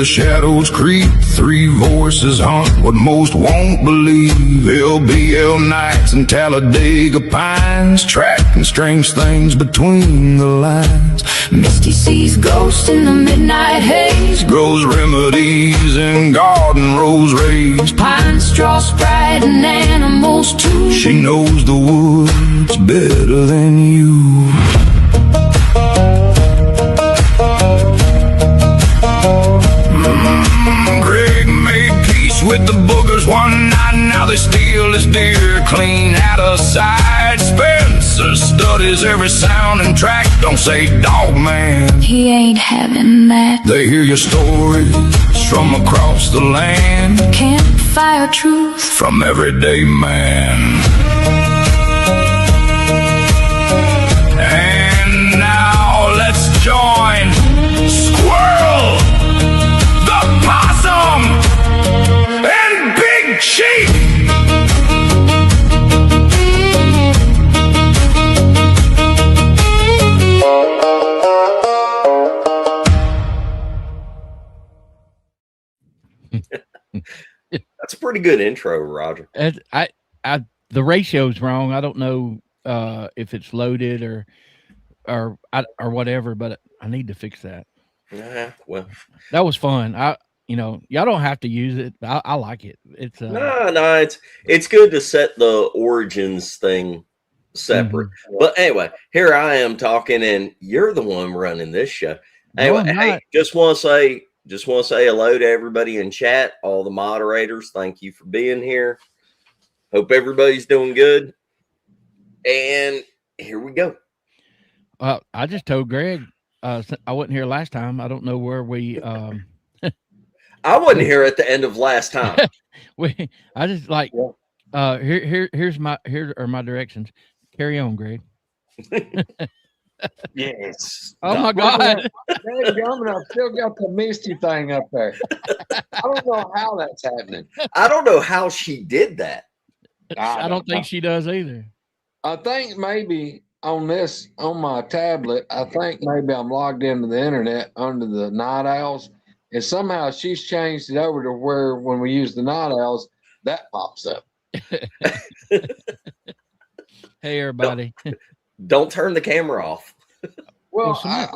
the shadows creep, three voices haunt what most won't believe. LBL nights and Talladega pines, tracking strange things between the lines. Misty sees ghosts in the midnight haze, grows remedies in garden rose rays. Pine straw sprite and animals too. She knows the woods better than you. Greg made peace with the boogers one night, now they steal his deer clean out of sight. Spencer studies every sound and track, don't say dog man, he ain't having that. They hear your stories from across the land, campfire truth from everyday man. And now let's join Squirrel, the Possum, and Big Chief. That's a pretty good intro, Roger. The ratio's wrong. I don't know if it's loaded or whatever, but I need to fix that. Well, that was fun. Y'all don't have to use it. I like it. It's no, it's good to set the origins thing separate. Mm-hmm. But anyway, here I am talking, and you're the one running this show. Anyway, no, hey, just want to say hello to everybody in chat, all the moderators. Thank you for being here. Hope everybody's doing good. And here we go. I just told Greg I wasn't here last time. I don't know where we. I wasn't here at the end of last time. I just like. Here are my directions. Carry on, Greg. Yes. Oh my God. I've still got the Misty thing up there. I don't know how that's happening. I don't know how she did that. I don't think she does either. I think maybe on my tablet, I think maybe I'm logged into the internet under the Night Owls, and somehow she's changed it over to where when we use the Night Owls, that pops up. Hey, everybody. Don't turn the camera off. Well, I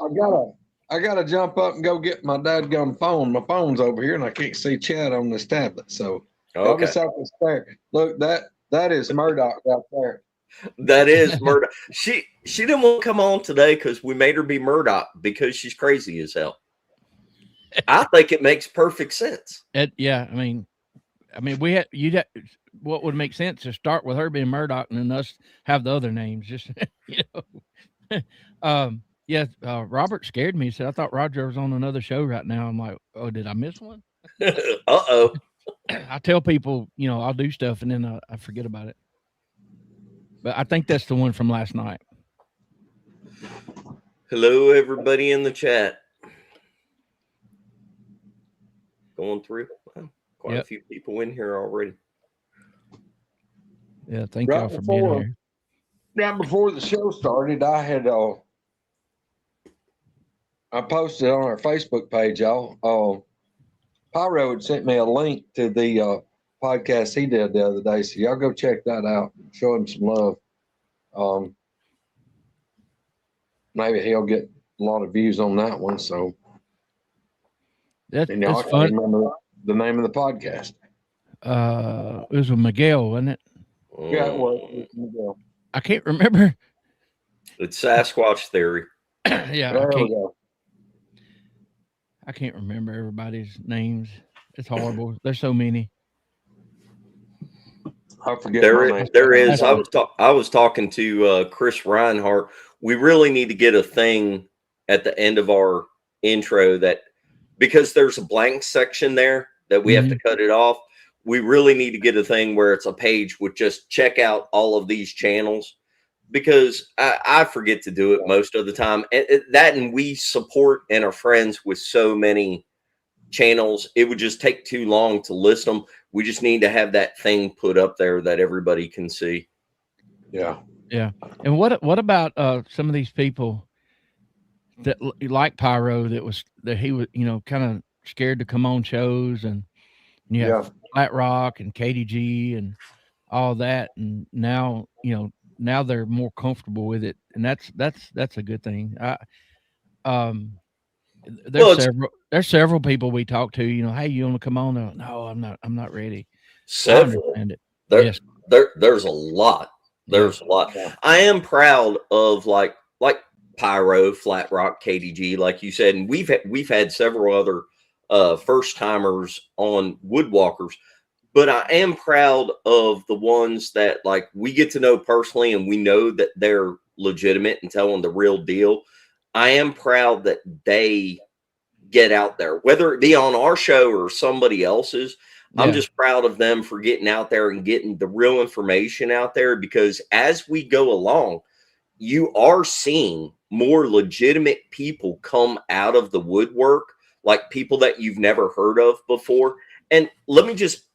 gotta jump up and go get my dadgum phone. My phone's over here, and I can't see chat on this tablet. So, okay. Look, that is Murdoch out there. That is Murdoch. She didn't want to come on today because we made her be Murdoch because she's crazy as hell. I think it makes perfect sense. Yeah, I mean, what would make sense is start with her being Murdoch and then us have the other names. Just Robert scared me. He said, I thought Roger was on another show right now. I'm like, oh, did I miss one? Uh-oh. I tell people, I'll do stuff and then I forget about it. But I think that's the one from last night. Hello, everybody in the chat. Going through. Quite a few people in here already. Yeah, thank y'all for being here. Right before the show started, I had I posted on our Facebook page, y'all. Pyro had sent me a link to the podcast he did the other day, so y'all go check that out. Show him some love. Maybe he'll get a lot of views on that one. So that's fun. Remember the name of the podcast? It was with Miguel, wasn't it? Yeah, it was Miguel. I can't remember. It's Sasquatch Theory. Yeah, I can't remember everybody's names. It's horrible. There's so many. I forget. There is. I was talking to Chris Reinhardt. We really need to get a thing at the end of our intro because there's a blank section there that we have to cut it off. We really need to get a thing where it's a page with just check out all of these channels, because I forget to do it most of the time. And we support and are friends with so many channels. It would just take too long to list them. We just need to have that thing put up there that everybody can see. Yeah. Yeah. And what about some of these people that like Pyro that he was, kind of scared to come on shows, and you have Flat Rock and KDG and all that, and now now they're more comfortable with it, and that's a good thing. Um there's several people we talk to, hey, you want to come on? No, I'm not ready. I Several. understand it. There, Yes. there's a lot. There's a lot. I am proud of like Pyro, Flat Rock, KDG, like you said, and we've had several other first timers on Woodwalkerz, but I am proud of the ones that like we get to know personally, and we know that they're legitimate and telling the real deal. I am proud that they get out there, whether it be on our show or somebody else's. I'm just proud of them for getting out there and getting the real information out there, because as we go along, you are seeing more legitimate people come out of the woodwork, like people that you've never heard of before. And let me just,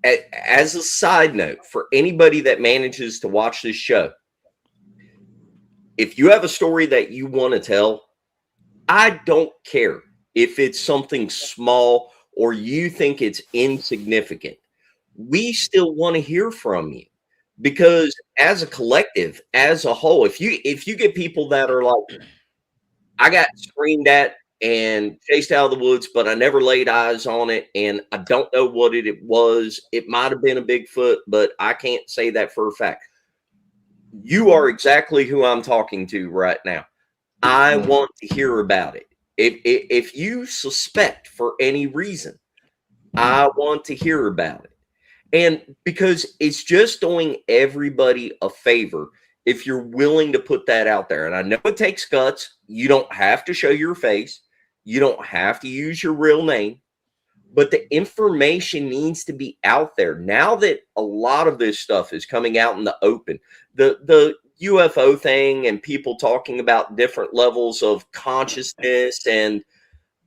as a side note, for anybody that manages to watch this show, if you have a story that you want to tell, I don't care if it's something small or you think it's insignificant. We still want to hear from you, because as a collective, as a whole, if you get people that are like, I got screamed at and chased out of the woods, but I never laid eyes on it, and I don't know what it was. It might have been a Bigfoot, but I can't say that for a fact. You are exactly who I'm talking to right now. I want to hear about it. If you suspect for any reason, I want to hear about it. And because it's just doing everybody a favor if you're willing to put that out there. And I know it takes guts. You don't have to show your face. You don't have to use your real name. But the information needs to be out there. Now that a lot of this stuff is coming out in the open, the UFO thing and people talking about different levels of consciousness, and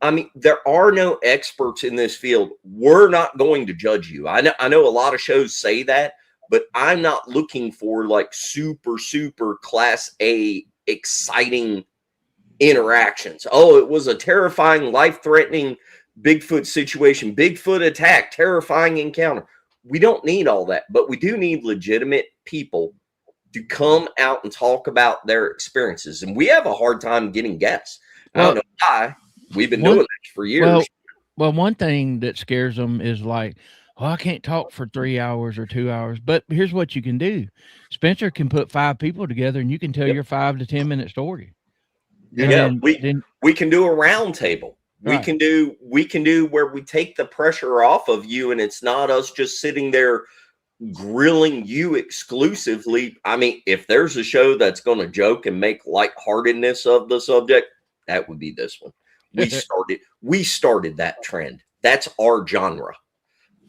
I mean, there are no experts in this field. We're not going to judge you. I know a lot of shows say that, but I'm not looking for like super class A exciting interactions. Oh, it was a terrifying, life-threatening Bigfoot situation, Bigfoot attack, terrifying encounter. We don't need all that, but we do need legitimate people to come out and talk about their experiences. And we have a hard time getting guests. I don't know why. We've been doing this for years. Well, one thing that scares them is like, oh, I can't talk for 3 hours or 2 hours. But here's what you can do. Spencer can put 5 people together, and you can tell your 5 to 10 minute story. Yeah, we can do a round table. We can do where we take the pressure off of you, and it's not us just sitting there grilling you exclusively. I mean, if there's a show that's going to joke and make lightheartedness of the subject, that would be this one. We started that trend. That's our genre.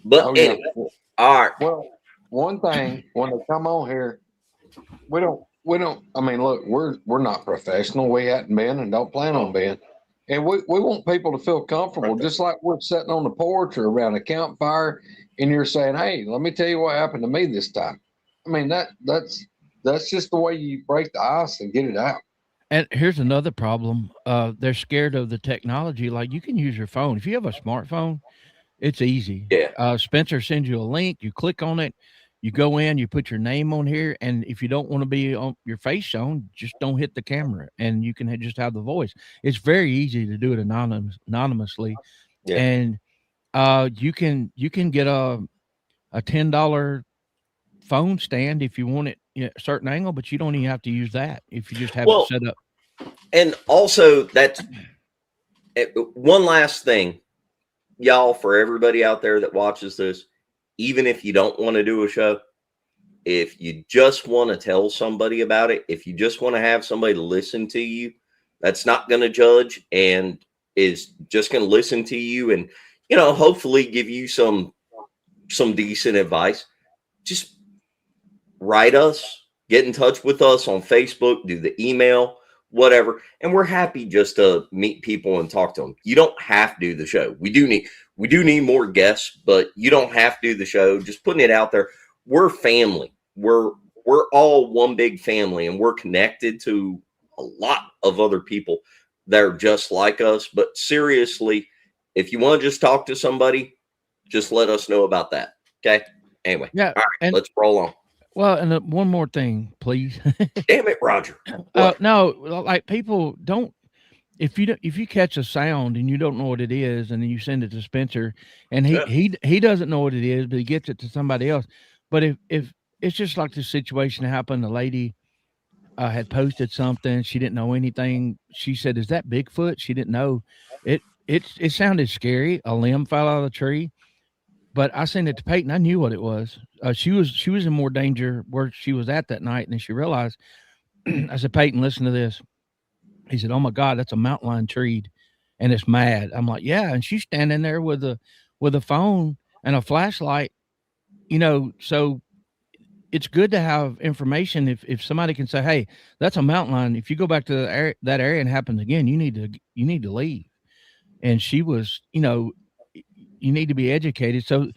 But anyway, all right. Well, one thing, when they come on here, we don't. I mean, look, we're not professional. We hadn't been and don't plan on being. And we want people to feel comfortable, just like we're sitting on the porch or around a campfire, and you're saying, "Hey, let me tell you what happened to me this time." I mean, that's just the way you break the ice and get it out. And here's another problem. They're scared of the technology. Like, you can use your phone. If you have a smartphone, it's easy. Yeah. Spencer sends you a link. You click on it. You go in, you put your name on here, and if you don't want to be on your face shown, just don't hit the camera, and you can just have the voice. It's very easy to do it anonymously, and you can get a $10 phone stand if you want it a certain angle, but you don't even have to use that if you just have it set up. And also, that's one last thing, y'all, for everybody out there that watches this. Even if you don't want to do a show, if you just want to tell somebody about it, if you just want to have somebody to listen to you, that's not going to judge and is just going to listen to you and, hopefully give you some decent advice, just write us, get in touch with us on Facebook, do the email, whatever. And we're happy just to meet people and talk to them. You don't have to do the show. We do need more guests, but you don't have to do the show. Just putting it out there. We're family. We're all one big family, and we're connected to a lot of other people that are just like us. But seriously, if you want to just talk to somebody, just let us know about that. Okay. Anyway. Yeah. All right. Let's roll on. Well, and one more thing, please. Damn it, Roger. No, like people don't. If you catch a sound and you don't know what it is, and then you send it to Spencer, and he doesn't know what it is, but he gets it to somebody else. But if it's just like this situation that happened, the lady had posted something, she didn't know anything. She said, "Is that Bigfoot?" She didn't know. It sounded scary. A limb fell out of the tree. But I sent it to Peyton. I knew what it was. She was in more danger where she was at that night, and then she realized. I said, Peyton, listen to this. He said, "Oh my God, that's a mountain lion tree, and it's mad." I'm like, "Yeah," and she's standing there with a phone and a flashlight, So it's good to have information. If somebody can say, "Hey, that's a mountain lion. If you go back to that area and it happens again, you need to leave." And she was, you need to be educated. So,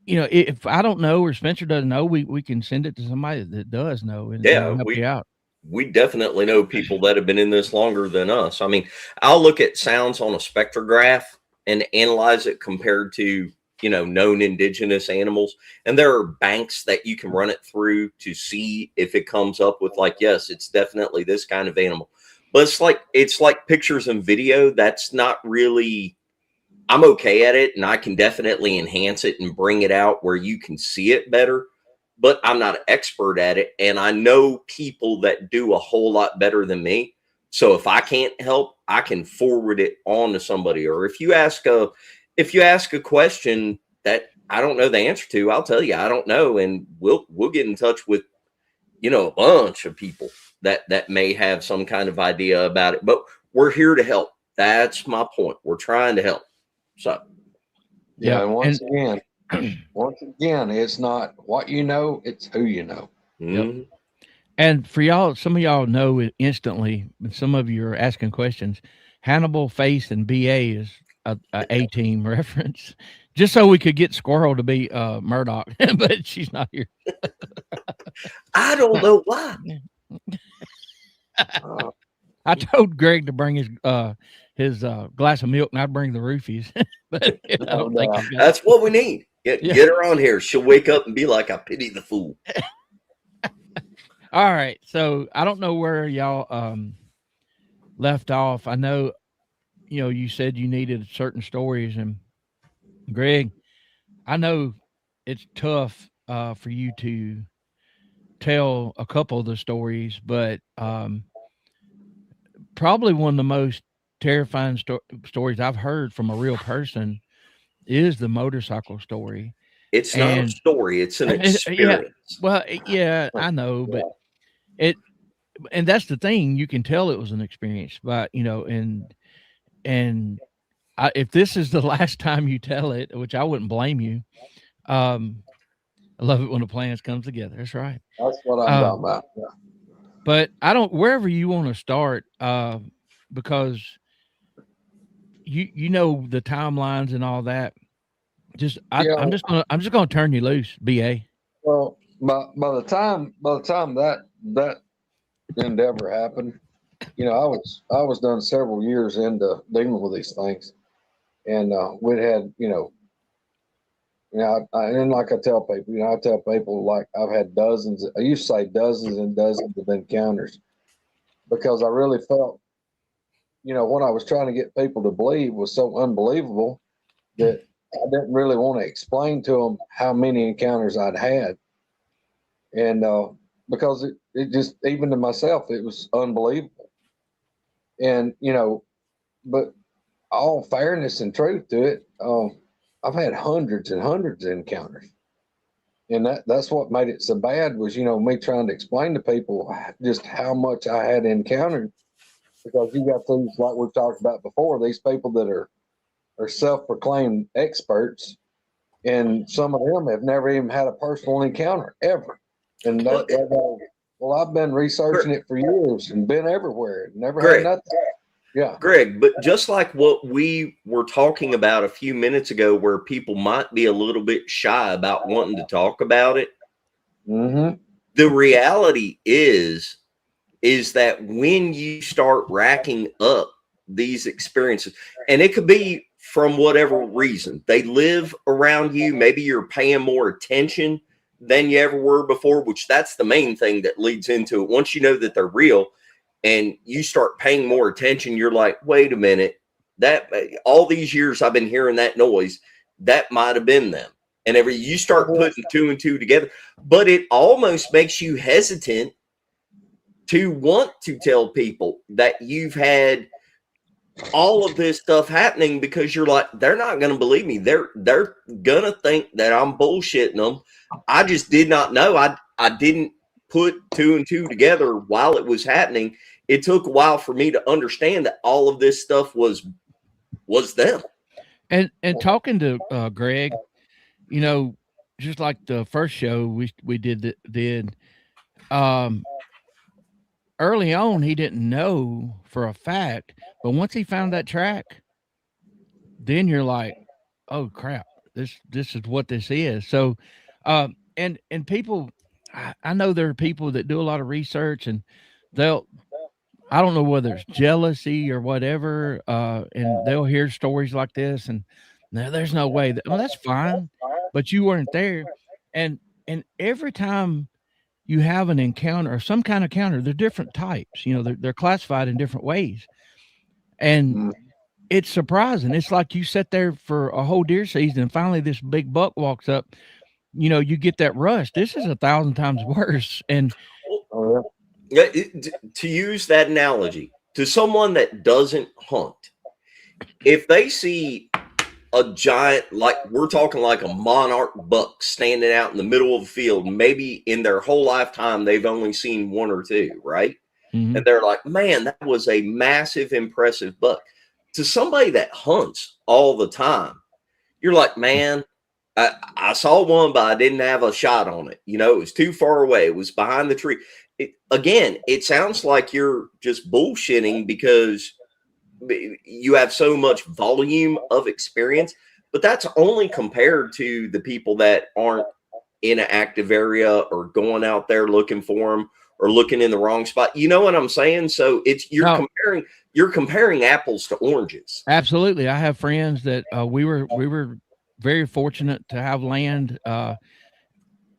if I don't know or Spencer doesn't know, we can send it to somebody that does know and help you out. We definitely know people that have been in this longer than us. I mean, I'll look at sounds on a spectrograph and analyze it compared to, known indigenous animals. And there are banks that you can run it through to see if it comes up with like, yes, it's definitely this kind of animal. But it's like pictures and video. That's not really, I'm okay at it, and I can definitely enhance it and bring it out where you can see it better. But I'm not an expert at it, and I know people that do a whole lot better than me. So if I can't help, I can forward it on to somebody. Or if you ask a question that I don't know the answer to, I'll tell you I don't know, and we'll get in touch with a bunch of people that may have some kind of idea about it. But we're here to help. That's my point. We're trying to help. So yeah, and once again, it's not what you know, it's who you know. Mm-hmm. Yep. And for y'all, some of y'all know it instantly, and some of you are asking questions. Hannibal, Face, and BA is a team reference, just so we could get Squirrel to be Murdoch, but she's not here. I don't know why. I told Greg to bring his glass of milk, and I'd bring the roofies. But I don't think that's what we need. Get her on here. She'll wake up and be like, "I pity the fool." All right. So I don't know where y'all left off. I know, you said you needed certain stories, and Greg, I know it's tough for you to tell a couple of the stories, but probably one of the most terrifying stories I've heard from a real person is the motorcycle story. It's not a story; it's an experience. I know, but and that's the thing. You can tell it was an experience, but if this is the last time you tell it, which I wouldn't blame you, I love it when the plans comes together. That's right. That's what I'm talking about. Yeah. But wherever you want to start, because you know the timelines and all that. I'm just gonna turn you loose, BA. Well, by the time that endeavor happened, I was done several years into dealing with these things, and we had and like I tell people, like I've had dozens. I used to say dozens and dozens of encounters, because I really felt, what I was trying to get people to believe was so unbelievable that I didn't really want to explain to them how many encounters I'd had. And because it just, even to myself, it was unbelievable. And, but all fairness and truth to it, I've had hundreds and hundreds of encounters. And that's what made it so bad was, me trying to explain to people just how much I had encountered. Because you got things like we've talked about before, these people that are self-proclaimed experts, and some of them have never even had a personal encounter ever. And I've been researching it for years and been everywhere, never had nothing. Yeah, Greg, but just like what we were talking about a few minutes ago, where people might be a little bit shy about wanting to talk about it, the reality is that when you start racking up these experiences, and it could be from whatever reason. They live around you. Maybe you're paying more attention than you ever were before, which that's the main thing that leads into it. Once you know that they're real and you start paying more attention, you're like, wait a minute, that all these years I've been hearing that noise, that might have been them. And you start putting two and two together, but it almost makes you hesitant to want to tell people that you've had all of this stuff happening, because you're like, they're not going to believe me. They're going to think that I'm bullshitting them. I just did not know. I didn't put two and two together while it was happening. It took a while for me to understand that all of this stuff was them. And talking to Greg, you know, just like the first show we did early on, he didn't know for a fact, but once he found that track, then you're like, oh crap, this is what this is. So, and people, I know there are people that do a lot of research, and I don't know whether it's jealousy or whatever, and they'll hear stories like this, and no, there's no way well, that's fine, but you weren't there, and every time you have an encounter or some kind of encounter, they're different types. You know, they're classified in different ways, and it's surprising. It's like you sit there for a whole deer season, and finally this big buck walks up. You know, you get that rush. This is 1,000 times worse. And to use that analogy to someone that doesn't hunt, if they see a giant, like we're talking like a monarch buck standing out in the middle of the field, maybe in their whole lifetime they've only seen one or two, right? Mm-hmm. And they're like, man, that was a massive, impressive buck. To somebody that hunts all the time, you're like, man, I saw one, but I didn't have a shot on it. You know, it was too far away. It was behind the tree. It sounds like you're just bullshitting because you have so much volume of experience, but that's only compared to the people that aren't in an active area or going out there looking for them or looking in the wrong spot. You know what I'm saying? So you're comparing apples to oranges. Absolutely. I have friends that we were very fortunate to have land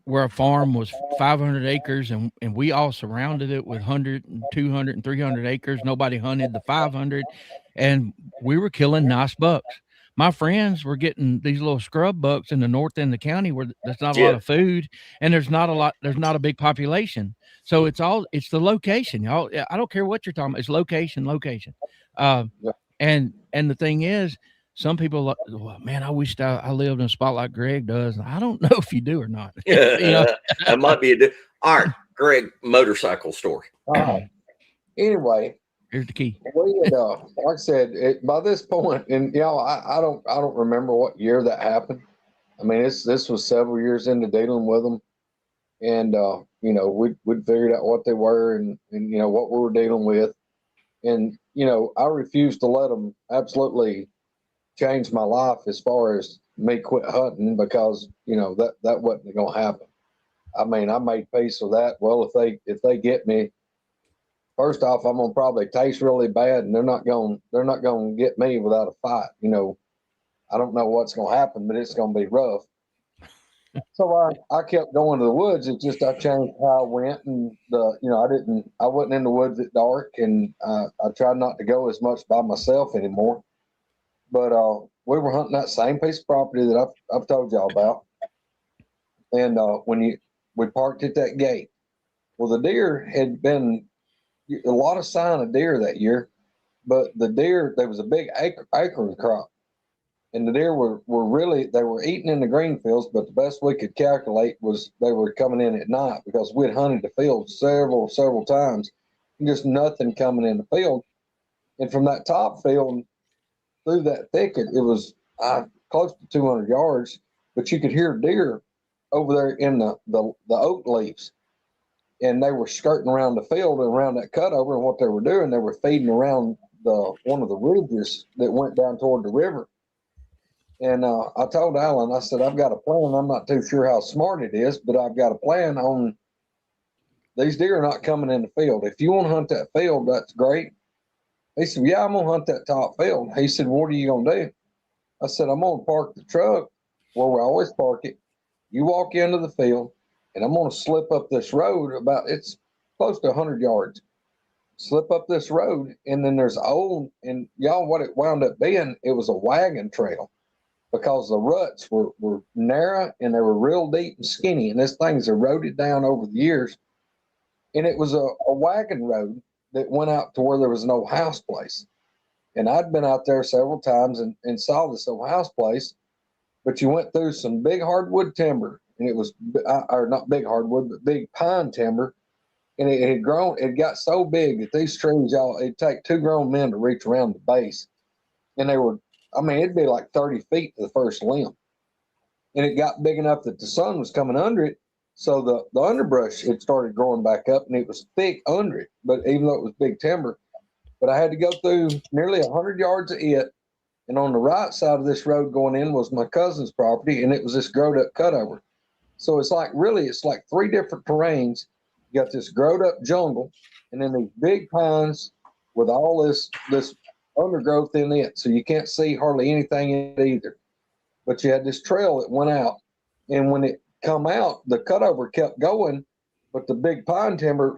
where a farm was 500 acres and we all surrounded it with 100 and 200 and 300 acres. Nobody hunted the 500, and we were killing nice bucks. My friends were getting these little scrub bucks in the north end of the county where there's not a lot of food and there's not a big population. So it's the location, y'all. I don't care what you're talking about. It's location. And the thing is, some people like, well, man, I wished I lived in a spot like Greg does. I don't know if you do or not. You know? That might be all right, Greg, motorcycle story. Anyway, here's the key. We had, like I said, by this point, and you know, I don't remember what year that happened. I mean, this was several years into dealing with them, and you know, we'd figured out what they were and you know what we were dealing with, and you know, I refused to let them absolutely change my life as far as me quit hunting, because you know that wasn't going to happen. I mean, I made peace with that. Well, if they get me, first off, I'm gonna probably taste really bad, and they're not gonna get me without a fight. You know, I don't know what's gonna happen, but it's gonna be rough. So I kept going to the woods. It's just I changed how I went, and I wasn't in the woods at dark, and I tried not to go as much by myself anymore. But we were hunting that same piece of property that I've told y'all about, and we parked at that gate. Well, the deer had been a lot of sign of deer that year, but there was a big acorn crop, and the deer were eating in the green fields, but the best we could calculate was they were coming in at night, because we'd hunted the field several times, and just nothing coming in the field. And from that top field through that thicket, it was close to 200 yards, but you could hear deer over there in the oak leaves. And they were skirting around the field and around that cutover, and what they were doing, they were feeding around one of the ridges that went down toward the river. And I told Alan, I said, I've got a plan. I'm not too sure how smart it is, but I've got a plan on these deer are not coming in the field. If you want to hunt that field, that's great. He said, yeah, I'm going to hunt that top field. He said, what are you going to do? I said, I'm going to park the truck where we always park it. You walk into the field, and I'm going to slip up this road it's close to 100 yards. Slip up this road, and then there's and y'all, what it wound up being, it was a wagon trail because the ruts were narrow and they were real deep and skinny, and this thing's eroded down over the years. And it was a wagon road that went out to where there was no house place. And I'd been out there several times and saw this old house place, but you went through some big hardwood timber, and it was, or not big hardwood, but big pine timber. And it had grown, it got so big that these trees, it'd take 2 grown men to reach around the base. And they were, I mean, it'd be like 30 feet to the first limb. And it got big enough that the sun was coming under it. So the underbrush had started growing back up, and it was thick under it. But even though it was big timber, but I had to go through nearly 100 yards of it. And on the right side of this road going in was my cousin's property, and it was this growed up cutover. So it's like 3 different terrains. You got this growed up jungle, and then these big pines with all this undergrowth in it. So you can't see hardly anything in it either. But you had this trail that went out, and when it come out, the cutover kept going, but the big pine timber,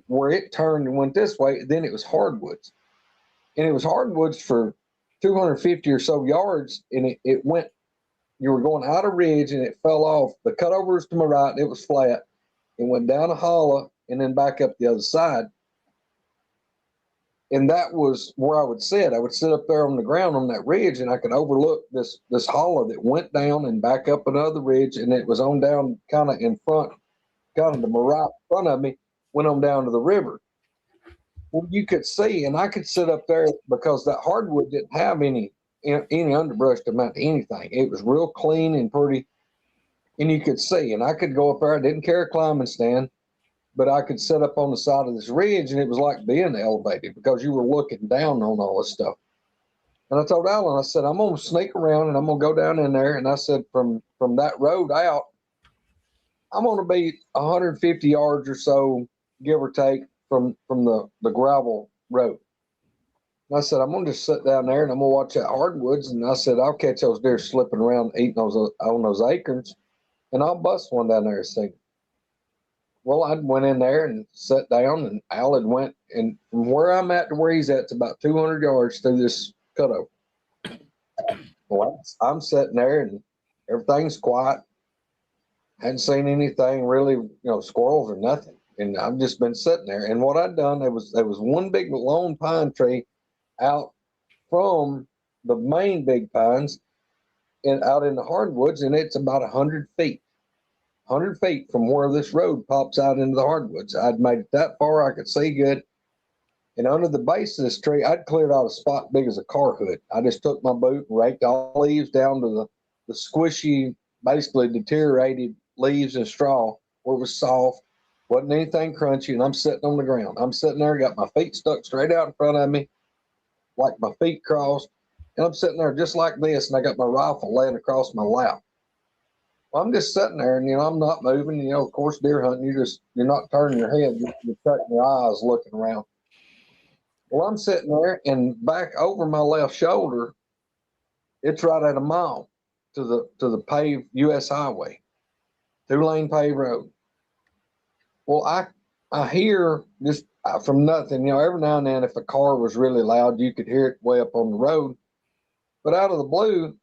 where it turned and went this way, then it was hardwoods. And it was hardwoods for 250 or so yards, and it went, you were going out a ridge, and it fell off. The cutover was to my right, it was flat. It went down a hollow and then back up the other side. And that was where I would sit. I would sit up there on the ground on that ridge, and I could overlook this hollow that went down and back up another ridge, and it was on down kind of in front, kind of to my right front of me, went on down to the river. Well, you could see, and I could sit up there because that hardwood didn't have any underbrush to amount to anything. It was real clean and pretty, and you could see, and I could go up there. I didn't carry a climbing stand, but I could sit up on the side of this ridge, and it was like being elevated because you were looking down on all this stuff. And I told Alan, I said, I'm going to sneak around and I'm going to go down in there. And I said, from that road out, I'm going to be 150 yards or so, give or take, from the gravel road. And I said, I'm going to just sit down there and I'm going to watch that hardwoods. And I said, I'll catch those deer slipping around eating on those acorns, and I'll bust one down there and see. Well, I went in there and sat down, and Al had went, and from where I'm at to where he's at, it's about 200 yards through this cutover. Well, I'm sitting there, and everything's quiet. Hadn't seen anything really, squirrels or nothing. And I've just been sitting there. And what I'd done, there was one big lone pine tree out from the main big pines and out in the hardwoods, and it's about 100 feet. 100 feet from where this road pops out into the hardwoods. I'd made it that far, I could see good. And under the base of this tree, I'd cleared out a spot big as a car hood. I just took my boot and raked all the leaves down to the squishy, basically deteriorated leaves and straw where it was soft. Wasn't anything crunchy, and I'm sitting on the ground. I'm sitting there, got my feet stuck straight out in front of me, like my feet crossed. And I'm sitting there just like this, and I got my rifle laying across my lap. I'm just sitting there, and I'm not moving. Of course, deer hunting, you're not turning your head, you're cutting your eyes looking around. Well, I'm sitting there, and back over my left shoulder, it's right at a mile to the paved U.S. highway, 2-lane paved road. Well, I hear just from nothing. Every now and then, if a car was really loud, you could hear it way up on the road. But out of the blue,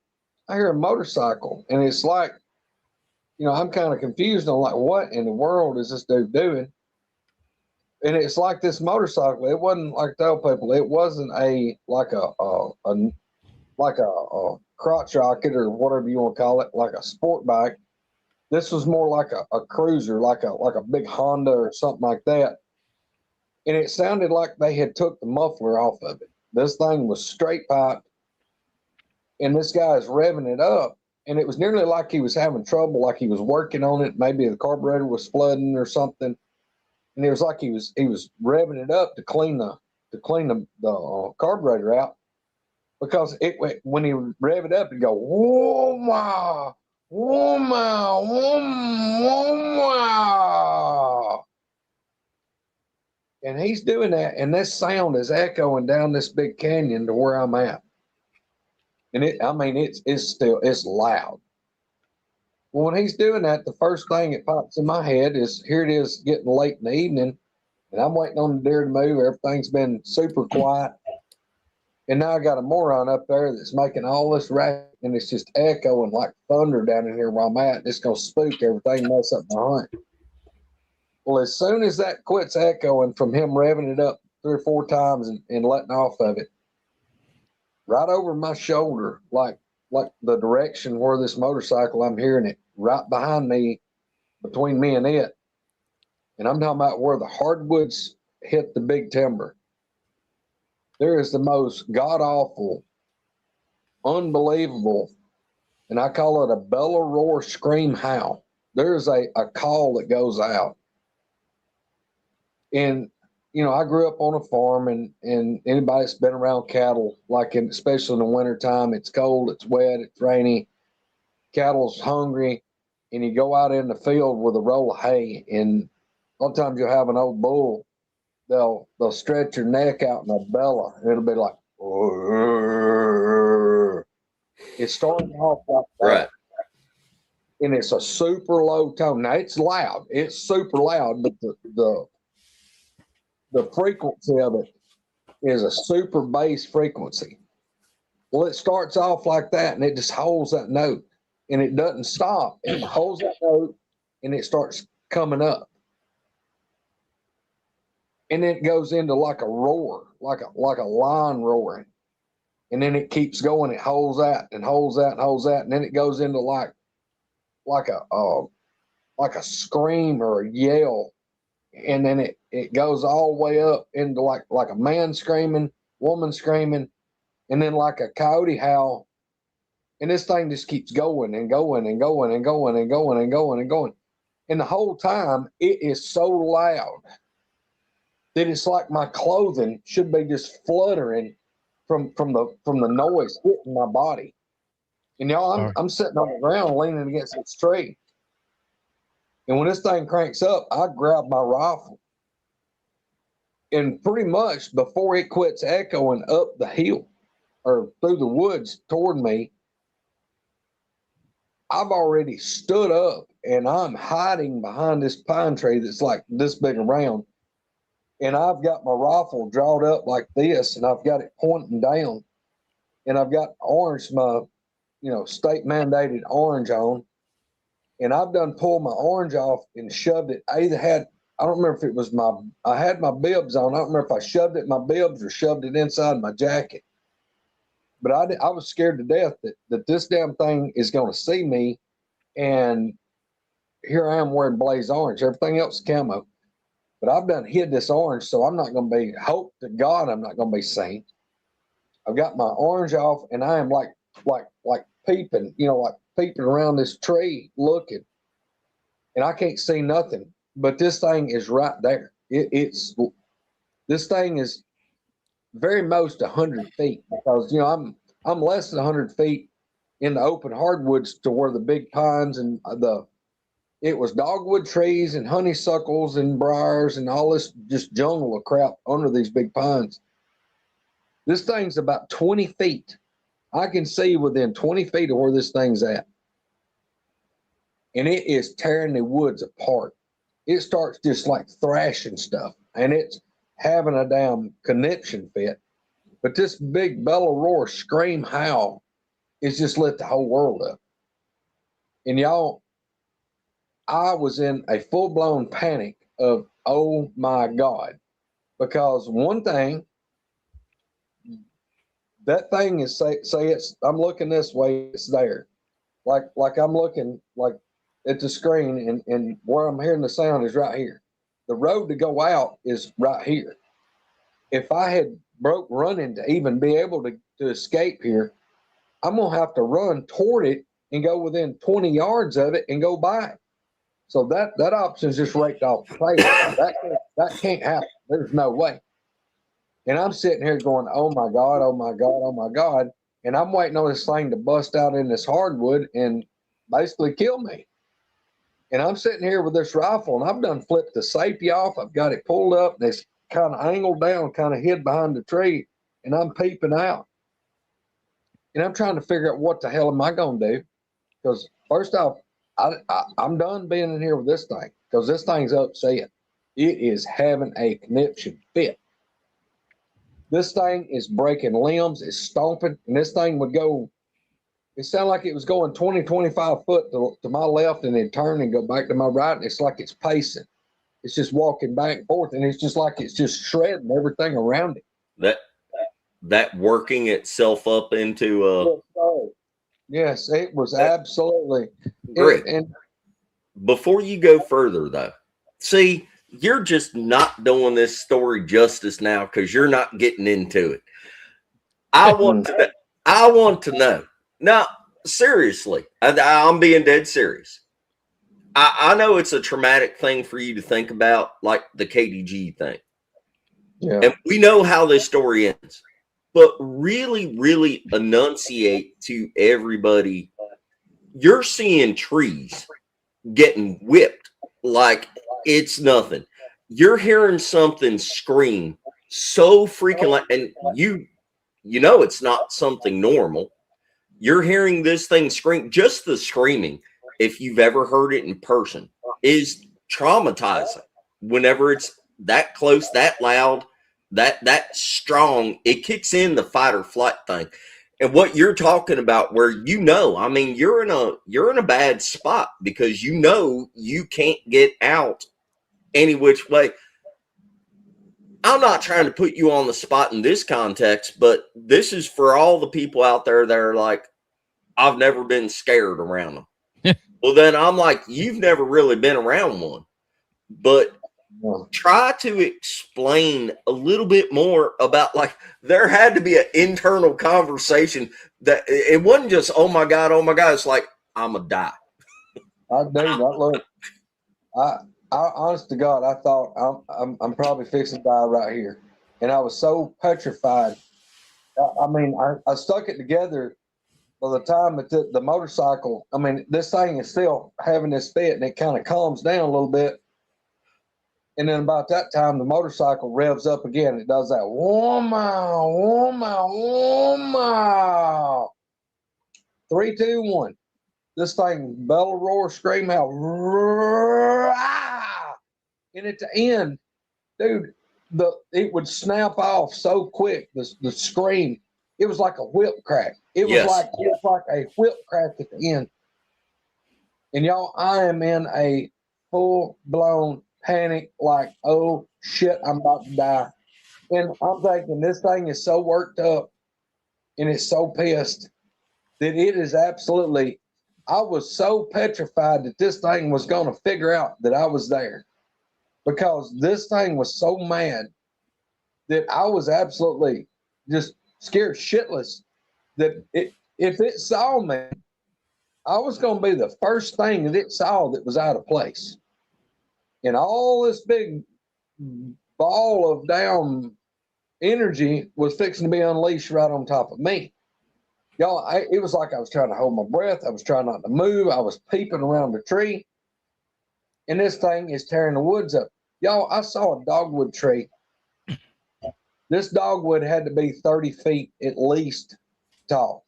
I hear a motorcycle, and it's like, I'm kind of confused on what in the world is this dude doing? And it's like this motorcycle. It wasn't like the old people. It wasn't a crotch rocket or whatever you want to call it, like a sport bike. This was more like a cruiser, like a big Honda or something like that. And it sounded like they had took the muffler off of it. This thing was straight piped, and this guy is revving it up. And it was nearly like he was having trouble, like he was working on it. Maybe the carburetor was flooding or something. And it was like he was revving it up to clean the carburetor out, because when he rev it up, it'd go whoa ma, whoa ma, whoa ma. And he's doing that, and this sound is echoing down this big canyon to where I'm at. And it's loud. Well, when he's doing that, the first thing that pops in my head is here it is getting late in the evening, and I'm waiting on the deer to move. Everything's been super quiet. And now I got a moron up there that's making all this racket, and it's just echoing like thunder down in here where I'm at. It's going to spook everything, mess up my hunt. Well, as soon as that quits echoing from him revving it up 3 or 4 times and letting off of it, right over my shoulder, like the direction where this motorcycle, I'm hearing it right behind me, between me and it. And I'm talking about where the hardwoods hit the big timber. There is the most god-awful, unbelievable, and I call it a bellow, roar, scream, howl. There's a call that goes out. And, you know, I grew up on a farm, and anybody that's been around cattle, especially in the wintertime, it's cold, it's wet, it's rainy, cattle's hungry, and you go out in the field with a roll of hay, and a lot of times you'll have an old bull. They'll stretch your neck out in a bellow, and it'll be like, it's starting off like that. Right. And it's a super low tone. Now it's loud. It's super loud, but the frequency of it is a super bass frequency. Well, it starts off like that, and it just holds that note, and it doesn't stop. It holds that note, and it starts coming up. And then it goes into like a roar, like a lion roaring. And then it keeps going. It holds that and holds that and holds that. And then it goes into like a scream or a yell. And then it goes all the way up into like a man screaming, woman screaming, and then like a coyote howl. And this thing just keeps going and going and going and going and going and going and going. And the whole time it is so loud that it's like my clothing should be just fluttering from the noise hitting my body. And y'all, I'm sitting on the ground leaning against this tree. And when this thing cranks up, I grab my rifle. And pretty much before it quits echoing up the hill or through the woods toward me, I've already stood up and I'm hiding behind this pine tree that's like this big around. And I've got my rifle drawn up like this, and I've got it pointing down, and I've got my state mandated orange on, and I've done pulled my orange off and shoved it. I don't remember if it was I had my bibs on. I don't remember if I shoved it in my bibs or shoved it inside my jacket. But I was scared to death that this damn thing is going to see me, and here I am wearing blaze orange. Everything else is camo. But I've done hid this orange, so I'm not going to be, hope to God I'm not going to be seen. I've got my orange off, and I am like peeping, like peeping around this tree looking. And I can't see nothing, but this thing is right there. This thing is very most 100 feet, because, I'm less than 100 feet in the open hardwoods to where the big pines and it was dogwood trees and honeysuckles and briars and all this just jungle of crap under these big pines. This thing's about 20 feet. I can see within 20 feet of where this thing's at. And it is tearing the woods apart. It starts just like thrashing stuff, and it's having a damn conniption fit. But this big bellow, roar, scream, howl is just lit the whole world up. And y'all, I was in a full-blown panic of, oh my God, because one thing, that thing is I'm looking this way, it's there. Like I'm looking like at the screen, and where I'm hearing the sound is right here. The road to go out is right here. If I had broke running to even be able to escape here, I'm gonna have to run toward it and go within 20 yards of it and go by it. So that option's just raked off the table. That can't happen. There's no way. And I'm sitting here going, oh my God, oh my God, oh my God. And I'm waiting on this thing to bust out in this hardwood and basically kill me. And I'm sitting here with this rifle, and I've done flipped the safety off. I've got it pulled up, and it's kind of angled down, kind of hid behind the tree, and I'm peeping out. And I'm trying to figure out what the hell am I going to do? Because first off, I'm done being in here with this thing because this thing's upset. It is having a conniption fit. This thing is breaking limbs, it's stomping, and this thing would go, it sounded like it was going 20, 25 foot to my left and then turn and go back to my right. And it's like it's pacing. It's just walking back and forth, and it's just like it's just shredding everything around it. That working itself up into yes, it was absolutely great. And before you go further, though, see, you're just not doing this story justice now because you're not getting into it. I want to know. Now, seriously, I'm being dead serious. I know it's a traumatic thing for you to think about, like the KDG thing. Yeah. And we know how this story ends. But really, really enunciate to everybody, you're seeing trees getting whipped like it's nothing. You're hearing something scream so freaking loud, and you know it's not something normal. You're hearing this thing scream. Just the screaming, if you've ever heard it in person, is traumatizing. Whenever it's that close, that loud, that strong, it kicks in the fight or flight thing. And what you're talking about, where I mean, you're in a bad spot because you can't get out any which way. I'm not trying to put you on the spot in this context, but this is for all the people out there that are like, I've never been scared around them. Well, then I'm like, you've never really been around one. But try to explain a little bit more about, like, there had to be an internal conversation that it wasn't just, oh my God. It's like, I'm going to die. I do. Look, I honest to God, I thought I'm probably fixing to die right here. And I was so petrified. I mean, I stuck it together by the time that the motorcycle, I mean, this thing is still having this fit and it kind of calms down a little bit. And then about that time, the motorcycle revs up again. It does that 1 mile, 1 mile, 1 mile. 3, 2, 1. This thing bellow, roar, scream out. And at the end, dude, it would snap off so quick. The scream, it was like a whip crack. It was like a whip crack at the end. And y'all, I am in a full blown panic, like, oh shit, I'm about to die. And I'm thinking this thing is so worked up and it's so pissed that it is absolutely, I was so petrified that this thing was going to figure out that I was there, because this thing was so mad that I was absolutely just scared shitless that if it saw me, I was going to be the first thing that it saw that was out of place. And all this big ball of damn energy was fixing to be unleashed right on top of me. Y'all, it was like I was trying to hold my breath. I was trying not to move. I was peeping around the tree. And this thing is tearing the woods up. Y'all, I saw a dogwood tree. This dogwood had to be 30 feet at least tall.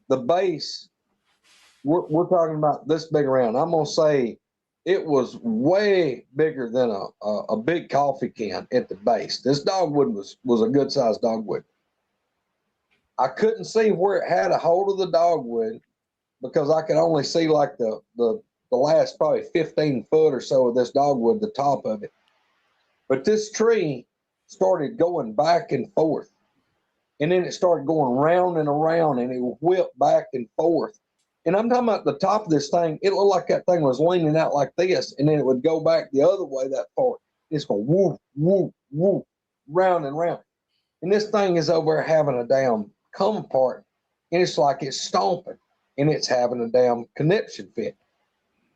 The base, we're talking about this big around. I'm going to say it was way bigger than a big coffee can at the base. This dogwood was a good sized dogwood. I couldn't see where it had a hold of the dogwood because I could only see like the last probably 15 foot or so of this dogwood, the top of it. But this tree started going back and forth. And then it started going round and around, and it whipped back and forth. And I'm talking about the top of this thing. It looked like that thing was leaning out like this, and then it would go back the other way that far. It's going whoop, whoop, whoop, round and round. And this thing is over there having a damn come apart, and it's like it's stomping, and it's having a damn conniption fit.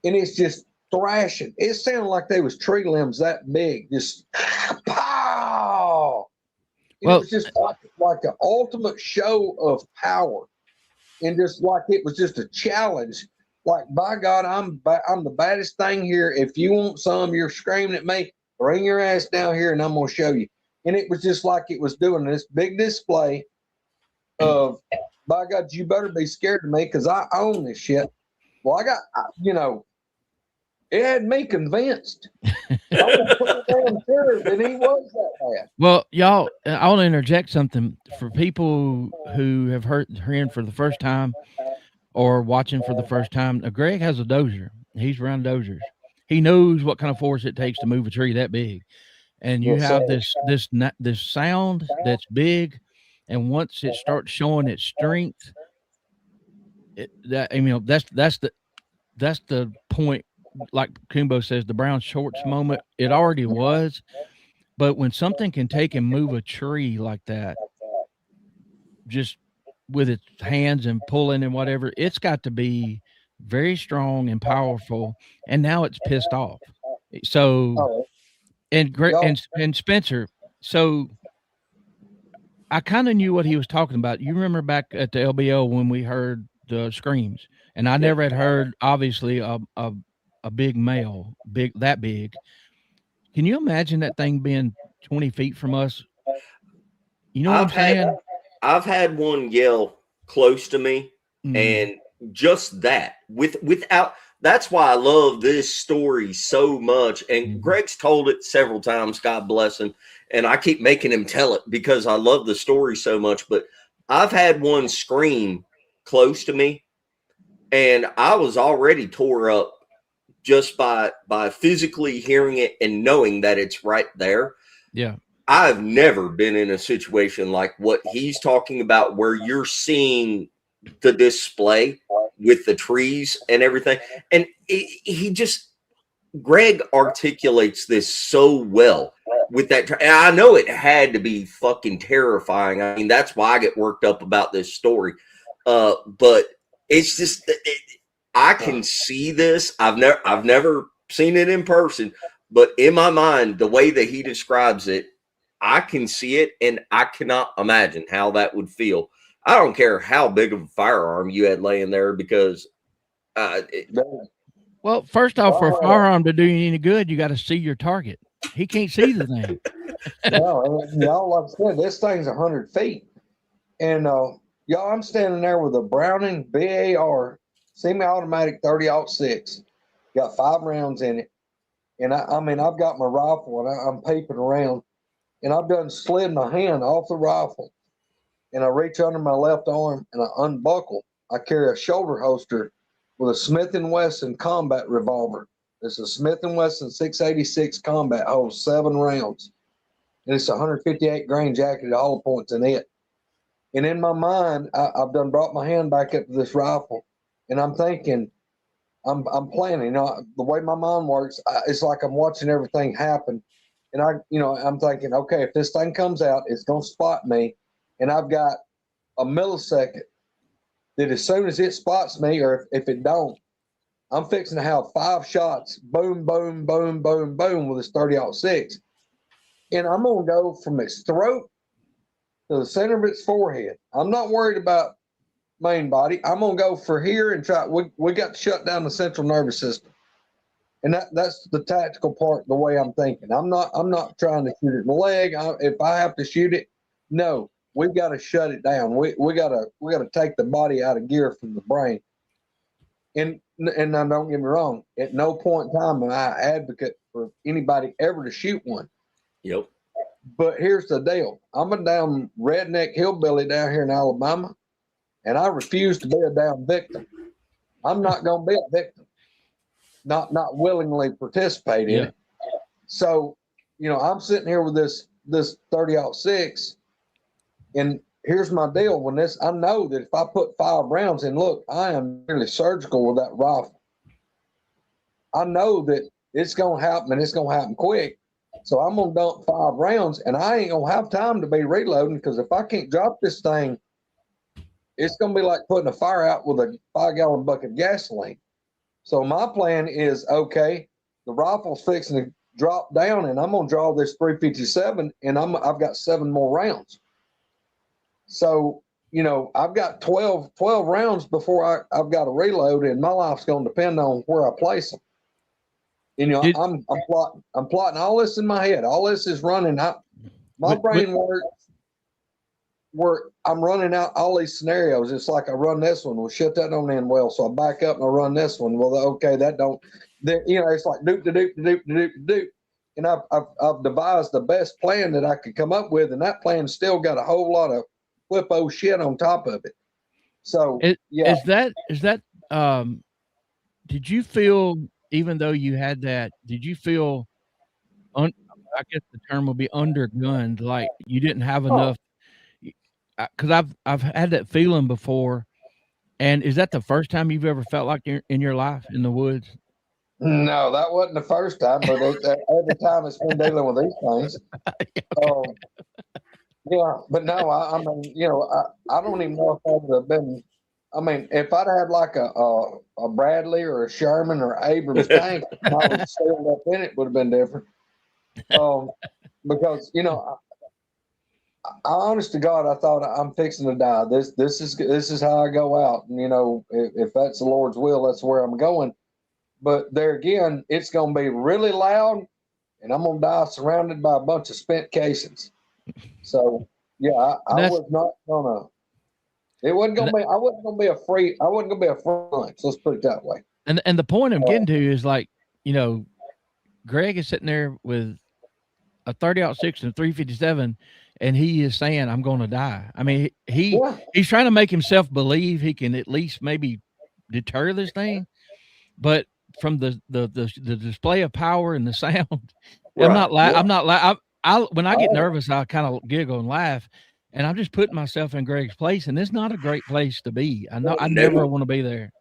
And it's just thrashing. It sounded like they was tree limbs that big, just pow. And it was just like an ultimate show of power. And just like it was just a challenge. Like, by God, I'm the baddest thing here. If you want some, you're screaming at me, bring your ass down here and I'm going to show you. And it was just like it was doing this big display of by God, you better be scared of me because I own this shit. Well, it had me convinced. I was pretty damn sure that he was that bad. Well, y'all, I want to interject something for people who have hearing for the first time or watching for the first time. Greg has a dozer. He's around dozers. He knows what kind of force it takes to move a tree that big. And you Yes, have sir. this sound that's big, and once it starts showing its strength, that's the point. Like Kumbo says, the Brown Shorts moment. It already was, but when something can take and move a tree like that, just with its hands and pulling and whatever, it's got to be very strong and powerful. And now it's pissed off. So Oh, and y'all, and Spencer. So I kind of knew what he was talking about. You remember back at the LBO when we heard the screams, and I Yep. never had heard obviously a big male, that big. Can you imagine that thing being 20 feet from us? You know what I'm I've had saying? I've had one yell close to me, Mm, and just that without. That's why I love this story so much. And mhm. Greg's told it several times. God bless him. And I keep making him tell it because I love the story so much. But I've had one scream close to me, and I was already tore up just by physically hearing it and knowing that it's right there. Yeah. I've never been in a situation like what he's talking about where you're seeing the display with the trees and everything. And he just, Greg articulates this so well with that. And I know it had to be fucking terrifying. I mean, that's why I get worked up about this story. But it's just, I can see this. I've never seen it in person, but in my mind, the way that he describes it, I can see it, and I cannot imagine how that would feel. I don't care how big of a firearm you had laying there because it, Well, first off, for a firearm to do you any good, you got to see your target. He can't see the thing. y'all, like I said, this thing's 100 feet. And y'all, I'm standing there with a Browning BAR semi-automatic 30-06. Got 5 rounds in it. And I mean, I've got my rifle and I'm peeping around. And I've done slid my hand off the rifle. And I reach under my left arm and I unbuckle. I carry a shoulder holster with a Smith & Wesson combat revolver. It's a Smith & Wesson 686 combat, holds 7 rounds. And it's a 158 grain jacketed hollow points in it. And in my mind, I've done brought my hand back up to this rifle, and I'm thinking, I'm planning. The way my mind works, it's like I'm watching everything happen, and I'm thinking, okay, if this thing comes out, it's gonna spot me, and I've got a millisecond that as soon as it spots me, or if it don't, I'm fixing to have 5 shots, boom, boom, boom, boom, boom, with this 30-06, and I'm gonna go from its throat to the center of its forehead. I'm not worried about main body. I'm gonna go for here and try. We got to shut down the central nervous system, and that's the tactical part. The way I'm thinking, I'm not trying to shoot it in the leg. If I have to shoot it, no, we've got to shut it down. We gotta take the body out of gear from the brain. And now don't get me wrong. At no point in time am I advocate for anybody ever to shoot one. yep. But here's the deal. I'm a damn redneck hillbilly down here in Alabama, and I refuse to be a damn victim. I'm not going to be a victim, not willingly participate in it. So, I'm sitting here with this 30-06, and here's my deal. I know that if I put 5 rounds in, look, I am really surgical with that rifle. I know that it's going to happen, and it's going to happen quick. So I'm going to dump 5 rounds, and I ain't going to have time to be reloading, because if I can't drop this thing, it's going to be like putting a fire out with a 5-gallon bucket of gasoline. So my plan is, okay, the rifle's fixing to drop down, and I'm going to draw this 357, and I've got 7 more rounds. So, I've got 12 rounds before I've got to reload, and my life's going to depend on where I place them. I'm plotting all this in my head. All this is running. My brain works. where I'm running out all these scenarios. It's like I run this one, well, shit, that don't end well. So I back up and I run this one. Well, okay, that don't. Then it's like doop. And I've devised the best plan that I could come up with, and that plan still got a whole lot of flippo shit on top of it. So Is that did you feel, even though you had that, did you feel I guess the term will be undergunned, like you didn't have enough? Because I've had that feeling before. And is that the first time you've ever felt like you're in your life in the woods? No, that wasn't the first time, but every time it's been dealing with these things. Yeah, but no, I mean, I don't even know if I would have been. I mean, if I'd had like a Bradley or a Sherman or Abrams tank, I was sailed up in it, would have been different. Because I honest to God, I thought I'm fixing to die. This is how I go out, and if that's the Lord's will, that's where I'm going. But there again, it's going to be really loud, and I'm going to die surrounded by a bunch of spent casings. So yeah, I was not gonna. It wasn't gonna be. I wasn't gonna be a free. I wasn't gonna be a free lunch. Let's put it that way. And the point I'm getting to is, like, Greg is sitting there with a 30-06 and a 357, and he is saying, "I'm going to die." I mean, he's trying to make himself believe he can at least maybe deter this thing, but from the display of power and the sound, right. I'm not. When I get nervous, I kind of giggle and laugh, and I'm just putting myself in Greg's place, and it's not a great place to be. I know I never want to be there.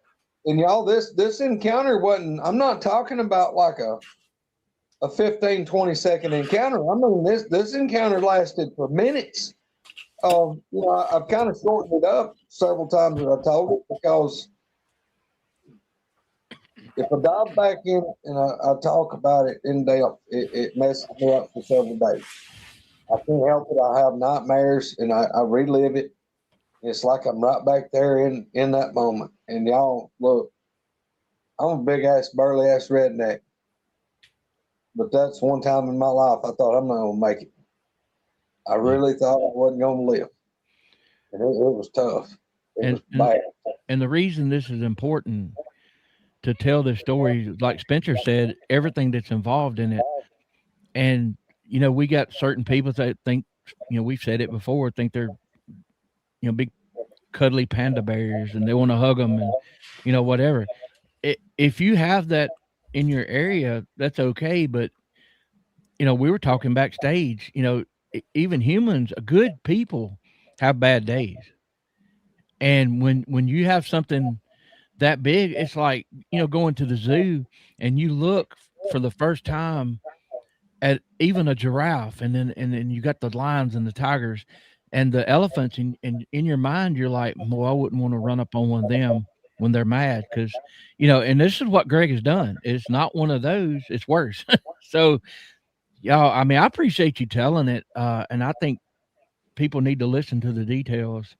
And y'all, this encounter wasn't. I'm not talking about like a 15, 20-second encounter. I mean, this encounter lasted for minutes. I've kind of shortened it up several times as I told it, because if I dive back in and I talk about it in depth, it messes me up for several days. I can't help it. I have nightmares and I relive it. It's like I'm right back there in that moment. And y'all, look, I'm a big ass, burly ass redneck. But that's one time in my life I thought I'm not going to make it. I really thought I wasn't going to live. And it was tough. It was bad. And the reason this is important to tell this story, like Spencer said, everything that's involved in it. And, we got certain people that think, we've said it before, think they're, big cuddly panda bears and they want to hug them and, whatever. If you have that in your area, that's okay. But, we were talking backstage, even humans, good people have bad days. And when you have something that big, it's like, going to the zoo and you look for the first time at even a giraffe, and then you got the lions and the tigers and the elephants, and in your mind you're like, well, I wouldn't want to run up on one of them when they're mad, because and this is what Greg has done. It's not one of those, it's worse. So y'all, I mean, I appreciate you telling it, and I think people need to listen to the details.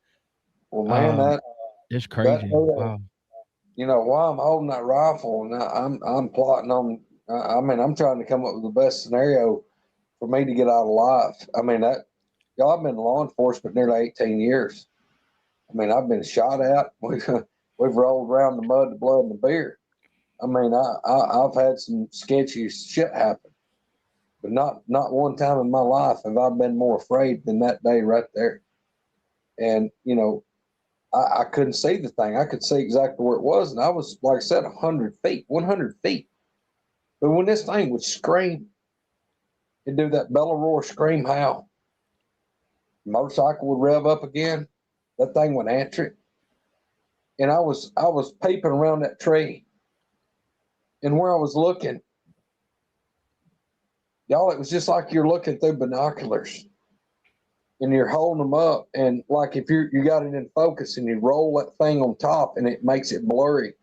Well, man, it's crazy. Wow. While I'm holding that rifle and I'm plotting on, I'm trying to come up with the best scenario for me to get out alive. I mean, I've been in law enforcement nearly 18 years. I mean, I've been shot at. We've rolled around the mud, the blood, and the beer. I mean, I've had some sketchy shit happen, but not one time in my life have I been more afraid than that day right there. And, I couldn't see the thing. I could see exactly where it was. And I was, like I said, 100 feet. But when this thing would scream, it'd do that bellow roar scream howl. The motorcycle would rev up again. That thing would answer it. And I was peeping around that tree. And where I was looking, y'all, it was just like you're looking through binoculars. And you're holding them up, and like if you got it in focus and you roll that thing on top and it makes it blurry,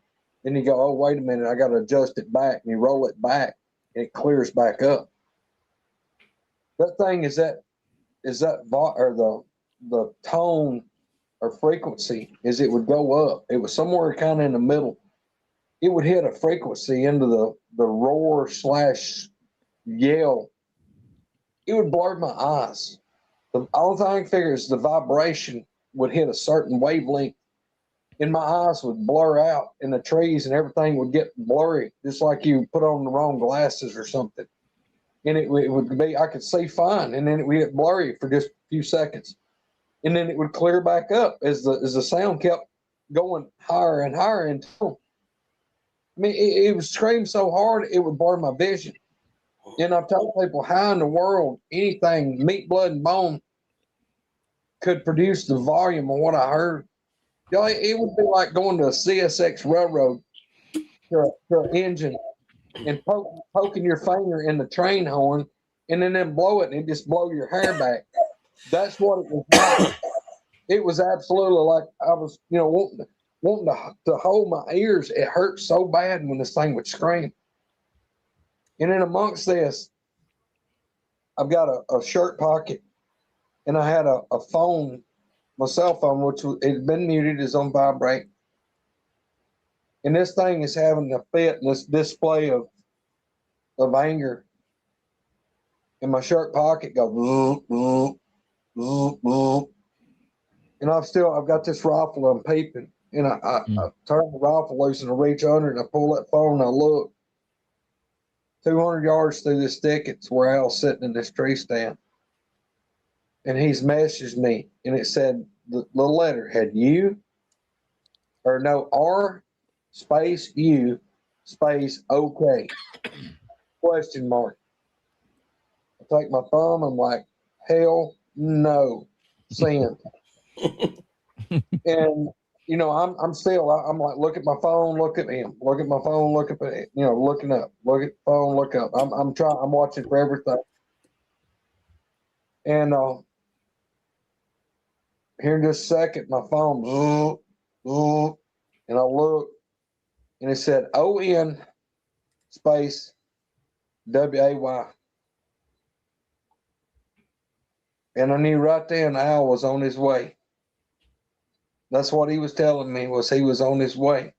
then you go, oh, wait a minute, I got to adjust it back, and you roll it back and it clears back up. That thing is that or the tone or frequency is it would go up. It was somewhere kind of in the middle. It would hit a frequency into the roar / yell. It would blur my eyes. The only thing I can figure is the vibration would hit a certain wavelength, and my eyes would blur out, and the trees and everything would get blurry, just like you put on the wrong glasses or something. And it would be, I could see fine, and then it would get blurry for just a few seconds, and then it would clear back up as the sound kept going higher and higher. And I mean, it would scream so hard it would blur my vision. And I've told people, how in the world anything meat, blood, and bone could produce the volume of what I heard? You know, it would be like going to a CSX railroad to an engine and poking your finger in the train horn, and then blow it and just blow your hair back. That's what it was like. It was absolutely like I was, wanting to hold my ears. It hurt so bad when this thing would scream. And then amongst this, I've got a shirt pocket, and I had a phone, my cell phone, which it had been muted, is on vibrate. And this thing is having a fit in this display of anger. And my shirt pocket goes, and I've got this rifle, I'm peeping. And I turn the rifle loose and I reach under and I pull that phone and I look. 200 yards through this thicket's where Al's sitting in this tree stand. And he's messaged me, and it said, the letter had R space U space OK question mark. I take my thumb, I'm like, hell no, send. And I'm still, I'm like, look at my phone, look at him, look at my phone, look at it, looking up, look at the phone, look up. I'm watching for everything. And here in just a second, my phone, and I look, and it said ON space WAY. And I knew right then Al was on his way. That's what he was telling me, was he was on his way.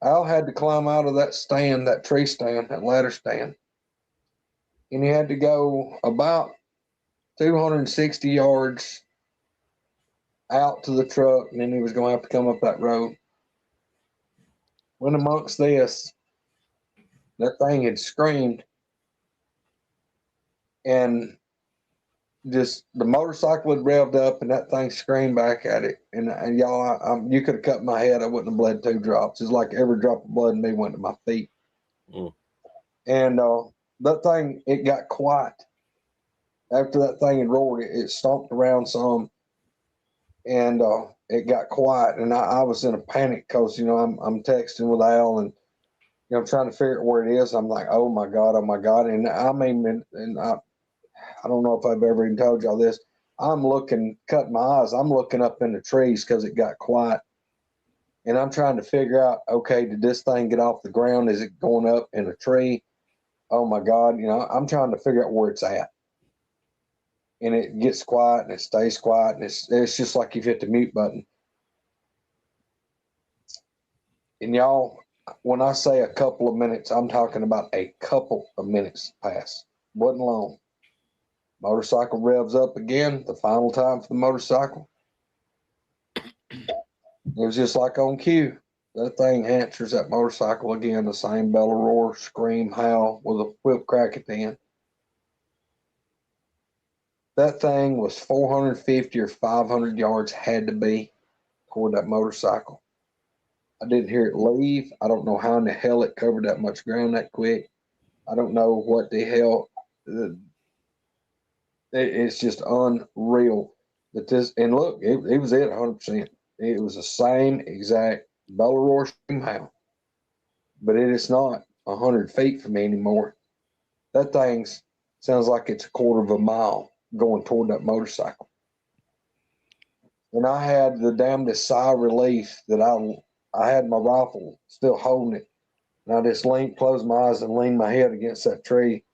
Al had to climb out of that stand, that tree stand, that ladder stand. And he had to go about 260 yards out to the truck, and then he was going to have to come up that road. When amongst this, that thing had screamed, and just the motorcycle had revved up, and that thing screamed back at it. And y'all, you could have cut my head, I wouldn't have bled 2 drops. It's like every drop of blood in me went to my feet. And that thing, it got quiet. After that thing had roared, it stomped around some, and it got quiet. And I was in a panic because I'm texting with Al, and I'm trying to figure out where it is. I'm like, oh my god. And I mean, and I don't know if I've ever even told y'all this. I'm looking, cutting my eyes. I'm looking up in the trees because it got quiet. And I'm trying to figure out, okay, did this thing get off the ground? Is it going up in a tree? Oh my God. I'm trying to figure out where it's at. And it gets quiet and it stays quiet. And it's just like you've hit the mute button. And y'all, when I say a couple of minutes, I'm talking about a couple of minutes pass. Wasn't long. Motorcycle revs up again, the final time for the motorcycle. It was just like on cue. That thing answers that motorcycle again, the same bellow roar, scream, howl with a whip crack at the end. That thing was 450 or 500 yards, had to be, toward that motorcycle. I didn't hear it leave. I don't know how in the hell it covered that much ground that quick. I don't know what the hell. It's just unreal that this, and look, it was at 100%. It was the same exact bellow roar scream howl, but it is not 100 feet from me anymore. That thing sounds like it's a quarter of a mile going toward that motorcycle. And I had the damnedest sigh of relief that I had my rifle still holding it. And I just closed my eyes and leaned my head against that tree.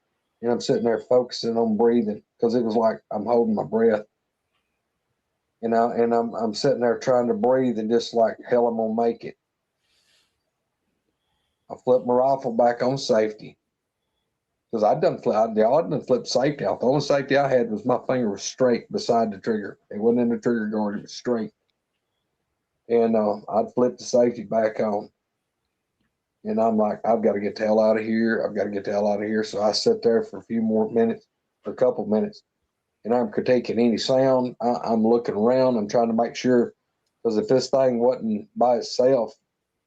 And I'm sitting there focusing on breathing because it was like I'm holding my breath. And I'm sitting there trying to breathe and just like, hell, I'm going to make it. I flipped my rifle back on safety. because I done flipped safety out. The only safety I had was my finger was straight beside the trigger. It wasn't in the trigger guard, it was straight. And I'd flip the safety back on. And I'm like, I've got to get the hell out of here. I've got to get the hell out of here. So I sit there for a few more minutes, a couple minutes, and I'm critiquing any sound. I'm looking around. I'm trying to make sure, because if this thing wasn't by itself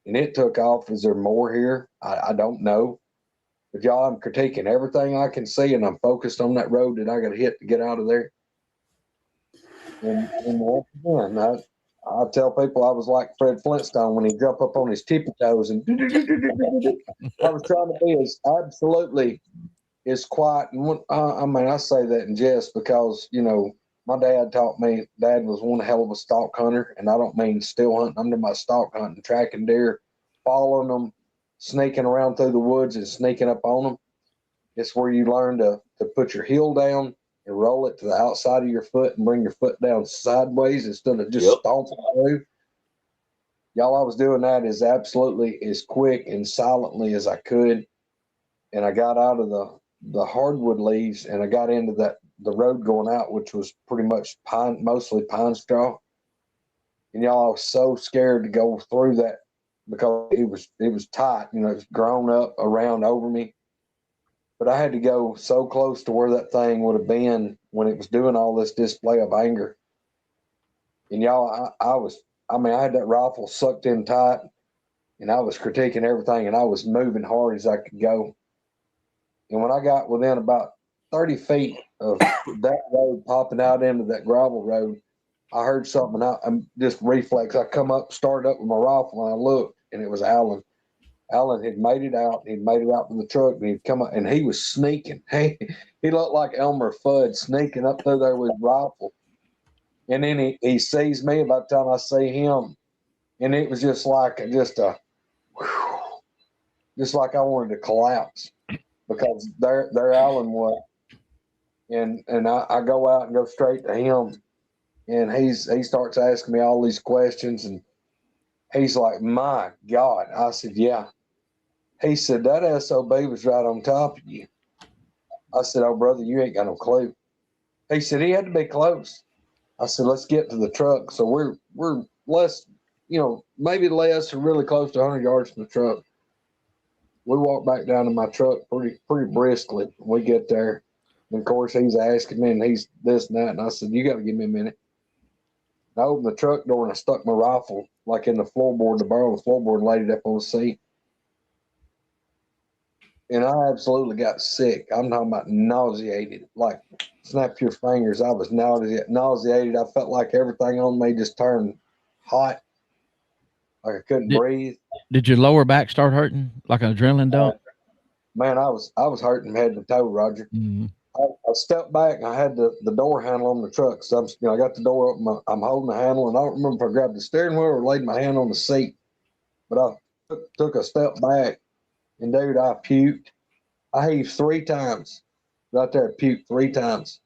and it took off, is there more here? I don't know. But y'all, I'm critiquing everything I can see, and I'm focused on that road that I got to hit to get out of there. And once again, I tell people I was like Fred Flintstone when he jumped up on his tippy toes and I was trying to be as absolutely as quiet. And I mean, I say that in jest because, you know, my dad taught me, Dad was one hell of a stalk hunter, and I don't mean still hunting. I'm talking about stalk hunting, tracking deer, following them, sneaking around through the woods and sneaking up on them. It's where you learn to put your heel down and roll it to the outside of your foot and bring your foot down sideways instead of just stomping through. Y'all, I was doing that as absolutely as quick and silently as I could. And I got out of the hardwood leaves and I got into the road going out, which was pretty much mostly pine straw. And y'all, I was so scared to go through that because it was tight, you know, it was grown up around over me. But I had to go so close to where that thing would have been when it was doing all this display of anger. And y'all, I had that rifle sucked in tight, and I was critiquing everything, and I was moving hard as I could go. And when I got within about 30 feet of that road popping out into that gravel road, I heard something. I'm just reflex. I come up, started up with my rifle, and I looked, and it was Alan. Alan had made it out. He'd made it out from the truck, and he'd come up, and he was sneaking. He looked like Elmer Fudd sneaking up through there with his rifle. And then he sees me about the time I see him, and it was just like just like I wanted to collapse because there Alan was. And I go out and go straight to him, and he starts asking me all these questions, and he's like, "My God!" I said, "Yeah." He said, "That SOB was right on top of you." I said, "Oh, brother, you ain't got no clue." He said, "He had to be close." I said, "Let's get to the truck." So we're less, you know, maybe less or really close to 100 yards from the truck. We walk back down to my truck pretty briskly. We get there. And of course, he's asking me, and he's this and that. And I said, "You got to give me a minute." And I opened the truck door, and I stuck my rifle like in the floorboard, the bar on the floorboard, and laid it up on the seat. And I absolutely got sick. I'm talking about nauseated, like snap your fingers. I was nauseated. I felt like everything on me just turned hot, like I couldn't breathe. Did your lower back start hurting, like an adrenaline dump? Man, I was hurting head to toe, Roger. Mm-hmm. I stepped back and I had the door handle on the truck. So I got the door open. I'm holding the handle, and I don't remember if I grabbed the steering wheel or laid my hand on the seat. But I took a step back, and dude, I puked. I heaved 3 times. Right there, puked 3 times.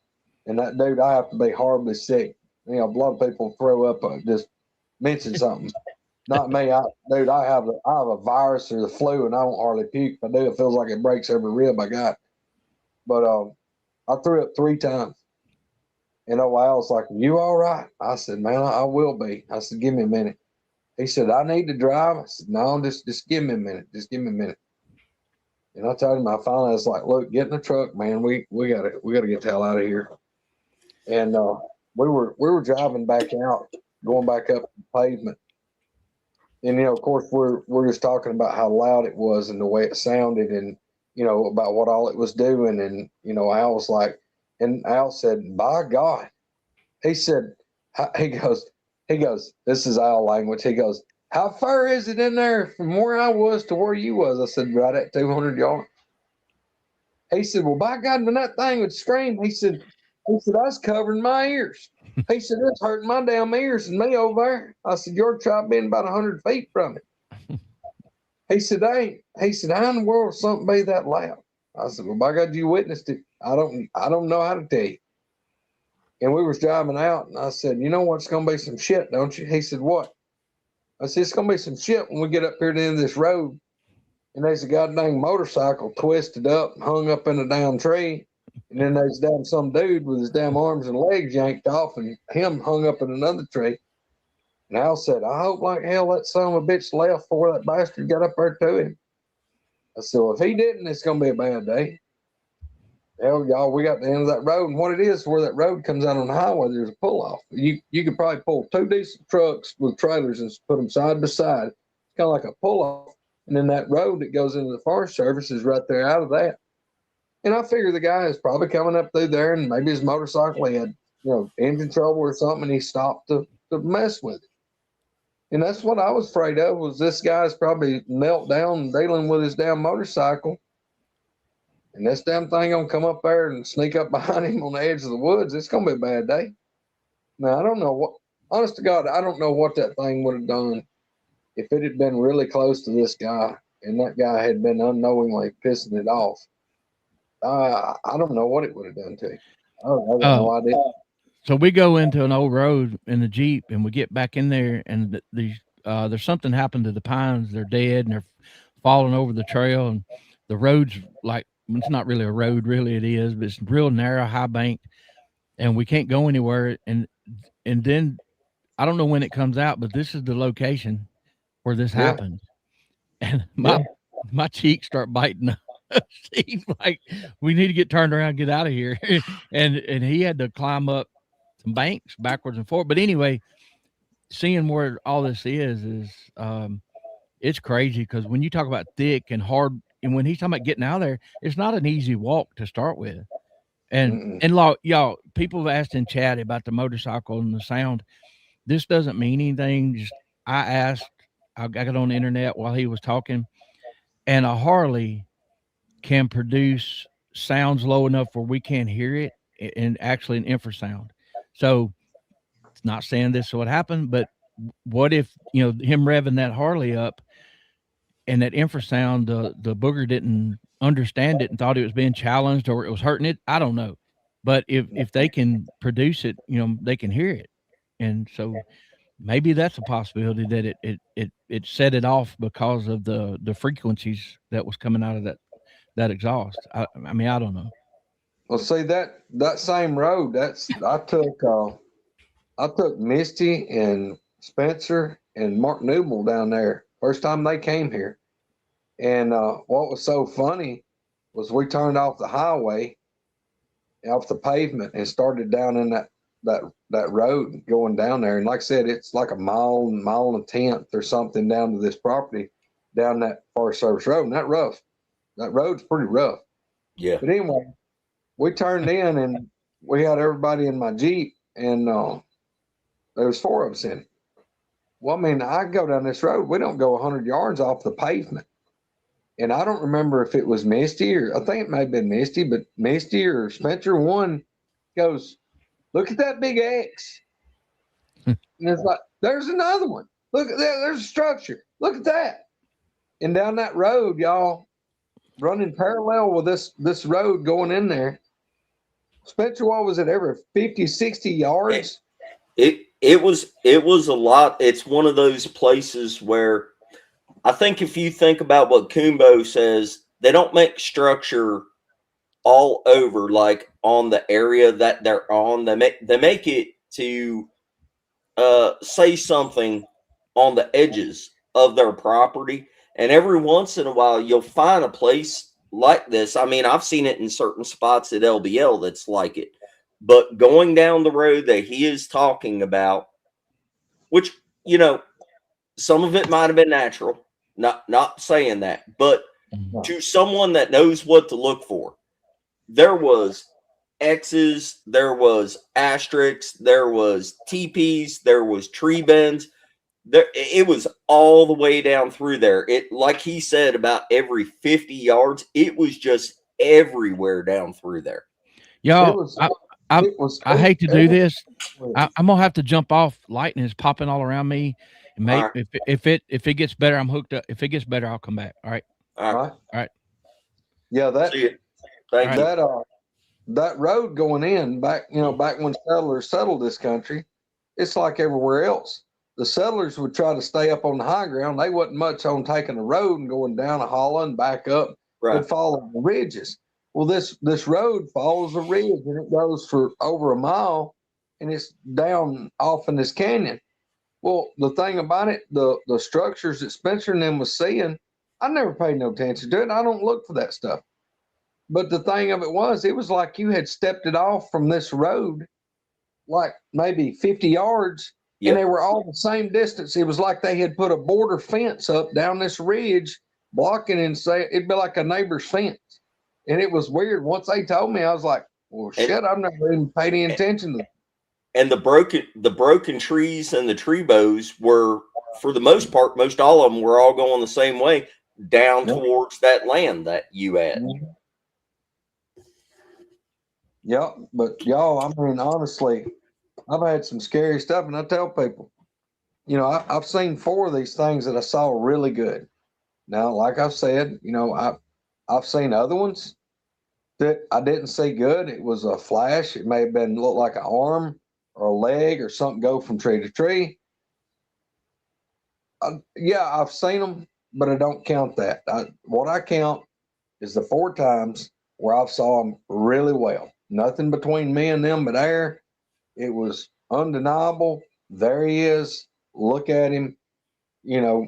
And that dude, I have to be horribly sick. You know, a lot of people throw up just mention something. Not me. I have a virus or the flu, and I don't hardly puke. If I do, it feels like it breaks every rib I got. But I threw up 3 times. And Al was like, "You all right?" I said, "Man, I will be." I said, "Give me a minute." He said, "I need to drive." I said, "No, just give me a minute. Just give me a minute." And I told him, I was like, "Look, get in the truck, man. We gotta get the hell out of here." And we were driving back out, going back up the pavement. And, you know, of course, we're just talking about how loud it was and the way it sounded, and, you know, about what all it was doing. And, you know, Al said, "By God," he said, he goes, this is Al language. He goes, "How far is it in there from where I was to where you was?" I said, "Right at 200 yards. He said, "Well, by God, when that thing would scream," he said, I was covering my ears. He said, "It's hurting my damn ears and me over there." I said, "Your tribe being about 100 feet from it." He said, how in the world something be that loud?" I said, "Well, by God, you witnessed it. I don't know how to tell you." And we was driving out, and I said, "You know what's going to be some shit, don't you?" He said, "What?" I said, "It's going to be some shit when we get up here to the end of this road, and there's a goddamn motorcycle twisted up and hung up in a damn tree. And then there's damn some dude with his damn arms and legs yanked off and him hung up in another tree. And Al said, I hope like hell that son of a bitch left before that bastard got up there to him. I said, well, if he didn't, it's going to be a bad day. Hell, y'all, we got the end of that road. And what it is, where that road comes out on the highway, there's a pull-off. You could probably pull 2 diesel trucks with trailers and put them side by side. It's kind of like a pull-off. And then that road that goes into the Forest Service is right there out of that. And I figure the guy is probably coming up through there, and maybe his motorcycle, he had, engine trouble or something, and he stopped to mess with it. And that's what I was afraid of, was this guy's probably knelt down dealing with his damn motorcycle. And this damn thing gonna come up there and sneak up behind him on the edge of the woods. It's gonna be a bad day. Now, I don't know what, honest to God, I don't know what that thing would have done if it had been really close to this guy and that guy had been unknowingly pissing it off. I don't know what it would have done to him. I have no idea. So we go into an old road in the Jeep, and we get back in there, and there's something happened to the pines. They're dead, and they're falling over the trail, and the road's like, it's not really a road, really it is, but it's real narrow, high banked, and we can't go anywhere. And then I don't know when it comes out, but this is the location where this happened. And my cheeks start biting. He's like, we need to get turned around, get out of here. and he had to climb up some banks backwards and forward. But anyway, seeing where all this is it's crazy, because when you talk about thick and hard, and when he's talking about getting out of there, it's not an easy walk to start with. And y'all, people have asked in chat about the motorcycle and the sound. This doesn't mean anything. Just I asked, I got on the internet while he was talking, and a Harley can produce sounds low enough where we can't hear it, and actually an infrasound. So it's not saying this is what happened, but what if, him revving that Harley up and that infrasound, the booger didn't understand it and thought it was being challenged or it was hurting it? I don't know. But if they can produce it, they can hear it. And so maybe that's a possibility, that it set it off because of the frequencies that was coming out of that exhaust. I mean, I don't know. Well, see, that same road, I took Misty and Spencer and Mark Newell down there first time they came here. And what was so funny was we turned off the highway, off the pavement, and started down in that road going down there. And like I said, it's like a mile and a tenth or something down to this property, down that Forest Service road. And that road's pretty rough. Yeah. But anyway, we turned in and we had everybody in my Jeep, and there was 4 of us in it. Well, I mean, I go down this road. We don't go 100 yards off the pavement. And I don't remember if it was Misty, or I think it may have been Misty, but Misty or Spencer, one goes, look at that big X. And it's like, there's another one. Look at that. There's a structure. Look at that. And down that road, y'all, running parallel with this road going in there, Spencer, what was it, every 50, 60 yards? It was a lot. It's one of those places where I think if you think about what Kumbo says, they don't make structure all over, like on the area that they're on. They make it to say something on the edges of their property. And every once in a while, you'll find a place like this. I mean, I've seen it in certain spots at LBL that's like it. But going down the road that he is talking about, which, some of it might have been natural, not saying that, but to someone that knows what to look for, there was X's, there was asterisks, there was TPs, there was tree bends. It was all the way down through there. It, like he said, about every 50 yards, it was just everywhere down through there. Y'all, I hate to do this. I'm gonna have to jump off. Lightning is popping all around me. And if it gets better, I'm hooked up. If it gets better, I'll come back. All right. All right. Yeah, Thank you. That road going in back when settlers settled this country, it's like everywhere else. the settlers would try to stay up on the high ground. They wasn't much on taking the road and going down a hollow and back up. Right. They'd follow the ridges. Well, this road follows a ridge, and it goes for over a mile, and it's down off in this canyon. Well, the thing about it, the structures that Spencer and them was seeing, I never paid no attention to it. I don't look for that stuff. But the thing of it was like you had stepped it off from this road, like maybe 50 yards, Yep. and they were all the same distance. It was like they had put a border fence up down this ridge, blocking and say it'd be like a neighbor's fence. And it was weird. Once they told me, I was like, well, shit, I've never even paid any attention to that. And the broken trees and the tree bows were, for the most part, most all of them were all going the same way down towards that land that you had. Yeah, but y'all, I mean, honestly, I've had some scary stuff, and I tell people, you know, I've seen 4 of these things that I saw really good. Now, like I've said, you know, I've seen other ones that I didn't see good. It was a flash. It may have been look like an arm or a leg or something go from tree to tree. Yeah, I've seen them, but I don't count that. What I count is the 4 times where I've saw them really well. Nothing between me and them but air. It was undeniable. There he is. Look at him. You know,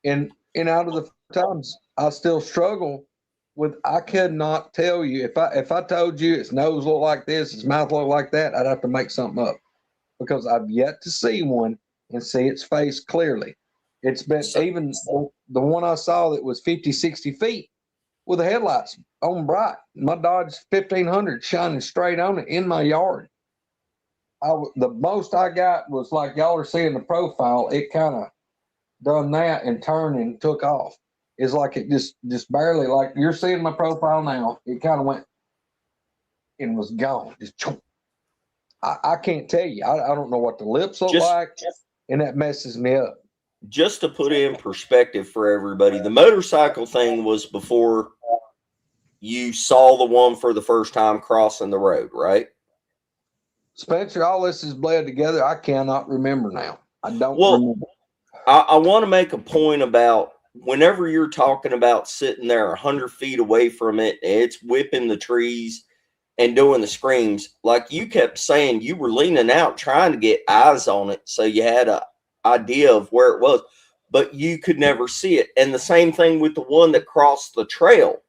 and out of the times, I still struggle with. I could not tell you if I told you its nose looked like this, its mouth looked like that, I'd have to make something up, because I've yet to see one and see its face clearly. It's been even the one I saw that was 50, 60 feet with the headlights on bright. My Dodge 1500 shining straight on it in my yard. The most I got was like y'all are seeing the profile. It kind of done that and turned and took off. It's like it just barely, like you're seeing my profile now. It kind of went and was gone. Just I can't tell you. I don't know what the lips look like, and that messes me up. Just to put it in perspective for everybody, the motorcycle thing was before you saw the one for the first time crossing the road, right? Spencer, all this is bled together. I cannot remember now. I don't remember. I want to make a point about whenever you're talking about sitting there 100 feet away from it, it's whipping the trees and doing the screams. Like you kept saying, you were leaning out trying to get eyes on it, so you had a idea of where it was, but you could never see it. And the same thing with the one that crossed the trail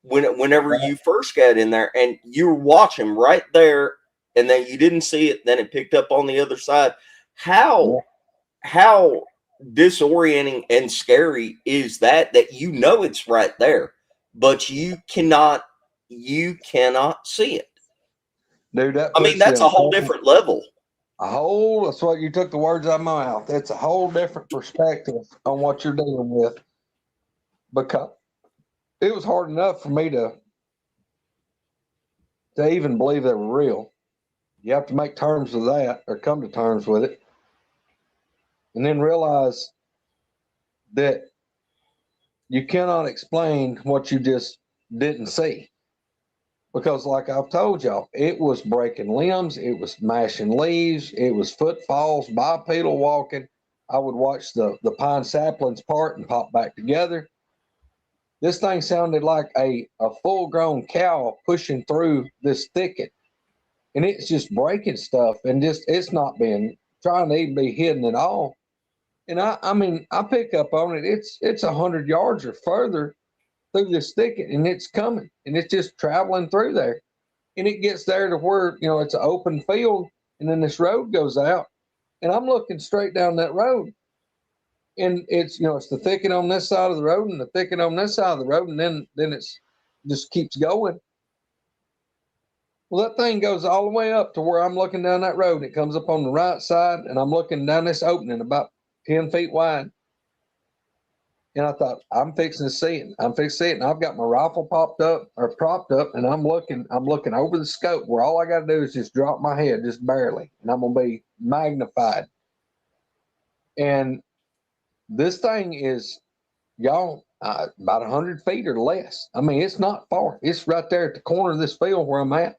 whenever you first got in there, and you were watching right there, and then you didn't see it, then it picked up on the other side. How disorienting and scary is that you know it's right there, but you cannot see it, dude? I mean, that's a whole different level. That's what you took the words out of my mouth. It's a whole different perspective on what you're dealing with, because it was hard enough for me to even believe they were real. You have to make terms with that, or come to terms with it, and then realize that you cannot explain what you just didn't see. Because like I've told y'all, it was breaking limbs, it was mashing leaves, it was footfalls, bipedal walking. I would watch the pine saplings part and pop back together. This thing sounded like a full-grown cow pushing through this thicket. And it's just breaking stuff, and it's not been trying to even be hidden at all. And I mean, I pick up on it. It's 100 yards or further through this thicket, and it's coming, and it's just traveling through there, and it gets there to where, you know, it's an open field, and then this road goes out, and I'm looking straight down that road, and it's, you know, it's the thicket on this side of the road and the thicket on this side of the road, and then it's just keeps going. Well, that thing goes all the way up to where I'm looking down that road, and it comes up on the right side, and I'm looking down this opening about 10 feet wide. And I thought, I'm fixing to see it. And I've got my rifle propped up, and I'm looking over the scope where all I got to do is just drop my head just barely, and I'm going to be magnified. And this thing is, y'all, about 100 feet or less. I mean, it's not far. It's right there at the corner of this field where I'm at.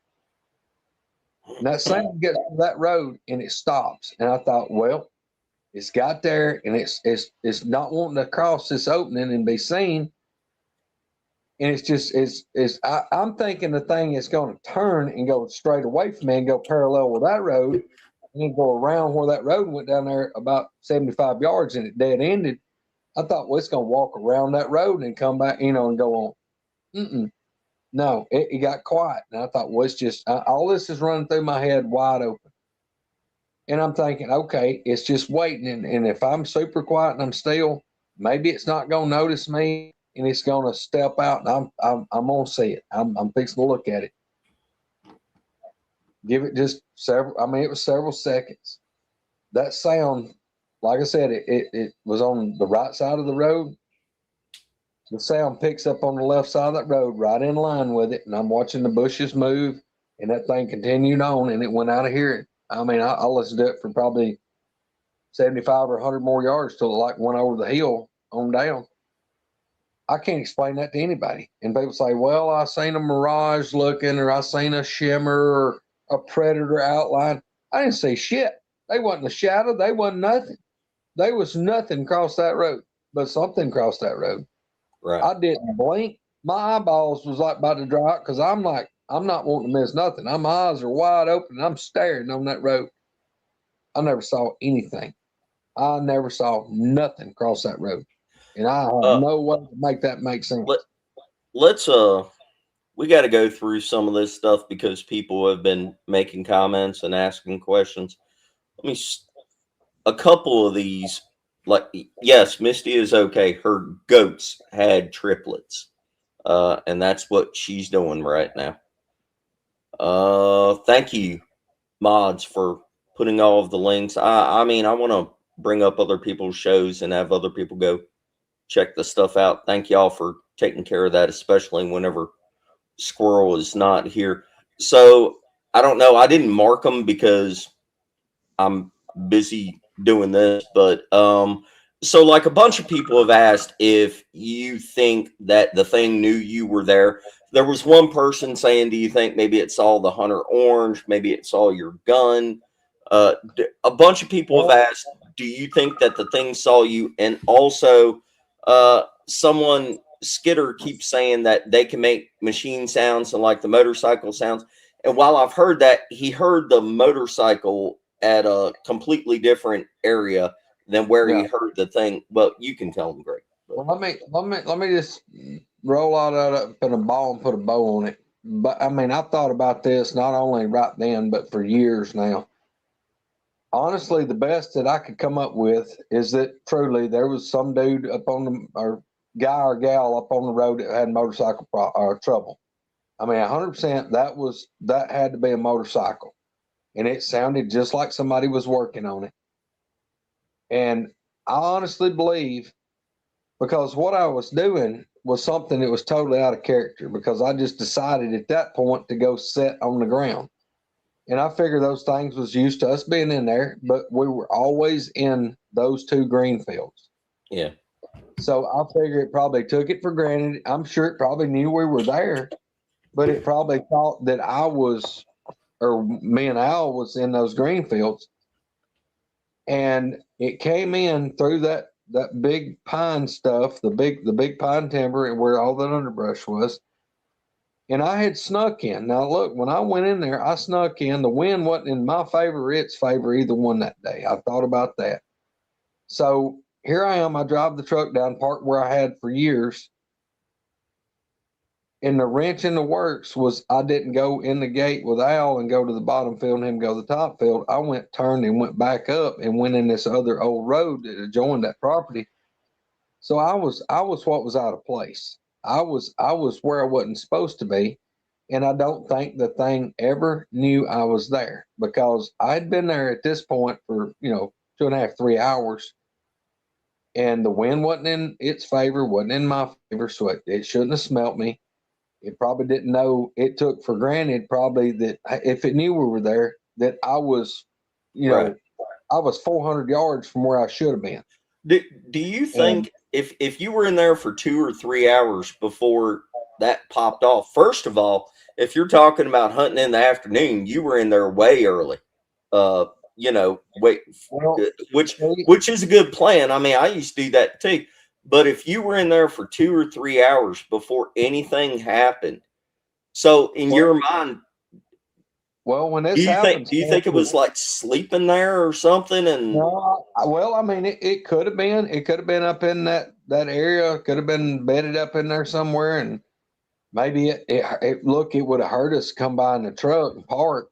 And that sound gets to that road, and it stops. And I thought, well, It's got there, and it's not wanting to cross this opening and be seen. And I'm thinking the thing is going to turn and go straight away from me and go parallel with that road, and then go around where that road went down there about 75 yards, and it dead ended. I thought, well, it's going to walk around that road and come back, and go on. No, it got quiet. And I thought, well, it's just, all this is running through my head wide open. And I'm thinking, okay, it's just waiting. And if I'm super quiet and I'm still, maybe it's not going to notice me and it's going to step out, and I'm going to see it. I'm fixing to look at it. Give it just it was several seconds. That sound, like I said, it was on the right side of the road. The sound picks up on the left side of that road, right in line with it. And I'm watching the bushes move, and that thing continued on, and it went out of hearing. I listened to it for probably 75 or 100 more yards till it like went over the hill on down. I can't explain that to anybody. And people say, well, I seen a mirage looking, or I seen a shimmer or a predator outline. I didn't see shit. They wasn't a shadow. They wasn't nothing. There was nothing across that road, but something crossed that road. Right. I didn't blink. My eyeballs was like about to dry out because I'm not wanting to miss nothing. My eyes are wide open, and I'm staring on that road. I never saw anything. I never saw nothing cross that road. And I have no way to make that make sense. Let's we got to go through some of this stuff because people have been making comments and asking questions. A couple of these, like, yes, Misty is okay. Her goats had triplets, and that's what she's doing right now. Thank you, mods, for putting all of the links. I want to bring up other people's shows and have other people go check the stuff out. Thank y'all for taking care of that, especially whenever Squirrel is not here. So I don't know. I didn't mark them because I'm busy doing this, but so like a bunch of people have asked if you think that the thing knew you were there. There was one person saying, do you think maybe it saw the Hunter Orange? Maybe it saw your gun? A bunch of people have asked, do you think that the thing saw you? And also, someone, Skitter, keeps saying that they can make machine sounds and like the motorcycle sounds. And while I've heard that, he heard the motorcycle at a completely different area than where he heard the thing. Well, you can tell him, Greg. Well, let me just roll all that up in a ball and put a bow on it. But I've thought about this not only right then, but for years now. Honestly, the best that I could come up with is that truly there was some dude up on the, or guy or gal up on the road that had motorcycle trouble. 100% that had to be a motorcycle, and it sounded just like somebody was working on it. And I honestly believe, because what I was doing was something that was totally out of character, because I just decided at that point to go sit on the ground. And I figured those things was used to us being in there, but we were always in those two green fields. Yeah. So I figure it probably took it for granted. I'm sure it probably knew we were there, but it probably thought that I was, or me and Al was in those green fields. And it came in through that big pine stuff, the big pine timber, and where all that underbrush was. And I had snuck in. Now, look, when I went in there, I snuck in. The wind wasn't in my favor or its favor, either one that day. I thought about that. So here I am. I drive the truck down, parked where I had for years. And the wrench in the works was I didn't go in the gate with Al and go to the bottom field and him go to the top field. I turned and went back up and went in this other old road that adjoined that property. So I was what was out of place. I was where I wasn't supposed to be. And I don't think the thing ever knew I was there, because I'd been there at this point for, 2.5, 3 hours. And the wind wasn't in its favor, wasn't in my favor. So it shouldn't have smelt me. It probably didn't know. It took for granted probably that if it knew we were there, that I was, Right. I was 400 yards from where I should have been. Do you think if you were in there for 2 or 3 hours before that popped off, first of all, if you're talking about hunting in the afternoon, you were in there way early. wait, Well, which is a good plan. I mean, I used to do that too. But if you were in there for 2 or 3 hours before anything happened, so in your mind, well, when do this you think happens, it was like sleeping there or something? And no, well, I mean, it could have been. It could have been up in that area. Could have been bedded up in there somewhere, and maybe it look, it would have hurt us to come by in the truck and park,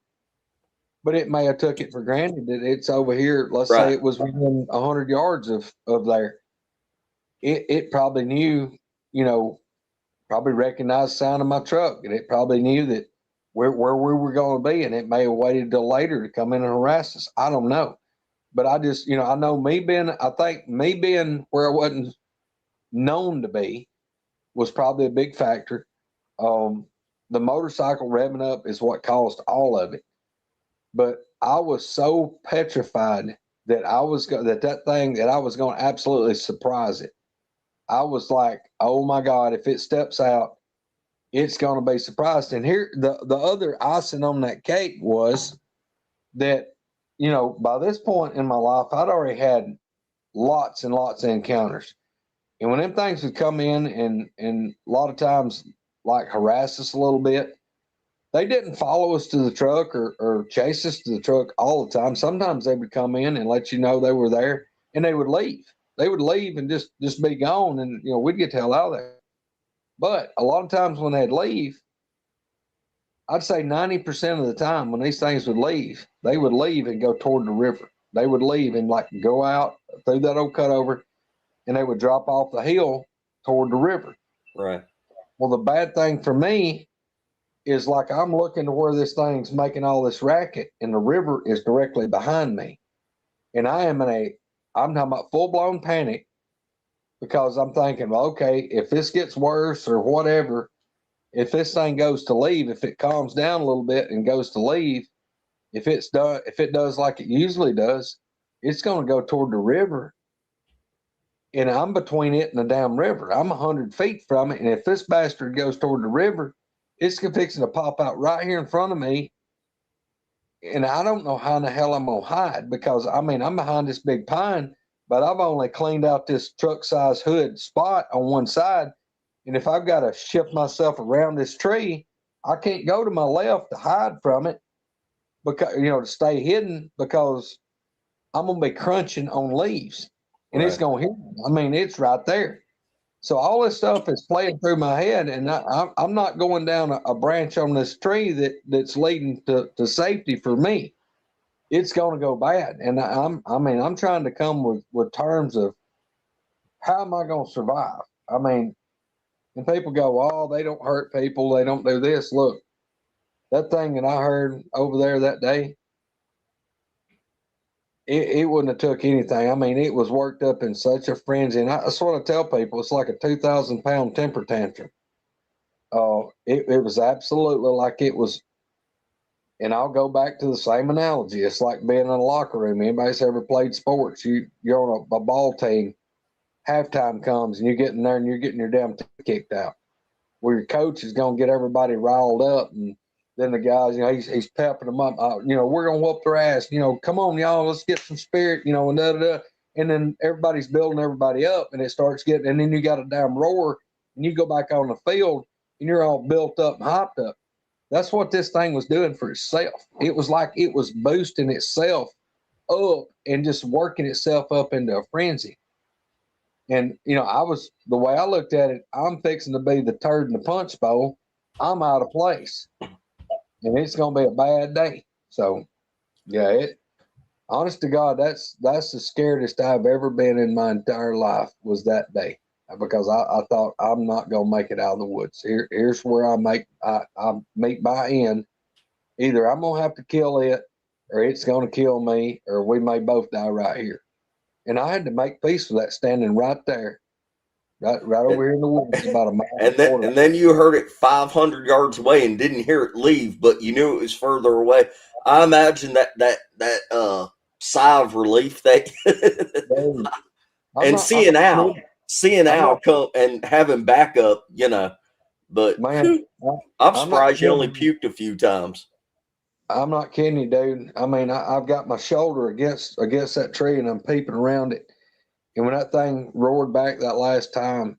but it may have took it for granted that it's over here. Let's say right, it was within 100 yards of there. It probably knew, probably recognized the sound of my truck, and it probably knew that where we were going to be, and it may have waited till later to come in and harass us. I don't know. But I just, I know I think me being where I wasn't known to be was probably a big factor. The motorcycle revving up is what caused all of it. But I was so petrified that I was going to absolutely surprise it. I was like, oh my God, if it steps out, it's going to be surprised. And here, the other icing on that cake was that, by this point in my life, I'd already had lots and lots of encounters. And when them things would come in and a lot of times like harass us a little bit, they didn't follow us to the truck or chase us to the truck all the time. Sometimes they would come in and let you know they were there, and they would leave. They would leave and just be gone, and we'd get the hell out of there. But a lot of times when they'd leave, I'd say 90% of the time when these things would leave, they would leave and go toward the river. They would leave and like go out through that old cutover, and they would drop off the hill toward the river. right. Well, the bad thing for me is like I'm looking to where this thing's making all this racket, and the river is directly behind me. And I'm talking about full blown panic, because I'm thinking, well, okay, if this gets worse or whatever, if this thing goes to leave, if it calms down a little bit and goes to leave, if it does like it usually does, it's going to go toward the river. And I'm between it and the damn river. I'm 100 feet from it. And if this bastard goes toward the river, it's fixing to pop out right here in front of me. And I don't know how in the hell I'm going to hide, because I'm behind this big pine, but I've only cleaned out this truck size hood spot on one side. And if I've got to shift myself around this tree, I can't go to my left to hide from it, because, to stay hidden, because I'm going to be crunching on leaves, and It's going to hit me. It's right there. So all this stuff is playing through my head, and I'm not going down a branch on this tree that's leading to safety for me. It's going to go bad, and I'm trying to come with terms of how am I going to survive. And people go, oh, they don't hurt people, they don't do this. Look, that thing that I heard over there that day, it wouldn't have took anything. It was worked up in such a frenzy. And that's what I tell people. It's like a 2,000-pound temper tantrum. It was absolutely like it was. And I'll go back to the same analogy. It's like being in a locker room. Anybody's ever played sports? You're on a ball team. Halftime comes and you get in there and you're getting your damn team kicked out. Where your coach is going to get everybody riled up, and then the guys, he's pepping them up. We're going to whoop their ass. Come on, y'all, let's get some spirit, and da-da-da. And then everybody's building everybody up, and it starts getting, and then you got a damn roar, and you go back on the field, and you're all built up and hopped up. That's what this thing was doing for itself. It was like it was boosting itself up and just working itself up into a frenzy. And, the way I looked at it, I'm fixing to be the turd in the punch bowl. I'm out of place. And it's going to be a bad day. So, yeah, honest to God, that's the scariest I've ever been in my entire life, was that day, because I thought I'm not going to make it out of the woods. Here's where I meet my end. Either I'm going to have to kill it, or it's going to kill me, or we may both die right here. And I had to make peace with that, standing right there, right over here in the woods, about a mile. And then you heard it 500 yards away and didn't hear it leave, but you knew it was further away. I imagine that sigh of relief that and seeing Al come and having backup, But man, I'm surprised you only puked a few times. I'm not kidding you, dude. I mean, I've got my shoulder against that tree and I'm peeping around it. And when that thing roared back that last time,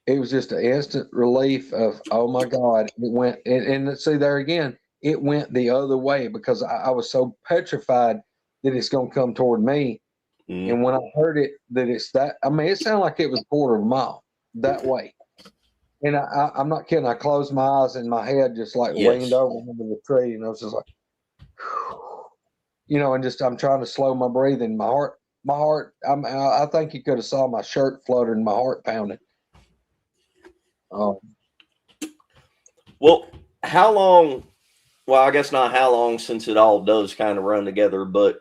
it was just an instant relief of, oh my God, it went. And see, there again, it went the other way because I was so petrified that it's going to come toward me. And when I heard it, that it's that, I mean, it sounded like it was a quarter of a mile that way. And I'm not kidding. I closed my eyes and my head just like leaned over into the tree. And I was just like, you know, and just, I'm trying to slow my breathing. My heart, I think you could have saw my shirt fluttering, my heart pounding. Well, how long? Well, I guess not how long, since it all does kind of run together, but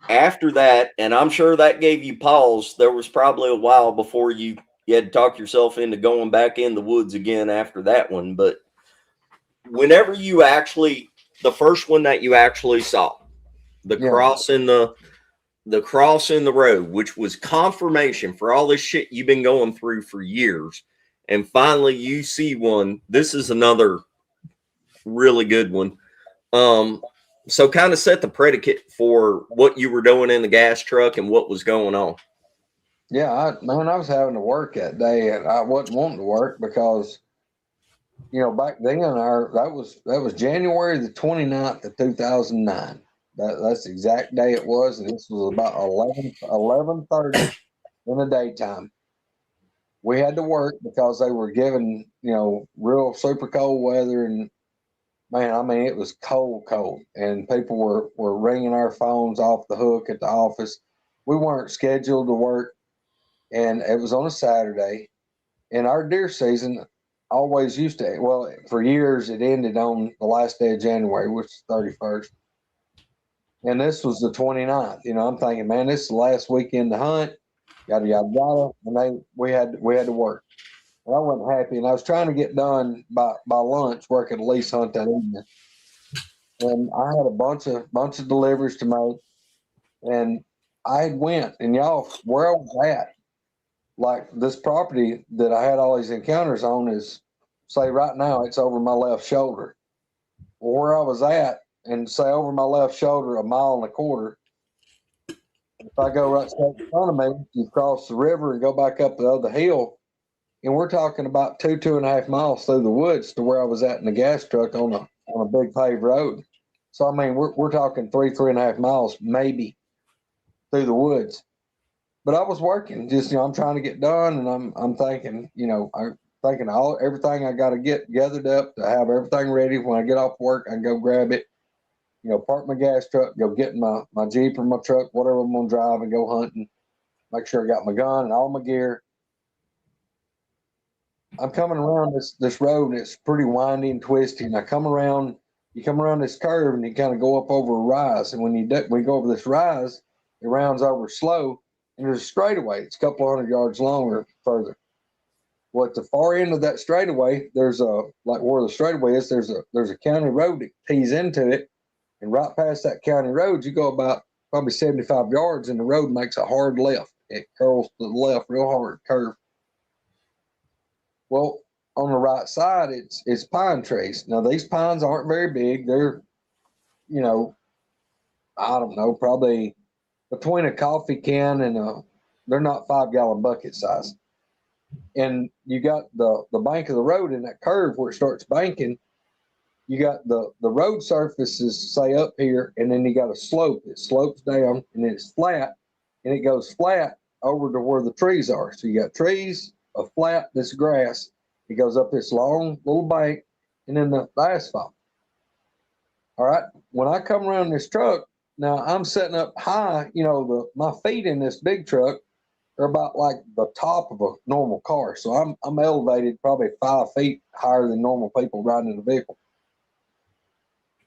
after that, and I'm sure that gave you pause, there was probably a while before you had to talk yourself into going back in the woods again after that one. But whenever you actually, the first one that you actually saw, the cross in the cross in the road, which was confirmation for all this shit you've been going through for years, and finally you see one. This is another really good one. So kind of set the predicate for what you were doing in the gas truck and what was going on. Yeah, I was having to work that day, and I wasn't wanting to work because, you know, back then that was January the 29th of 2009. That's the exact day it was, and this was about 11:30 in the daytime. We had to work because they were giving, you know, real super cold weather, and man, I mean, it was cold, and people were ringing our phones off the hook at the office. We weren't scheduled to work, and it was on a Saturday. And our deer season always used to, well, for years it ended on the last day of January, which is 31st. And this was the 29th. You know, I'm thinking, man, this is the last weekend to hunt, yada yada yada. And we had to work. And I wasn't happy, and I was trying to get done by lunch, where I could at least hunt that evening. And I had a bunch of deliveries to make, and I went, and y'all, where I was at, like this property that I had all these encounters on is, say right now, it's over my left shoulder. Well, where I was at, and say over my left shoulder, 1.25 miles. If I go right straight in front of me, you cross the river and go back up the other hill, and we're talking about 2.5 miles through the woods to where I was at in the gas truck on a big paved road. So I mean, we're talking 3.5 miles maybe through the woods. But I was working, just, you know, I'm trying to get done, and I'm thinking, you know, I'm thinking everything I got to get gathered up to have everything ready when I get off work. I can go grab it, you know, park my gas truck, go get my Jeep or my truck, whatever I'm gonna drive, and go hunting. Make sure I got my gun and all my gear. I'm coming around this road, and it's pretty windy and twisty. And you come around this curve, and you kind of go up over a rise. And when we go over this rise, it rounds over slow, and there's a straightaway. It's a couple of 100 yards longer further. Well, at the far end of that straightaway, there's like where the straightaway is, there's a county road that tees into it, and right past that county road, you go about probably 75 yards, and the road makes a hard left. It curls to the left real hard, curve. Well, on the right side, it's pine trees. Now, these pines aren't very big. They're, you know, I don't know, probably between a coffee can and they're not 5-gallon bucket size. And you got the bank of the road in that curve where it starts banking. You got the road surfaces, say, up here, and then you got a slope. It slopes down, and then it's flat, and it goes flat over to where the trees are. So you got trees, a flat, this grass. It goes up this long little bank, and then the asphalt. All right. When I come around this truck, now I'm setting up high. You know, my feet in this big truck are about like the top of a normal car. So I'm elevated probably 5 feet higher than normal people riding in the vehicle.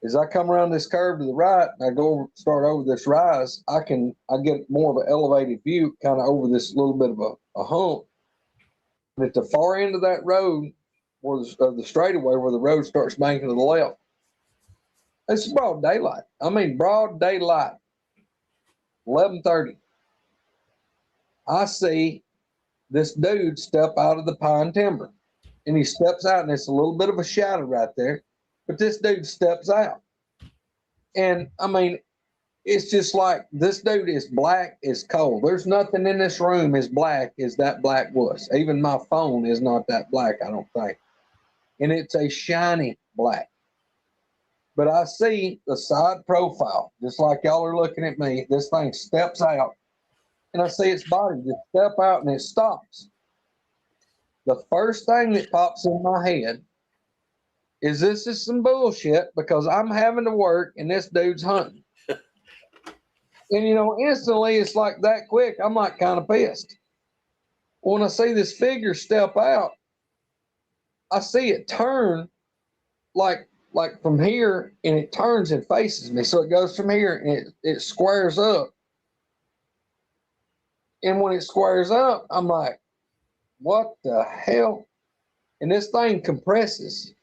As I come around this curve to the right, and I start over this rise, I get more of an elevated view, kind of over this little bit of a hump. And at the far end of that road, where the straightaway where the road starts banking to the left, it's broad daylight. I mean, broad daylight. 11:30. I see this dude step out of the pine timber, and he steps out, and it's a little bit of a shadow right there. But this dude steps out. And I mean, it's just like this dude is black as coal. There's nothing in this room as black as that black was. Even my phone is not that black, I don't think. And it's a shiny black. But I see the side profile, just like y'all are looking at me. This thing steps out, and I see its body just step out, and it stops. The first thing that pops in my head is this is some bullshit because I'm having to work and this dude's hunting. And, you know, instantly it's like that quick. I'm like kind of pissed. When I see this figure step out, I see it turn like from here, and it turns and faces me. So it goes from here and it squares up. And when it squares up, I'm like, what the hell? And this thing compresses.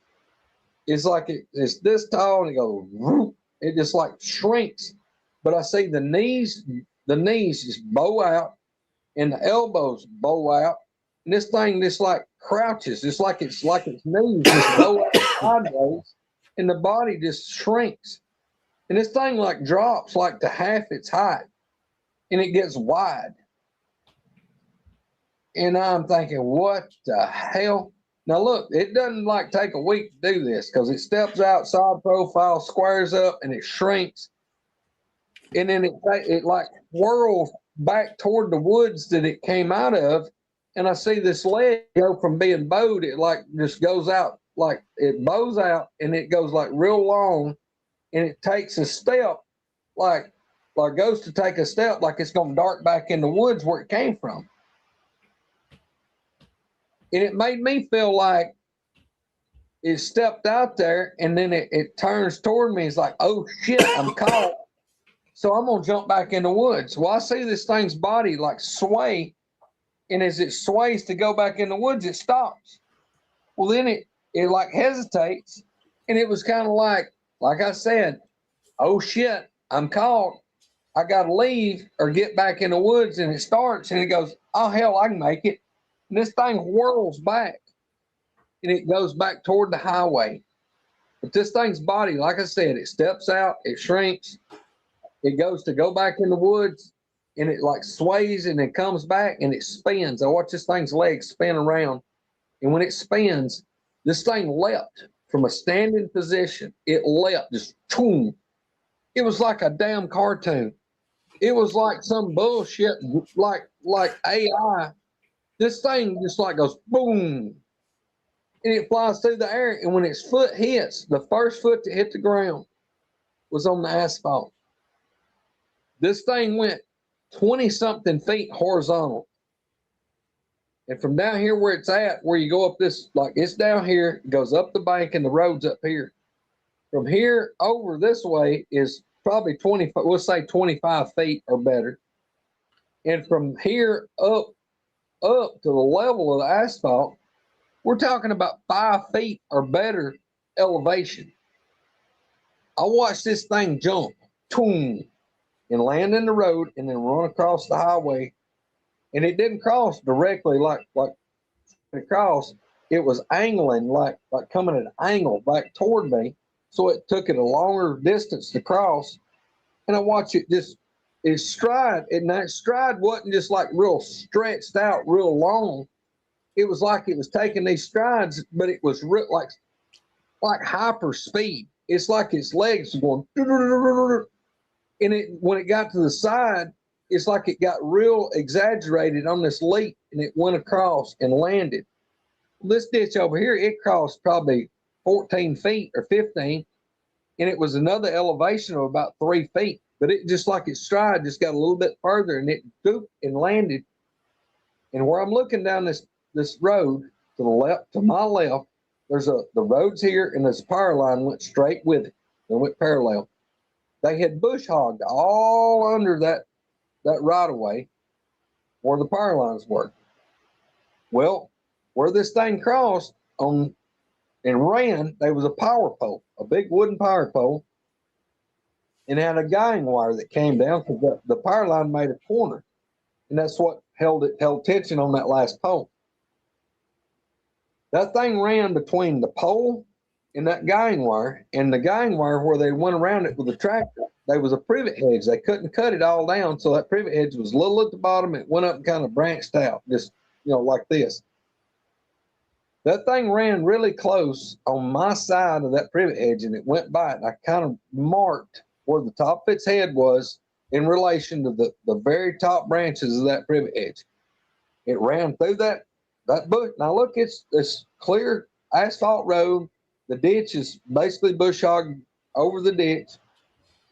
It's like it's this tall, and it goes, whoop. It just like shrinks. But I see the knees just bow out, and the elbows bow out, and this thing just like crouches. It's like its knees just bow out sideways, and the body just shrinks. And this thing like drops like to half its height, and it gets wide. And I'm thinking, what the hell? Now look, it doesn't like take a week to do this because it steps out, side profile, squares up, and it shrinks. And then it like whirls back toward the woods that it came out of. And I see this leg go from being bowed, it like just goes out, like it bows out, and it goes like real long, and it takes a step, like goes to take a step like it's going to dart back in the woods where it came from. And it made me feel like it stepped out there, and then it turns toward me. It's like, oh shit, I'm caught. So I'm going to jump back in the woods. Well, I see this thing's body like sway, and as it sways to go back in the woods, it stops. Well, then it like hesitates, and it was kind of like I said, oh shit, I'm caught. I got to leave or get back in the woods, and it starts, and it goes, oh hell, I can make it. And this thing whirls back, and it goes back toward the highway. But this thing's body, like I said, it steps out, it shrinks, it goes to go back in the woods, and it like sways, and it comes back, and it spins. I watch this thing's legs spin around, and when it spins, this thing leapt from a standing position. It leapt, just boom. It was like a damn cartoon. It was like some bullshit, like AI. This thing just like goes boom, and it flies through the air. And when its foot hits, the first foot to hit the ground was on the asphalt. This thing went 20-something feet horizontal. And from down here where it's at, where you go up this, like it's down here, goes up the bank, and the road's up here. From here over this way is probably 20, we'll say 25 feet or better. And from here up to the level of the asphalt, we're talking about 5 feet or better elevation. I watched this thing jump, boom, and land in the road, and then run across the highway. And it didn't cross directly like across. It was angling, like coming at an angle back toward me. So it took it a longer distance to cross. And I watched it just, its stride, and that stride wasn't just like real stretched out, real long. It was like it was taking these strides, but it was like hyper speed. It's like its legs were going, and when it got to the side, it's like it got real exaggerated on this leap, and it went across and landed. This ditch over here, it crossed probably 14 feet or 15, and it was another elevation of about 3 feet. But it just like its stride just got a little bit further, and it dooped and landed. And where I'm looking down this road to the left, to my left, there's the road's here, and there's a power line went straight with it. They went parallel. They had bush hogged all under that right of way where the power lines were. Well, where this thing crossed on and ran, there was a power pole, a big wooden power pole, and had a guiding wire that came down because the power line made a corner, and that's what held tension on that last pole. That thing ran between the pole in that guiding wire, and the guiding wire where they went around it with the tractor, there was a privet hedge. They couldn't cut it all down, so that privet hedge was little at the bottom. It went up and kind of branched out, just like this. That thing ran really close on my side of that privet hedge, and it went by it. And I kind of marked where the top of its head was in relation to the very top branches of that privet hedge. It ran through that bush. Now look, it's clear asphalt road. The ditch is basically bush hogged over the ditch.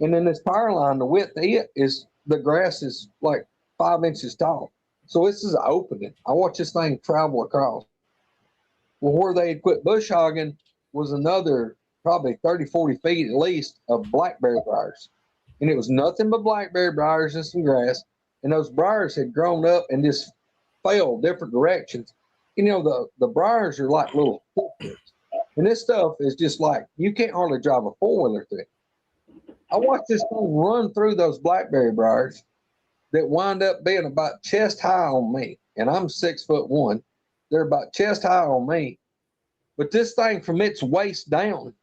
And then this power line, the width of it is, the grass is like 5 inches tall. So this is an opening. I watched this thing travel across. Well, where they had quit bush hogging was another probably 30, 40 feet at least of blackberry briars. And it was nothing but blackberry briars and some grass. And those briars had grown up and just fell different directions. The briars are like little footprints. And this stuff is just like, you can't hardly drive a four-wheeler through it. I watched this thing run through those blackberry briars that wind up being about chest high on me. And I'm 6'1". They're about chest high on me. But this thing from its waist down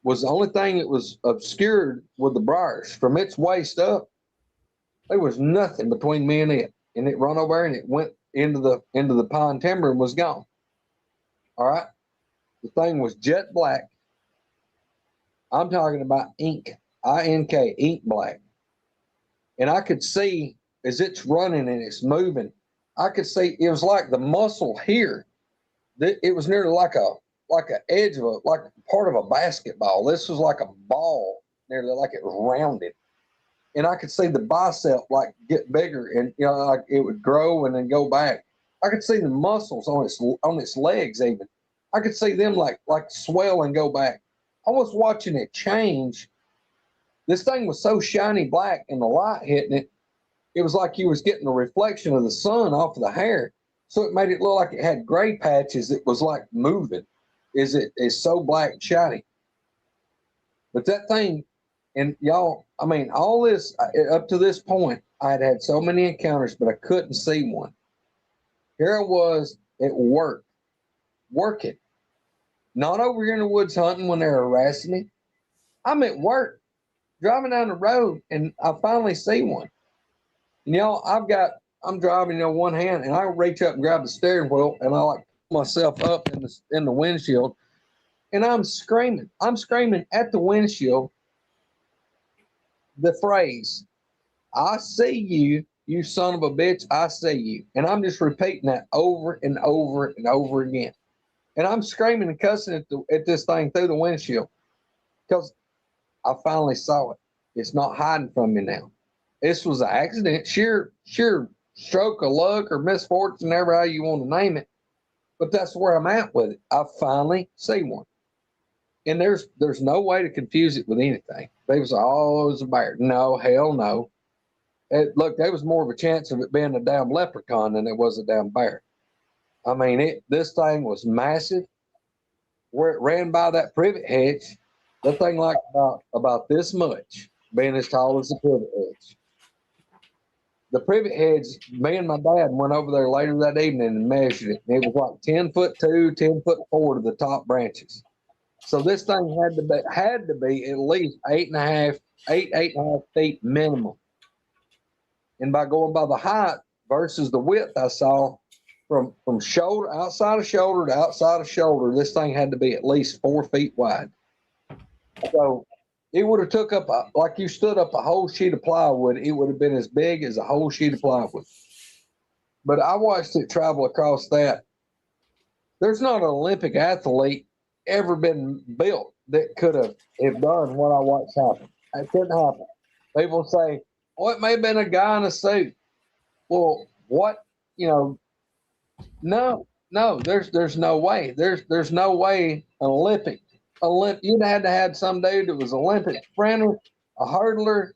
was the only thing that was obscured with the briars. From its waist up, there was nothing between me and it. And it run over and it went into the pine timber and was gone. All right. The thing was jet black. I'm talking about ink, I-N-K, ink black. And I could see as it's running and it's moving, I could see it was like the muscle here. It was nearly like an edge of like part of a basketball. This was like a ball, nearly like it was rounded. And I could see the bicep like get bigger, and like it would grow and then go back. I could see the muscles on its legs even. I could see them like swell and go back. I was watching it change. This thing was so shiny black, and the light hitting it, it was like you was getting a reflection of the sun off of the hair. So it made it look like it had gray patches that was like moving. It's so black and shiny. But that thing, and y'all, I mean, all this, up to this point, I had had so many encounters, but I couldn't see one. Here I was at work, working. Not over here in the woods hunting when they're harassing me. I'm at work, driving down the road, and I finally see one. And y'all, I'm driving one hand, and I reach up and grab the steering wheel, and I like pull myself up in the windshield, and I'm screaming. I'm screaming at the windshield the phrase, "I see you, you son of a bitch, I see you." And I'm just repeating that over and over and over again. And I'm screaming and cussing at this thing through the windshield because I finally saw it. It's not hiding from me now. This was an accident, sheer stroke of luck or misfortune, however how you want to name it. But that's where I'm at with it. I finally see one. And there's no way to confuse it with anything. They was, oh, it was a bear. No, hell no. Look, there was more of a chance of it being a damn leprechaun than it was a damn bear. I mean, this thing was massive. Where it ran by that privet hedge, that thing like about this much, being as tall as the privet hedge. The privet hedge, me and my dad went over there later that evening and measured it. And it was like 10'2", 10'4" to the top branches. So this thing had to be at least 8.5 feet minimum. And by going by the height versus the width I saw from shoulder, outside of shoulder to outside of shoulder, this thing had to be at least 4 feet wide. So it would have took up, like you stood up a whole sheet of plywood, it would have been as big as a whole sheet of plywood. But I watched it travel across that. There's not an Olympic athlete ever been built that could have done what I watched happen. It couldn't happen. People say, "Oh, it may have been a guy in a suit." Well, what? No, there's no way. There's no way an Olympic. You'd had to have some dude that was Olympic sprinter, a hurdler,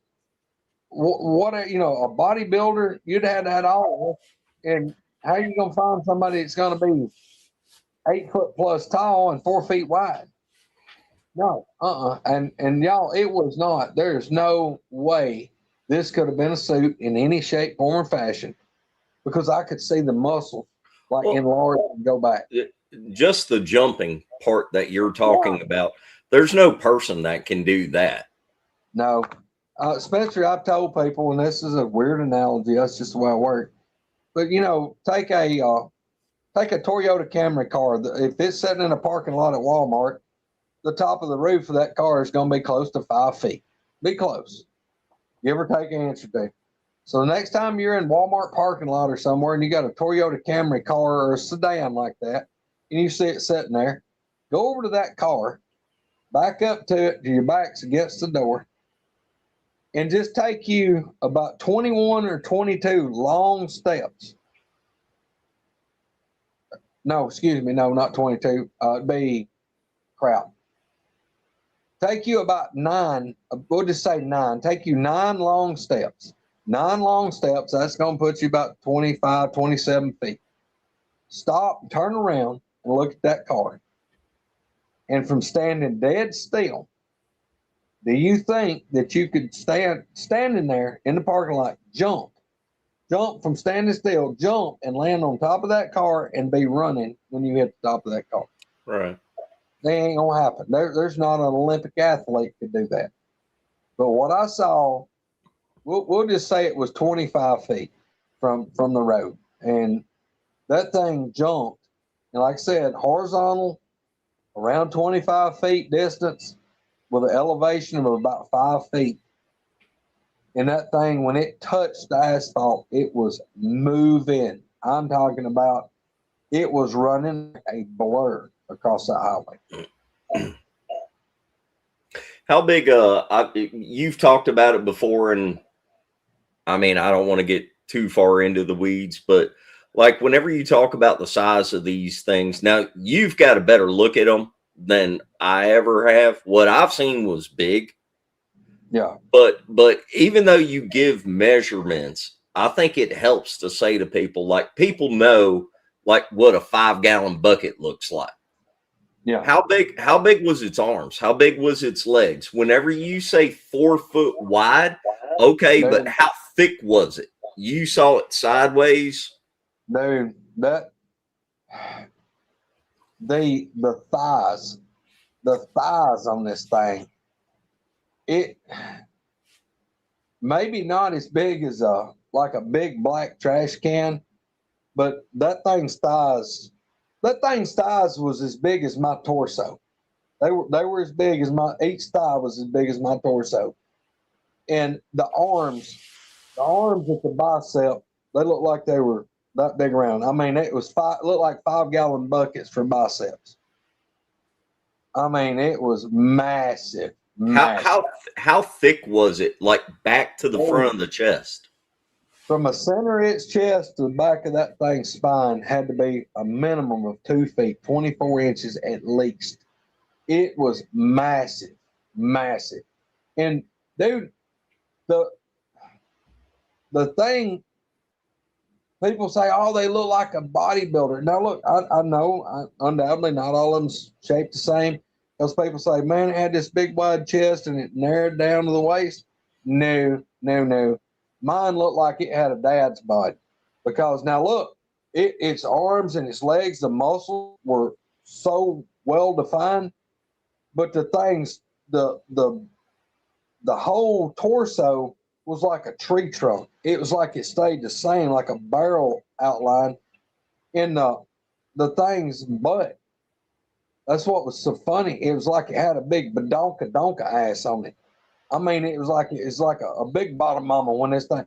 a bodybuilder. You'd have had all of it. And how are you gonna find somebody that's gonna be 8 foot plus tall and 4 feet wide? No, And y'all, it was not. There's no way this could have been a suit in any shape, form, or fashion, because I could see the muscles enlarge and go back. just the jumping part that you're talking about. There's no person that can do that. No. Especially I've told people, and this is a weird analogy, that's just the way I work. But you know, take a Toyota Camry car. If it's sitting in a parking lot at Walmart, the top of the roof of that car is going to be close to 5 feet. Be close. Give or take an inch or two. So the next time you're in Walmart parking lot or somewhere and you got a Toyota Camry car or a sedan like that, and you see it sitting there, go over to that car, back up to it to your back's against the door, and just take you about 21 or 22 long steps. No, excuse me. No, not 22. It'd be crap. Take you about 9. We'll just say 9. Take you 9 long steps. 9 long steps. That's going to put you about 25, 27 feet. Stop, turn around, and look at that car. And from standing dead still, do you think that you could standing there in the parking lot, jump from standing still, jump and land on top of that car and be running when you hit the top of that car? Right. They ain't gonna happen. There's not an Olympic athlete could do that. But what I saw, we'll just say it was 25 feet from the road, and that thing jumped. And like I said, horizontal, around 25 feet distance, with an elevation of about 5 feet. And that thing, when it touched the asphalt, it was moving. I'm talking about it was running a blur across the highway. How big? You've talked about it before, and I mean, I don't want to get too far into the weeds, but like whenever you talk about the size of these things, now you've got a better look at them than I ever have. What I've seen was big. Yeah. But even though you give measurements, I think it helps to say to people, like, people know like what a 5-gallon bucket looks like. Yeah. How big was its arms? How big was its legs? Whenever you say 4 foot wide, okay, but how thick was it? You saw it sideways? Dude, that the thighs on this thing, it maybe not as big as like a big black trash can, but that thing's thighs was as big as my torso. They were as big as each thigh was as big as my torso. And the arms at the bicep, they looked like they were that big around. I mean, it looked like 5-gallon buckets for biceps. I mean, it was massive. How thick was it? Like back to the front of the chest? From the center of its chest to the back of that thing's spine had to be a minimum of 2 feet, 24 inches at least. It was massive, massive. And dude, the thing, people say, oh, they look like a bodybuilder. Now, look, I know undoubtedly not all of them's shaped the same. Those people say, man, it had this big wide chest and it narrowed down to the waist. No. Mine looked like it had a dad's body. Because now look, its arms and its legs, the muscles were so well defined, but the things, the whole torso was like a tree trunk. It was like it stayed the same, like a barrel outline in the thing's butt. That's what was so funny. It was like it had a big badonka ass on it. I mean, it's like a big bottom mama when this thing.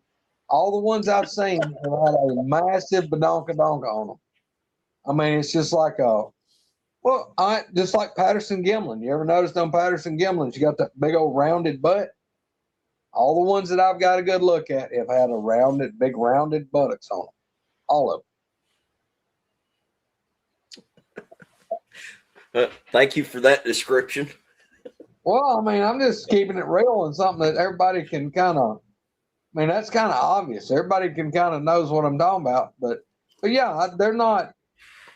All the ones I've seen have had a massive badonka on them. I mean, it's just like just like Patterson Gimlin. You ever noticed on Patterson Gimlins, you got that big old rounded butt? All the ones that I've got a good look at have had a big rounded buttocks on them. All of them. Thank you for that description. Well, I mean, I'm just keeping it real and something that everybody can kind of, I mean, that's kind of obvious. Everybody can kind of knows what I'm talking about, but yeah, they're not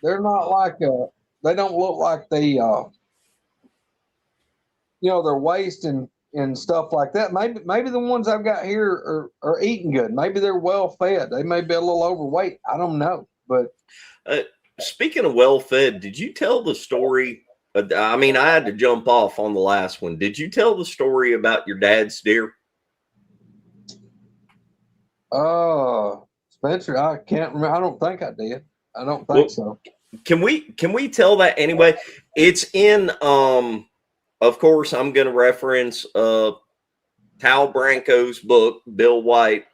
like, they don't look like their waist and stuff like that. Maybe the ones I've got here are eating good. Maybe they're well fed. They may be a little overweight. I don't know, but speaking of well fed, did you tell the story? I mean, I had to jump off on the last one. Did you tell the story about your dad's deer? Spencer, I can't remember. I don't think I did. I don't think Well, so. Can we tell that anyway? It's in of course I'm gonna reference Tal Branco's book, Bill White,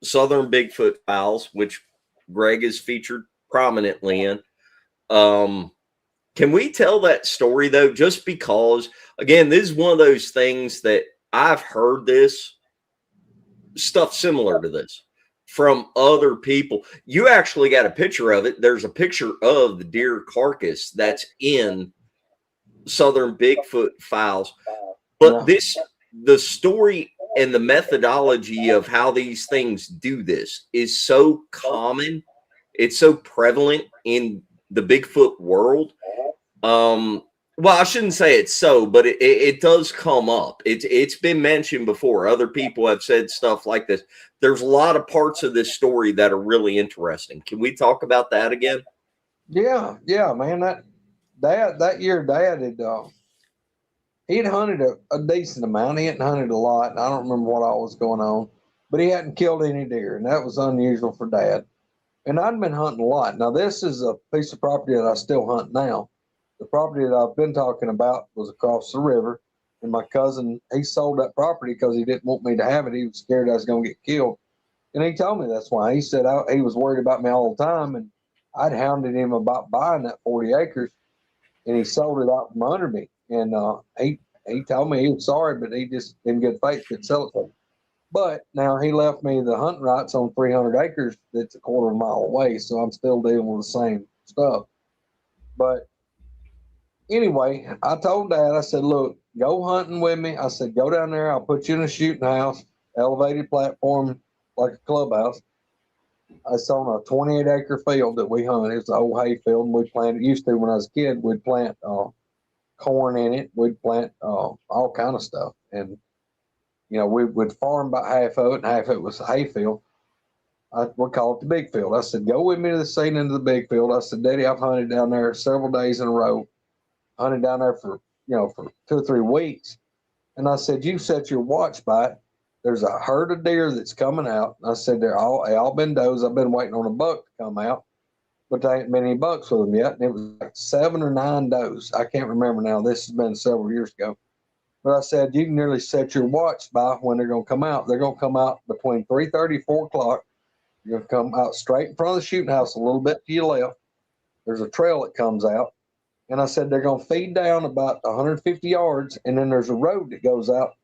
Southern Bigfoot Files, which Greg is featured prominently in. Can we tell that story though? Just because, again, this is one of those things that I've heard this stuff similar to this from other people. You actually got a picture of it. There's a picture of the deer carcass that's in Southern Bigfoot Files. But the story and the methodology of how these things do this is so common. It's so prevalent in the Bigfoot world. Well, I shouldn't say it's so, but it does come up. It's been mentioned before. Other people have said stuff like this. There's a lot of parts of this story that are really interesting. Can we talk about that again? Yeah, man. That year, Dad had he'd hunted a decent amount. He hadn't hunted a lot. And I don't remember what all was going on, but he hadn't killed any deer, and that was unusual for Dad. And I'd been hunting a lot. Now, this is a piece of property that I still hunt now. The property that I've been talking about was across the river, and my cousin, he sold that property because he didn't want me to have it. He was scared I was going to get killed. And he told me that's why. He said he was worried about me all the time, and I'd hounded him about buying that 40 acres, and he sold it out from under me. And he told me he was sorry, but he just, in good faith, could sell it to me. But now he left me the hunting rights on 300 acres that's a quarter of a mile away, so I'm still dealing with the same stuff. But anyway, I told Dad, I said, look, go hunting with me. I said, go down there. I'll put you in a shooting house, elevated platform like a clubhouse. It's on a 28-acre field that we hunt. It's an old hay field, and we planted, used to when I was a kid, we'd plant corn in it. We'd plant all kind of stuff. And we would farm about half of it, and half of it was a hay field. We call it the big field. I said, go with me to the scene into the big field. I said, Daddy, I've hunted down there several days in a row, hunted down there for 2 or 3 weeks. And I said, you set your watch by it. There's a herd of deer that's coming out. And I said, they all been does. I've been waiting on a buck to come out, but there ain't been any bucks with them yet. And it was like 7 or 9 does. I can't remember now. This has been several years ago. But I said, you can nearly set your watch by when they're going to come out. They're going to come out between 3:30 and 4 o'clock. You're going to come out straight in front of the shooting house a little bit to your left. There's a trail that comes out. And I said, they're going to feed down about 150 yards, and then there's a road that goes out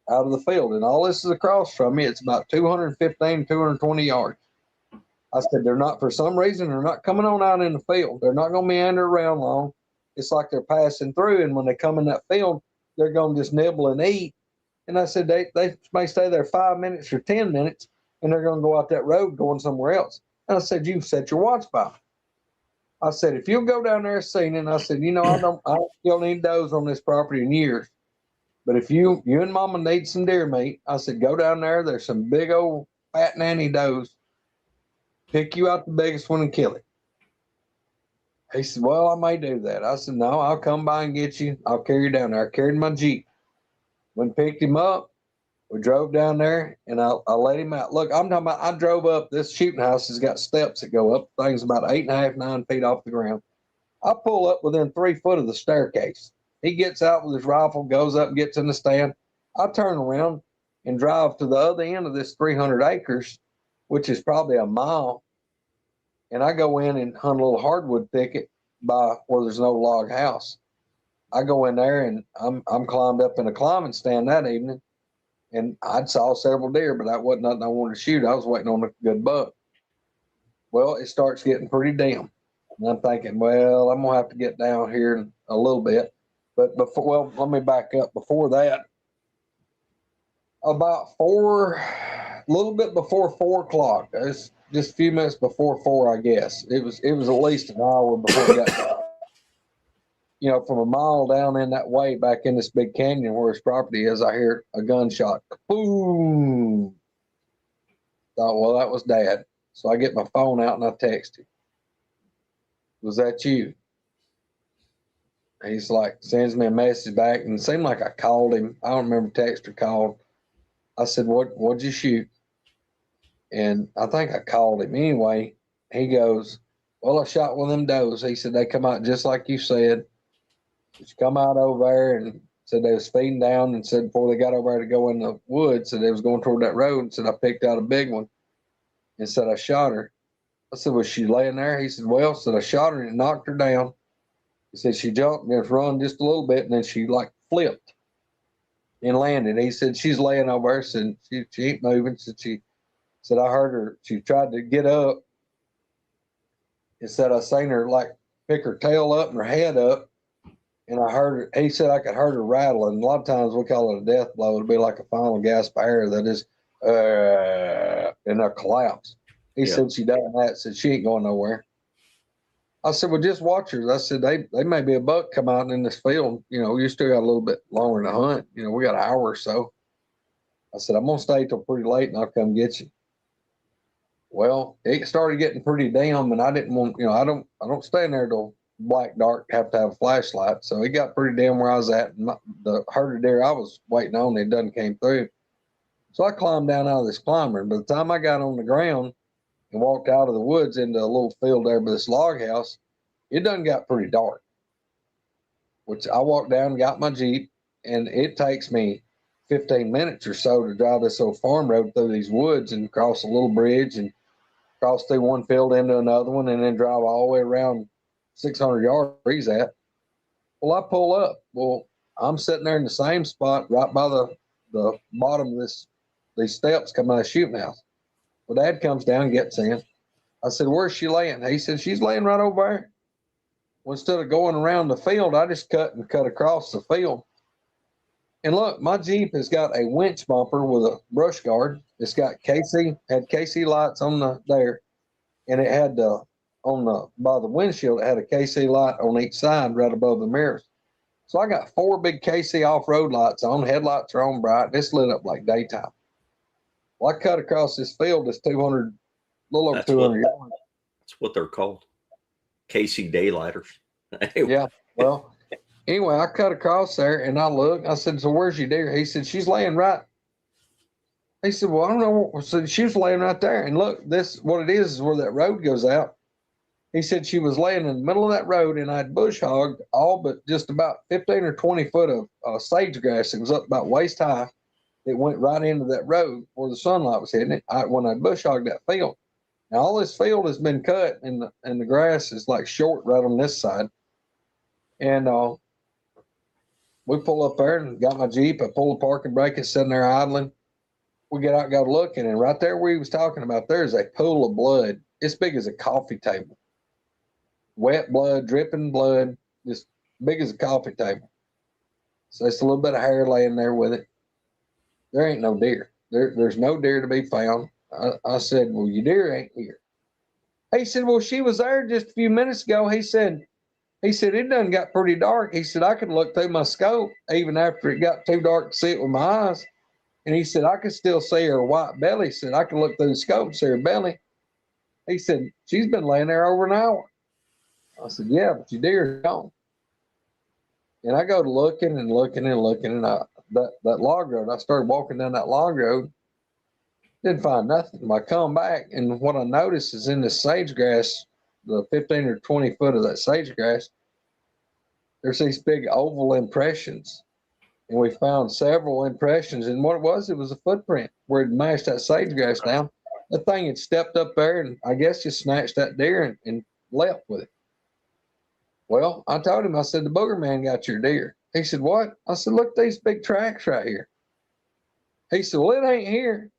of the field. And all this is across from me. It's about 215, 220 yards. I said, they're not, for some reason, they're not coming on out in the field. They're not going to meander around long. It's like they're passing through, and when they come in that field, they're going to just nibble and eat. And I said, they may stay there 5 minutes or 10 minutes, and they're going to go out that road going somewhere else. And I said, you set your watch by. I said, if you'll go down there seeing it, and I said, I don't kill any does on this property in years. But if you and Mama need some deer meat, I said, go down there. There's some big old fat nanny does. Pick you out the biggest one and kill it. He said, well, I may do that. I said, no, I'll come by and get you. I'll carry you down there. I carried my Jeep. When picked him up, we drove down there, and I let him out. Look, I'm talking about, I drove up. This shooting house has got steps that go up. Things about 8.5, 9 feet off the ground. I pull up within 3 foot of the staircase. He gets out with his rifle, goes up, gets in the stand. I turn around and drive to the other end of this 300 acres, which is probably a mile. And I go in and hunt a little hardwood thicket by where there's no log house. I go in there, and I'm climbed up in a climbing stand that evening, and I'd saw several deer, but that wasn't nothing I wanted to shoot. I was waiting on a good buck. Well, it starts getting pretty dim. And I'm thinking, well, I'm going to have to get down here in a little bit. But let me back up. Before that, about a little bit before 4 o'clock. It's just a few minutes before 4, I guess. It was at least an hour before we got from a mile down in that way back in this big canyon where his property is, I hear a gunshot. Boom. Thought, well, that was Dad. So I get my phone out and I text him. Was that you? He's like, sends me a message back, and it seemed like I called him. I don't remember text or called. I said, what'd you shoot? And I think I called him anyway. He goes, well, I shot one of them does. He said, they come out just like you said. She come out over there and said they was feeding down, and said before they got over there to go in the woods, said they was going toward that road, and said I picked out a big one and said I shot her. I said, was she laying there? He said, well, said I shot her and it knocked her down. He said she jumped and just run just a little bit, and then she like flipped and landed. He said she's laying over there. Said she ain't moving. Said I heard her. She tried to get up. He said I seen her like pick her tail up and her head up, and I heard her. He said I could heard her rattling. A lot of times we call it a death blow. It'd be like a final gasp of air that is, and a collapse. He said she done that. Said she ain't going nowhere. I said, well, just watch her. I said, they may be a buck come out in this field. You know, you still got a little bit longer to hunt. You know, we got an hour or so. I said, I'm going to stay till pretty late and I'll come get you. Well, it started getting pretty dim, and I didn't want, you know, I don't stand there till black dark, have to have a flashlight. So it got pretty dim where I was at, and the herd of deer I was waiting on, it doesn't came through. So I climbed down out of this climber, and by the time I got on the ground and walked out of the woods into a little field there by this log house, it done got pretty dark. Which I walked down and got my Jeep, and it takes me 15 minutes or so to drive this old farm road through these woods and cross a little bridge and cross through one field into another one, and then drive all the way around 600 yards where he's at. Well, I pull up. Well, I'm sitting there in the same spot right by the bottom of these steps coming out of the shooting house. Well, Dad comes down and gets in. I said, where's she laying? He said, she's laying right over there. Well, instead of going around the field, I just cut across the field. And look, my Jeep has got a winch bumper with a brush guard. It's got had KC lights on there, and it had by the windshield, it had a KC light on each side right above the mirrors. So I got 4 big KC off-road lights on. Headlights are on bright. It's lit up like daytime. Well, I cut across this field that's 200, a little over 200 yards. That's what they're called, KC daylighters. Yeah, well, anyway, I cut across there, and I looked. I said, so where's your deer? He said, she's laying right. He said, well, I don't know. So she was laying right there. And look, what it is where that road goes out. He said she was laying in the middle of that road, and I'd bush hogged all but just about 15 or 20 foot of sage grass that was up about waist high. It went right into that road where the sunlight was hitting it. When I bush hogged that field. Now all this field has been cut, and the grass is like short right on this side. And we pull up there and got my Jeep. I pull the parking brake, it's sitting there idling. We get out, go looking, and right there where he was talking about, there's a pool of blood. It's big as a coffee table. Wet blood, dripping blood, just big as a coffee table. So it's a little bit of hair laying there with it. There ain't no deer. There's no deer to be found. I said, well, your deer ain't here. He said, well, she was there just a few minutes ago. He said, it done got pretty dark. He said, I could look through my scope even after it got too dark to see it with my eyes. And he said, I could still see her white belly. He said, I could look through the scope and see her belly. He said, she's been laying there over an hour. I said, yeah, but your deer's gone. And I go to looking and looking and looking, and that log road, I started walking down that log road, didn't find nothing. I come back, and what I noticed is in the sage grass, the 15 or 20 foot of that sage grass, there's these big oval impressions. And we found several impressions, and what it was a footprint where it mashed that sage grass down. The thing had stepped up there and I guess just snatched that deer and left with it. Well, I told him, I said, the booger man got your deer. He said, what? I said, look at these big tracks right here. He said, well, it ain't here.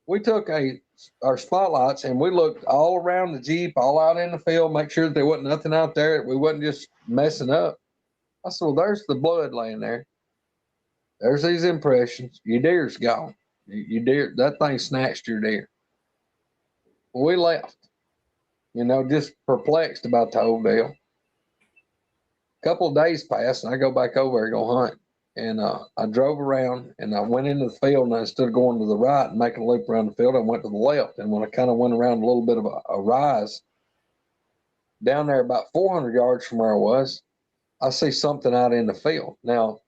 We took our spotlights and we looked all around the Jeep, all out in the field, make sure that there wasn't nothing out there, that we wasn't just messing up. I said, well, there's the blood laying there. There's these impressions. Your deer's gone. Your deer, that thing snatched your deer. Well, we left, just perplexed about the whole deal. A couple of days passed, and I go back over there to go hunt. And I drove around, and I went into the field, and instead of going to the right and making a loop around the field, I went to the left. And when I kind of went around a little bit of a rise, down there about 400 yards from where I was, I see something out in the field. Now,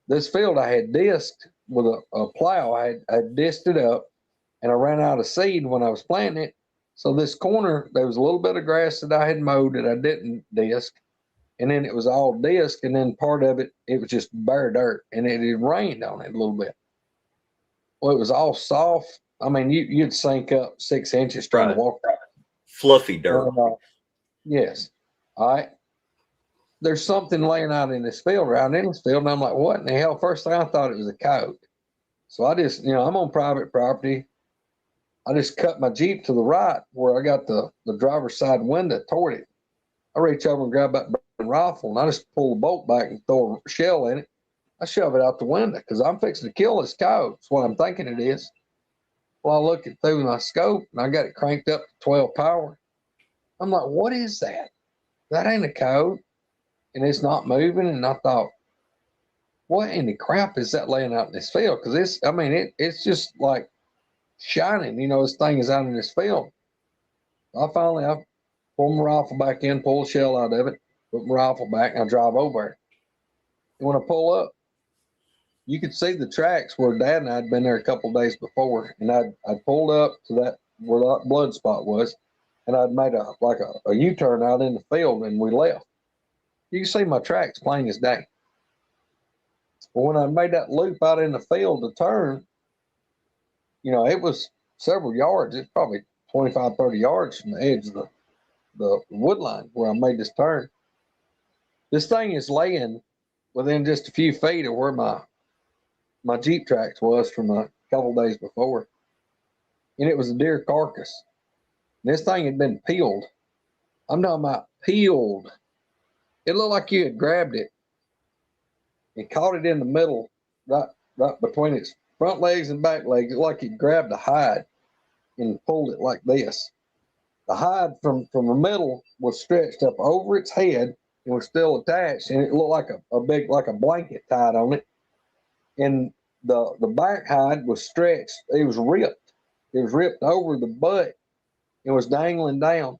this field I had disked with a plow. I had disked it up, and I ran out of seed when I was planting it. So this corner, there was a little bit of grass that I had mowed that I didn't disc, and then it was all disc, and then part of it, it was just bare dirt, and it had rained on it a little bit. Well, it was all soft. I mean, you'd sink up 6 inches trying to walk out. Fluffy dirt. Yes. All right. There's something laying out in this field, around in this field, and I'm like, what in the hell? First thing I thought it was a coat. So I just, I'm on private property. I just cut my Jeep to the right where I got the driver's side window toward it. I reach over and grab that rifle, and I just pull the bolt back and throw a shell in it. I shove it out the window because I'm fixing to kill this coyote. That's what I'm thinking it is. Well, I look it through my scope, and I got it cranked up to 12 power. I'm like, what is that? That ain't a coyote, and it's not moving. And I thought, what in the crap is that laying out in this field? Because it's just like shining. This thing is out in this field. I pull my rifle back in, pull the shell out of it, put my rifle back, and I drive over it. And when I pull up, you could see the tracks where Dad and I had been there a couple of days before. And I'd pulled up to that where that blood spot was, and I'd made a U-turn out in the field, and we left. You can see my tracks plain as day. But when I made that loop out in the field to turn, it was several yards. It's probably 25, 30 yards from the edge of the wood line where I made this turn. This thing is laying within just a few feet of where my Jeep tracks was from a couple of days before. And it was a deer carcass. And this thing had been peeled. I'm talking about peeled. It looked like you had grabbed it and caught it in the middle, right between its front legs and back legs. It looked like you grabbed the hide and pulled it like this. The hide from the middle was stretched up over its head and was still attached, and it looked like a big, like a blanket tied on it. And the back hide was stretched. It was ripped. It was ripped over the butt. It was dangling down.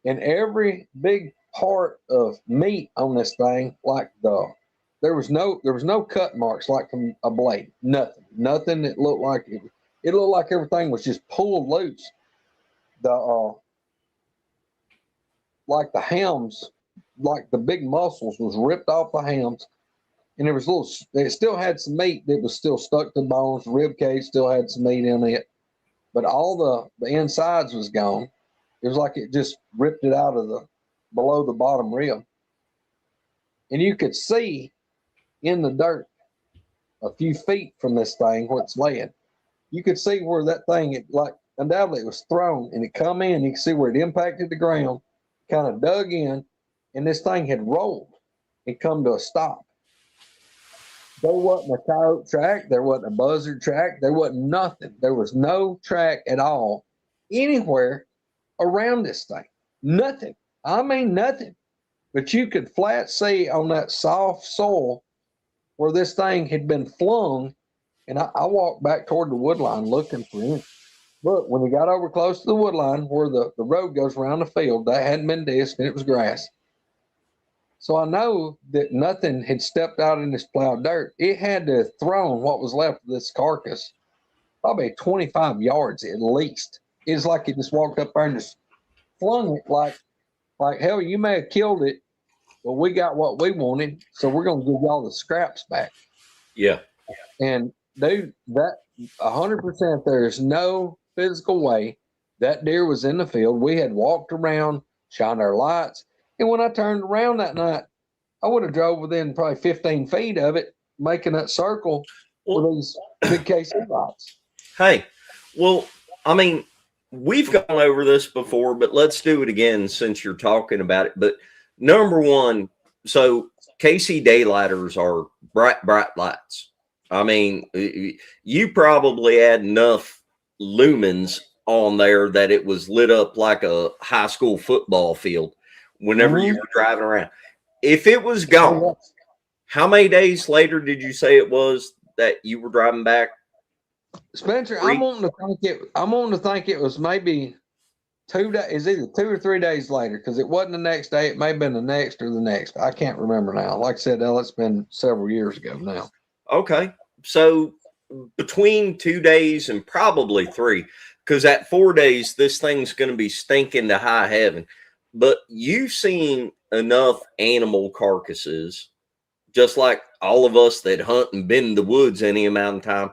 And every big part of meat on this thing, like there was no cut marks like from a blade. Nothing that looked like it. It looked like everything was just pulled loose. Like the hams, like the big muscles was ripped off the hams, and there was it still had some meat that was still stuck to the bones. The rib cage still had some meat in it, but all the insides was gone. It was like it just ripped it out of below the bottom rib. And you could see in the dirt a few feet from this thing where it's laying. You could see where that thing, undoubtedly it was thrown, and it come in. You could see where it impacted the ground, kind of dug in, and this thing had rolled and come to a stop. There wasn't a coyote track. There wasn't a buzzard track. There wasn't nothing. There was no track at all anywhere around this thing. Nothing. I mean, nothing. But you could flat see on that soft soil where this thing had been flung. And I walked back toward the wood line looking for him. Look, when we got over close to the wood line where the road goes around the field, that hadn't been disked and it was grass. So I know that nothing had stepped out in this plowed dirt. It had to have thrown what was left of this carcass probably 25 yards at least. It's like it just walked up there and just flung it like hell, you may have killed it, but we got what we wanted, so we're going to give y'all the scraps back. Yeah. And dude, that 100%, there's no physical way that deer was in the field. We had walked around, shined our lights, and when I turned around that night, I would have drove within probably 15 feet of it, making that circle with these big KC lights. Hey, well, I mean, we've gone over this before, but let's do it again since you're talking about it. But number one, so KC daylighters are bright lights. I mean, you probably had enough lumens on there that it was lit up like a high school football field whenever you were driving around. If it was gone, how many days later did you say it was that you were driving back? Spencer, I'm wanting to think it was maybe 2 days, either 2 or 3 days later, because it wasn't the next day. It may have been the next or the next. I can't remember now. Like I said, it's been several years ago now. Okay. So between 2 days and probably 3, because at 4 days, this thing's going to be stinking to high heaven. But you've seen enough animal carcasses, just like all of us that hunt and been in the woods any amount of time.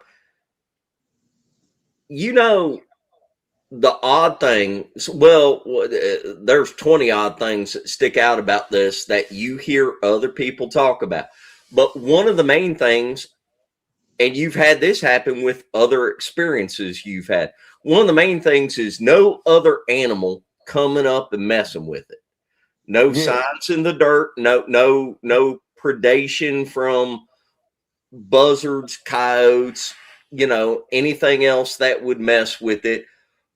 You know, the odd thing, well, there's 20 odd things that stick out about this that you hear other people talk about. But one of the main things, and you've had this happen with other experiences you've had, one of the main things is no other animal coming up and messing with it. No signs in the dirt, no predation from buzzards, coyotes, anything else that would mess with it.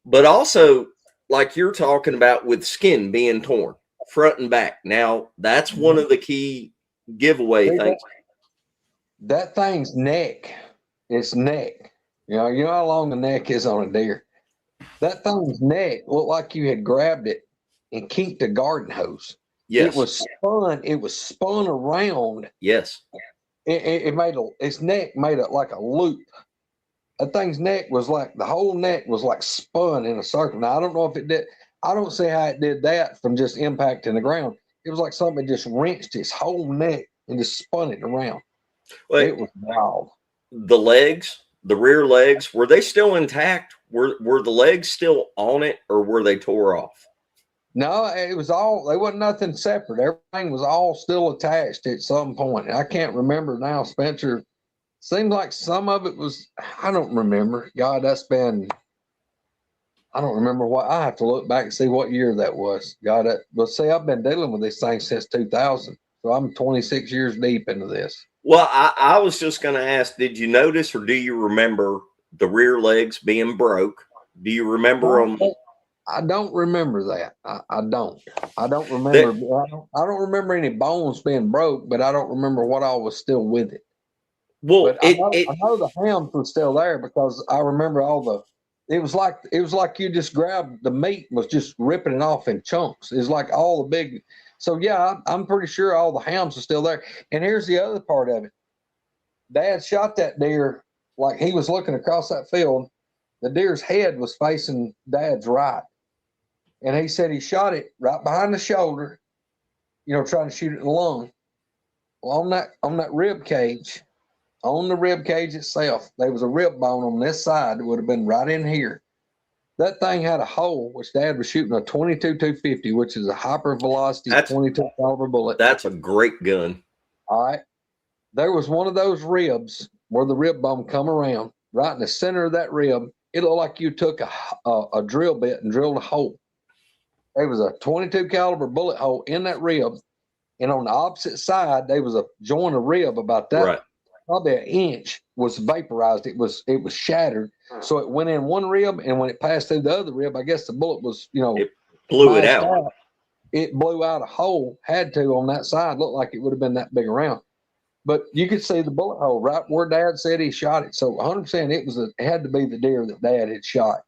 But also, like you're talking about with skin being torn front and back. Now, that's one of the key giveaway things. That thing's neck, its neck. You know how long the neck is on a deer. That thing's neck looked like you had grabbed it and kinked a garden hose. Yes. It was spun around. Yes. Its neck made it like a loop. That thing's neck was like, the whole neck was like spun in a circle. Now, I don't know if it did. I don't see how it did that from just impacting the ground. It was like something just wrenched its whole neck and just spun it around. Well, it was wild. The legs, the rear legs, were they still intact? Were the legs still on it, or were they tore off? No, it was all, there wasn't nothing separate. Everything was all still attached at some point. I can't remember now, Spencer. Seemed like some of it was, I don't remember. God, I don't remember what, I have to look back and see what year that was. God, see, I've been dealing with this thing since 2000. So I'm 26 years deep into this. Well, I was just going to ask, did you notice or do you remember the rear legs being broke? Do you remember them? I don't remember that. I don't remember. I don't remember any bones being broke, but I don't remember what all was still with it. Well, I know the hams were still there because I remember it was like you just grabbed the meat and was just ripping it off in chunks. It's like all the big. So yeah, I'm pretty sure all the hams are still there. And here's the other part of it. Dad shot that deer like he was looking across that field. The deer's head was facing Dad's right. And he said he shot it right behind the shoulder, trying to shoot it in the lung. Well, on that rib cage, on the rib cage itself, there was a rib bone on this side that would have been right in here. That thing had a hole, which Dad was shooting a 22-250, which is a hyper velocity 22 caliber bullet. That's a great gun. All right. There was one of those ribs where the rib bone come around, right in the center of that rib. It looked like you took a drill bit and drilled a hole. There was a 22 caliber bullet hole in that rib, and on the opposite side, there was a joint of rib about that. Right. Probably an inch was vaporized. It was shattered. So it went in one rib, and when it passed through the other rib, I guess the bullet was, it blew it out. It blew out a hole, had to on that side. Looked like it would have been that big around. But you could see the bullet hole right where Dad said he shot it. So 100% it had to be the deer that Dad had shot.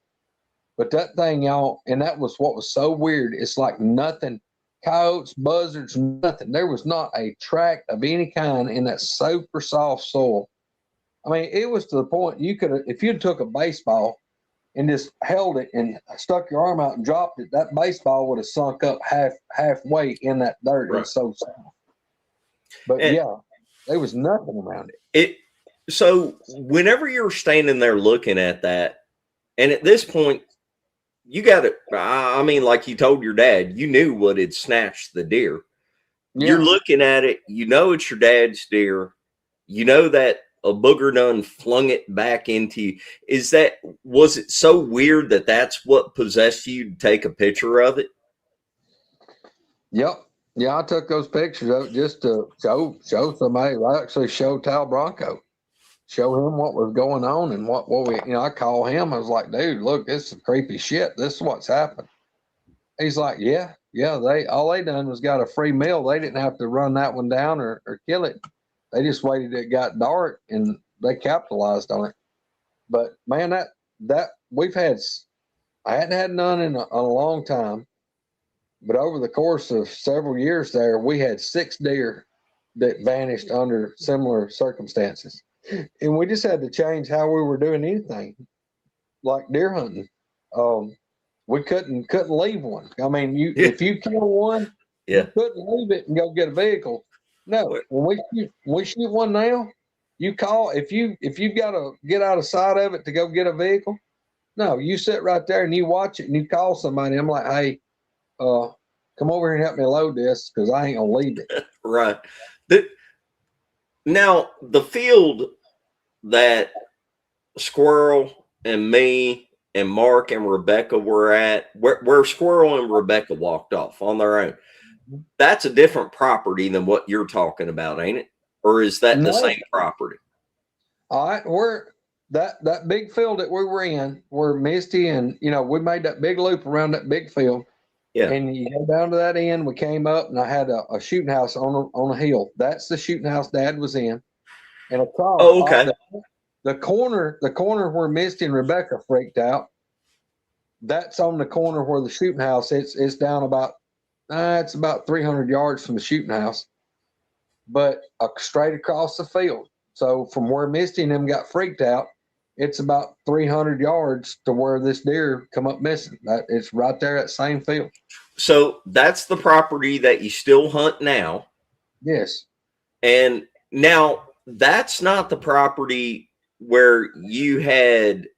But that thing, y'all, and that was what was so weird. It's like nothing. Coyotes, buzzards, nothing. There was not a track of any kind in that super soft soil. I mean, it was to the point you could have, if you took a baseball and just held it and stuck your arm out and dropped it, that baseball would have sunk up halfway in that dirt. Right. It was so soft. But yeah, there was nothing around it. So whenever you're standing there looking at that, and at this point, you got it. I mean, like you told your dad, you knew what had snatched the deer. Yeah. You're looking at it. You know it's your dad's deer. You know that a booger done flung it back into you. Was it so weird that that's what possessed you to take a picture of it? Yep. Yeah, I took those pictures of it just to show somebody. I actually showed Tal Bronco. Show him what was going on and what we, I call him. I was like, dude, look, this is creepy shit. This is what's happened. He's like, yeah. All they done was got a free meal. They didn't have to run that one down or kill it. They just waited till it got dark and they capitalized on it. But man, that we've had I hadn't had none in a long time, but over the course of several years there, we had 6 deer that vanished under similar circumstances. And we just had to change how we were doing anything like deer hunting. We couldn't leave one. I mean, if you kill one, Yeah. you couldn't leave it and go get a vehicle. No, when we shoot one now, you call if you've got to get out of sight of it to go get a vehicle. No, you sit right there and you watch it and you call somebody. I'm like, hey, come over here and help me load this because I ain't gonna leave it. Right. Now the field that Squirrel and me and Mark and Rebecca were at, where Squirrel and Rebecca walked off on their own, that's a different property than what you're talking about, ain't it? Or is that the same property? All right, we're that big field that we were in, where Misty and we made that big loop around that big field. Yeah. And you go down to that end, we came up and I had a shooting house on a hill. That's the shooting house Dad was in. And across the corner where Misty and Rebecca freaked out, that's on the corner where the shooting house is. It's down about it's about 300 yards from the shooting house, but straight across the field. So from where Misty and them got freaked out, it's about 300 yards to where this deer come up missing. It's right there at same field. So that's the property that you still hunt now. Yes. And now that's not the property where you had.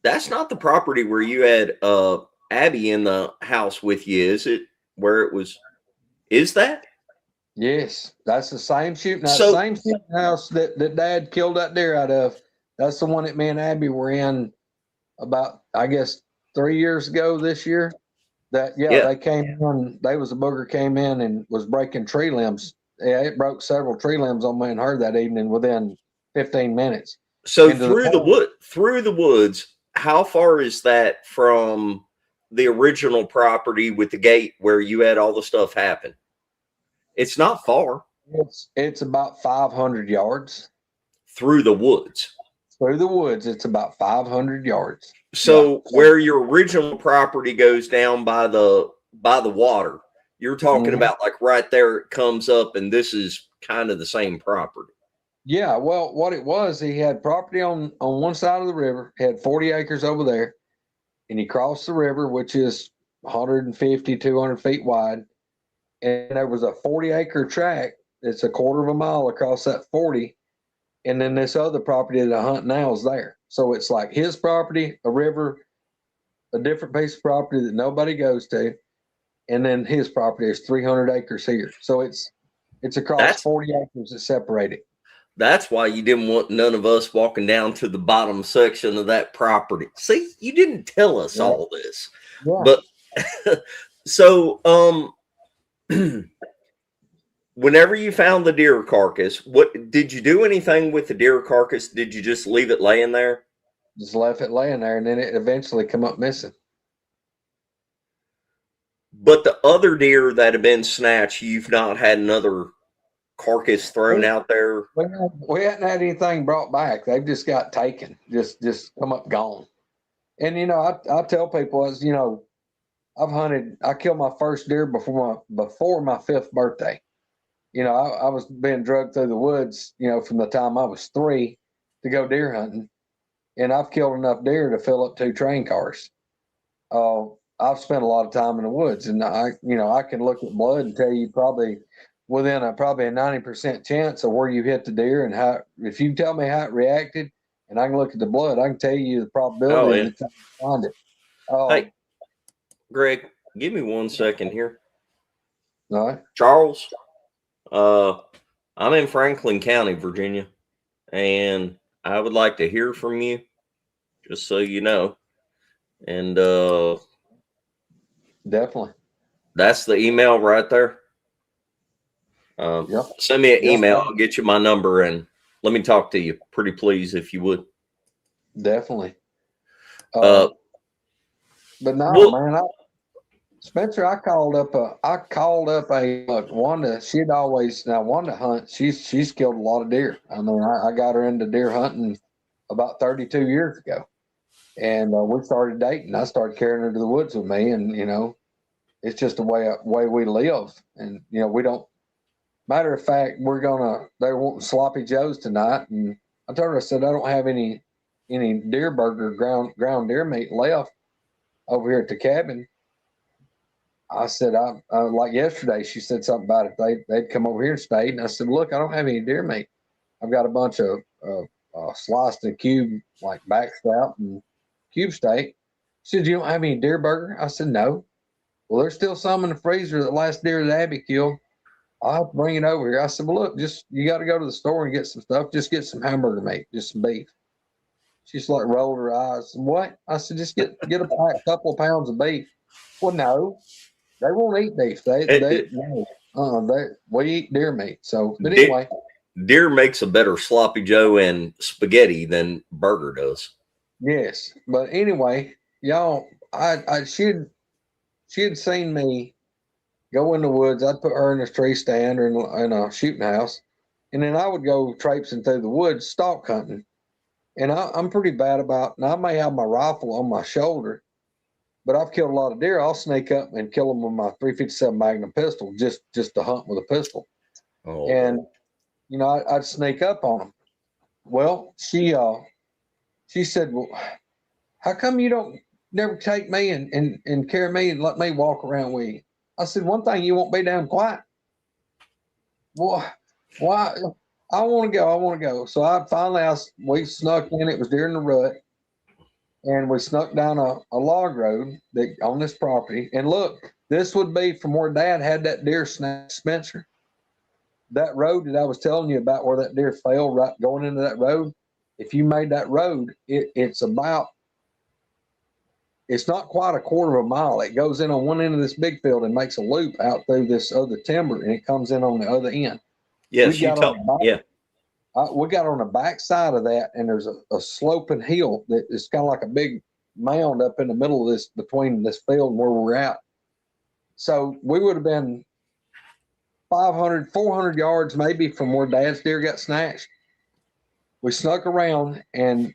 That's not the property where you had Abby in the house with you, is it? Where it was? Is that? Yes, that's the same shooting house. Same shooting house that Dad killed that deer out of. That's the one that me and Abby were in about, I guess, 3 years ago this year. They came in. They was a booger came in and was breaking tree limbs. Yeah, it broke several tree limbs on me and her that evening within 15 minutes. So through the woods, how far is that from the original property with the gate where you had all the stuff happen? It's not far. It's about 500 yards. Through the woods. Through the woods, it's about 500 yards. So where your original property goes down by the water, you're talking about like right there it comes up, and this is kind of the same property. Yeah, well, what it was, he had property on one side of the river, had 40 acres over there, and he crossed the river, which is 150, 200 feet wide, and there was a 40-acre tract that's a quarter of a mile across that 40, and then this other property that I hunt now is there. So it's like his property, a river, a different piece of property that nobody goes to, and then his property is 300 acres here. So it's across 40 acres that separate it. That's why you didn't want none of us walking down to the bottom section of that property. See, you didn't tell us all this. Yeah. But so whenever you found the deer carcass, what did you do anything with the deer carcass? Did you just leave it laying there? Just left it laying there, and then it eventually come up missing. But the other deer that have been snatched, you've not had another carcass thrown out there? We hadn't had anything brought back. They've just got taken, just come up gone. And I tell people, as I killed my first deer before my 5th birthday. I was being drugged through the woods, from the time I was 3 to go deer hunting, and I've killed enough deer to fill up 2 train cars. I've spent a lot of time in the woods, and I can look at blood and tell you probably within a 90% chance of where you hit the deer and how. If you tell me how it reacted, and I can look at the blood, I can tell you the probability of the time to find it. Hey, Greg, give me 1 second here. All right, Charles. I'm in Franklin County, Virginia, and I would like to hear from you, just so you know. And definitely, that's the email right there. Send me an email. I'll get you my number and let me talk to you. Pretty please, if you would. Definitely. But no, man, Spencer, I called up a Wanda. She'd always Wanda hunt. She's killed a lot of deer. I mean, I got her into deer hunting about 32 years ago, And we started dating. I started carrying her to the woods with me, and it's just the way we live. And we don't. Matter of fact, they're wanting sloppy joes tonight, and I told her, I said, I don't have any deer burger ground deer meat left over here at the cabin. I said, I like yesterday, she said something about it. They'd come over here and stayed. And I said, look, I don't have any deer meat. I've got a bunch of sliced and cube, like backstrap and cube steak. She said, you don't have any deer burger? I said, no. Well, there's still some in the freezer that last deer that Abby killed. I'll have to bring it over here. I said, well, look, you got to go to the store and get some stuff. Just get some hamburger meat, just some beef. She's like rolled her eyes. What? I said, just get a couple of pounds of beef. Well, no. They won't eat beef. We eat deer meat. So, but anyway, deer makes a better sloppy joe and spaghetti than burger does. Yes, but anyway, y'all, she had seen me go in the woods. I'd put her in a tree stand or in a shooting house, and then I would go traipsing through the woods, stalk hunting. And I'm pretty bad about. Now I may have my rifle on my shoulder, but I've killed a lot of deer. I'll sneak up and kill them with my .357 Magnum pistol, just to hunt with a pistol. Oh. And I'd sneak up on them. Well, she said, "Well, how come you don't never take me and carry me and let me walk around with you?" I said, "One thing, you won't be damn quiet." Well, why? I want to go. So we snuck in. It was during the rut. And we snuck down a log road on this property. And look, this would be from where Dad had that deer snatch Spencer. That road that I was telling you about where that deer fell, right going into that road. If you made that road, it's not quite a quarter of a mile. It goes in on one end of this big field and makes a loop out through this other timber, and it comes in on the other end. Yes, yeah. We got on the back side of that, and there's a sloping hill that is kind of like a big mound up in the middle of this, between this field and where we're at. So we would have been 500, 400 yards maybe from where Dad's deer got snatched. We snuck around and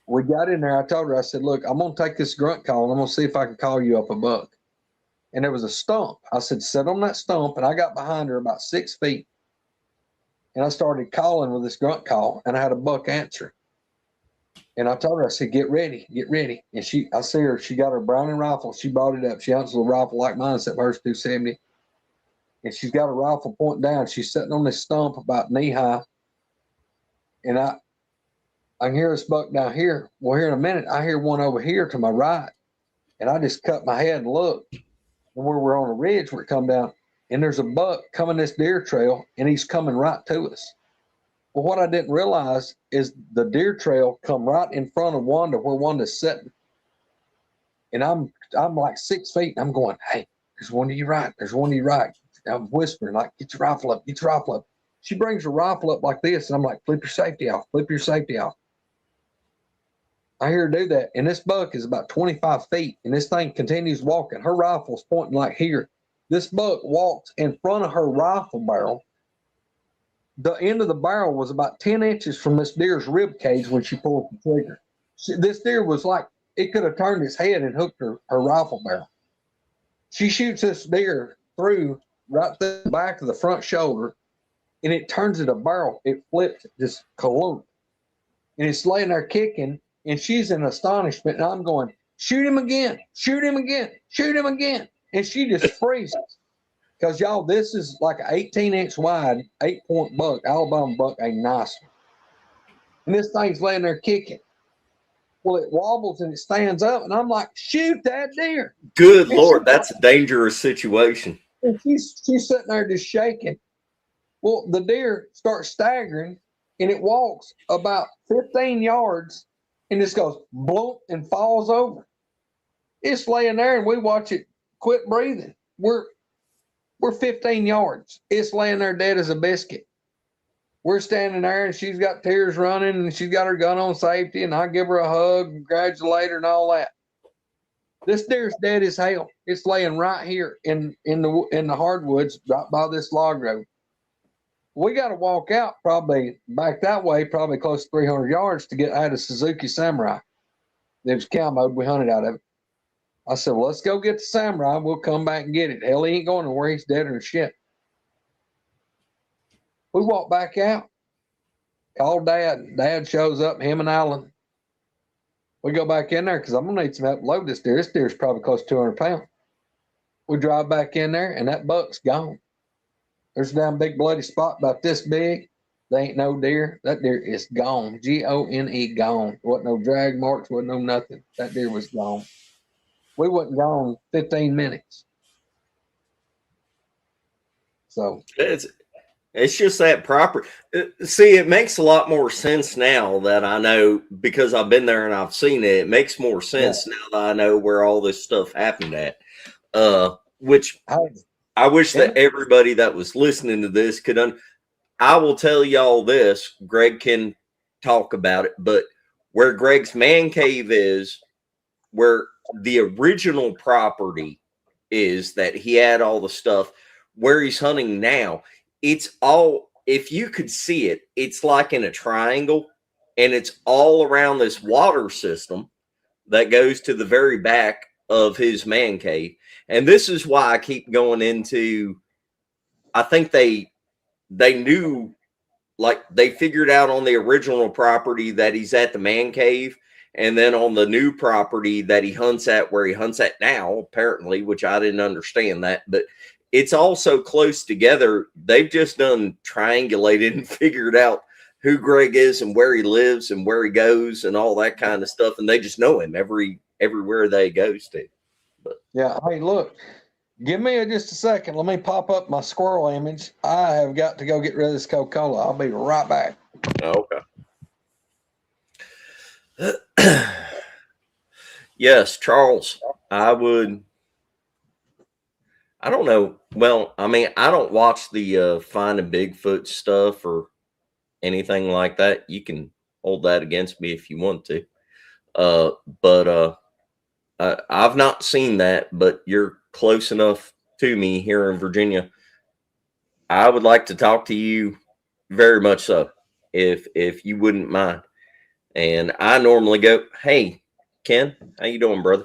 we got in there. I told her, I said, look, I'm going to take this grunt call and I'm going to see if I can call you up a buck. And there was a stump. I said, sit on that stump. And I got behind her about 6 feet. And I started calling with this grunt call, and I had a buck answer. And I told her, I said, get ready. And I see her, she got her Browning rifle. She brought it up. She owns a rifle like mine, except hers 270. And she's got a rifle pointing down. She's sitting on this stump about knee high. And I can hear this buck down here. Well, here in a minute, I hear one over here to my right. And I just cut my head and looked. And where we're on a ridge where it come down, and there's a buck coming this deer trail, and he's coming right to us. Well, what I didn't realize is the deer trail come right in front of Wanda, where Wanda's sitting. And I'm like 6 feet, and I'm going, hey, there's one to your right. There's one to your right. I'm whispering, like, get your rifle up. She brings her rifle up like this, and I'm like, flip your safety off. I hear her do that, and this buck is about 25 feet, and this thing continues walking. Her rifle's pointing like here. This buck walks in front of her rifle barrel. The end of the barrel was about 10 inches from this deer's rib cage when she pulled the trigger. This deer was like, it could have turned its head and hooked her rifle barrel. She shoots this deer through right through the back of the front shoulder, and it turns it a barrel. It flips, just kalunk. And it's laying there kicking, and she's in astonishment, and I'm going, shoot him again. And she just freezes. Because, y'all, this is like an 18-inch wide, 8-point buck. Alabama buck, a nice one. And this thing's laying there kicking. Well, it wobbles and it stands up, and I'm like, shoot that deer. Good Lord, that's a dangerous situation. And she's sitting there just shaking. Well, the deer starts staggering, and it walks about 15 yards, and just goes bloop and falls over. It's laying there, and we watch it quit breathing. We're 15 yards. It's laying there dead as a biscuit. We're standing there, and she's got tears running, and she's got her gun on safety, and I give her a hug, congratulate her, and all that. This deer's dead as hell. It's laying right here in the hardwoods, right by this log road. We got to walk out probably back that way, probably close to 300 yards to get out of Suzuki Samurai. It was cow mode. We hunted out of it. I said, well, let's go get the samurai. We'll come back and get it. Hell, he ain't going nowhere. He's dead or shit. We walked back out. Called Dad. Dad shows up, him and Alan. We go back in there because I'm going to need some help load this deer. This deer's probably close to 200 pounds. We drive back in there, and that buck's gone. There's a damn big bloody spot about this big. There ain't no deer. That deer is gone. Gone, gone. Wasn't no drag marks, wasn't no nothing. That deer was gone. We wasn't gone 15 minutes. So it's just that proper. See, it makes a lot more sense now that I know, because I've been there and I've seen it. It makes more sense now that I know where all this stuff happened at. Which I wish that everybody that was listening to this could. I will tell y'all this. Greg can talk about it, but where Greg's man cave is, where the original property is that he had all the stuff, where he's hunting now, it's all, if you could see it, it's like in a triangle, and it's all around this water system that goes to the very back of his man cave. And this is why I keep going into, I think they knew, like they figured out on the original property that he's at the man cave, and then on the new property that he hunts at, where he hunts at now, apparently, which I didn't understand that, but it's all so close together. They've just done triangulated and figured out who Greg is and where he lives and where he goes and all that kind of stuff. And they just know him everywhere they goes to. But yeah, hey, look, give me just a second. Let me pop up my squirrel image. I have got to go get rid of this Coca-Cola. I'll be right back. Okay. Yes, Charles, I don't know. Well, I mean, I don't watch the Finding Bigfoot stuff or anything like that. You can hold that against me if you want to. But I've not seen that, but you're close enough to me here in Virginia. I would like to talk to you very much so, if you wouldn't mind. And I normally go, hey, Ken, how you doing, brother?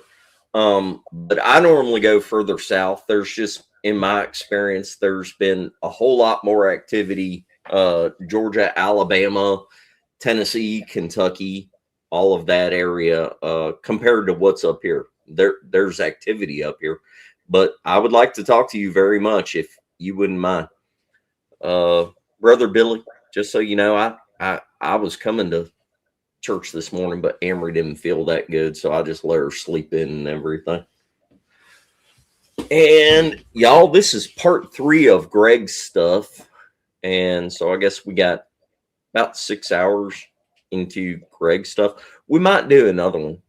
But I normally go further south. There's just, in my experience, there's been a whole lot more activity. Georgia, Alabama, Tennessee, Kentucky, all of that area, compared to what's up here. There's activity up here. But I would like to talk to you very much, if you wouldn't mind. Brother Billy, just so you know, I was coming to church this morning, but Amory didn't feel that good, so I just let her sleep in and everything. And y'all, this is part 3 of Greg's stuff, and so I guess we got about 6 hours into Greg's stuff. We might do another one,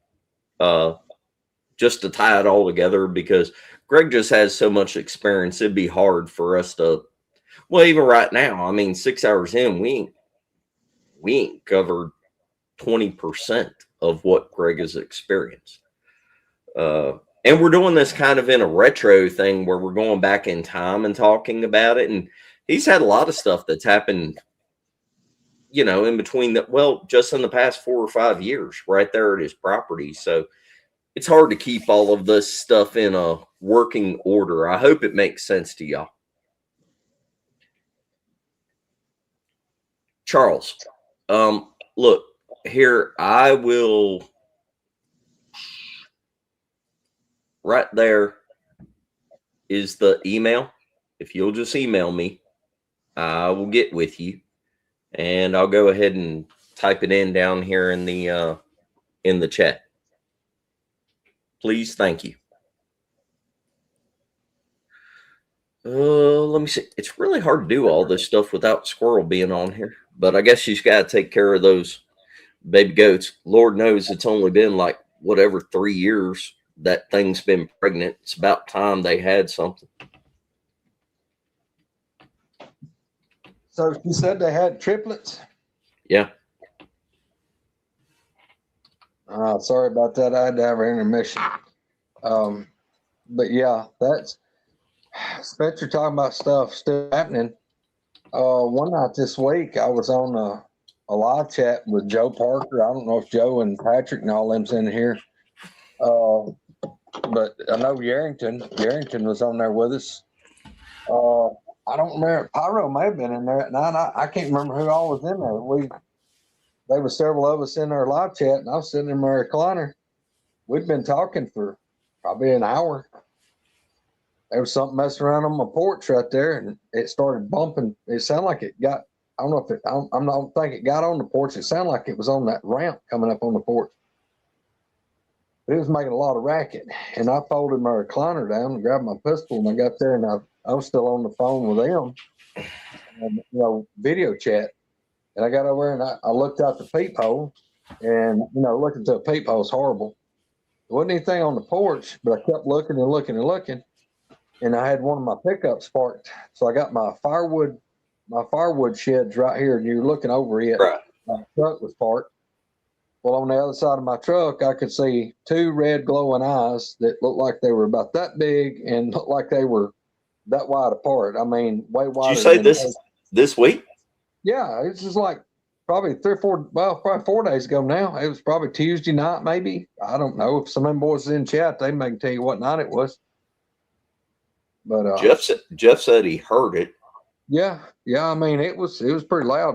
just to tie it all together, because Greg just has so much experience. It'd be hard for us to, well, even right now, I mean, 6 hours in, we ain't covered 20% of what Greg has experienced. And we're doing this kind of in a retro thing where we're going back in time and talking about it. And he's had a lot of stuff that's happened, you know, in between that, well, just in the past 4 or 5 years, right there at his property. So it's hard to keep all of this stuff in a working order. I hope it makes sense to y'all. Charles, look, here, I will, right there is the email. If you'll just email me, I will get with you, and I'll go ahead and type it in down here in the chat. Please, thank you. Let me see. It's really hard to do all this stuff without Squirrel being on here, but I guess she's got to take care of those baby goats. Lord knows it's only been like whatever 3 years that thing's been pregnant. It's about time they had something. So you said they had triplets? Yeah. Sorry about that. I had to have an intermission. But yeah, that's Spencer talking about stuff still happening. One night this week, I was on live chat with Joe Parker. I don't know if Joe and Patrick and all them's in here. But I know Yarrington was on there with us. I don't remember. Pyro may have been in there at night. I can't remember who all was in there. There were several of us in our live chat, and I was sitting in my recliner. We'd been talking for probably an hour. There was something messing around on my porch right there, and it started bumping. It sounded like it got. I don't know if it. I don't think it got on the porch. It sounded like it was on that ramp coming up on the porch. But it was making a lot of racket, and I folded my recliner down and grabbed my pistol, and I got there, and I was still on the phone with them, and, video chat. And I got over and I looked out the peephole, and looking through a peephole is horrible. There wasn't anything on the porch, but I kept looking and looking and looking, and I had one of my pickups parked. So I got my firewood sheds right here, and you're looking over it. Right. My truck was parked. Well, on the other side of my truck, I could see two red glowing eyes that looked like they were about that big and looked like they were that wide apart. I mean, way wider. Did you say this week? Yeah, it's just like probably 4 days ago now. It was probably Tuesday night, maybe. I don't know. If some of them boys is in chat, they may tell you what night it was. But Jeff said he heard it. Yeah. I mean, it was pretty loud.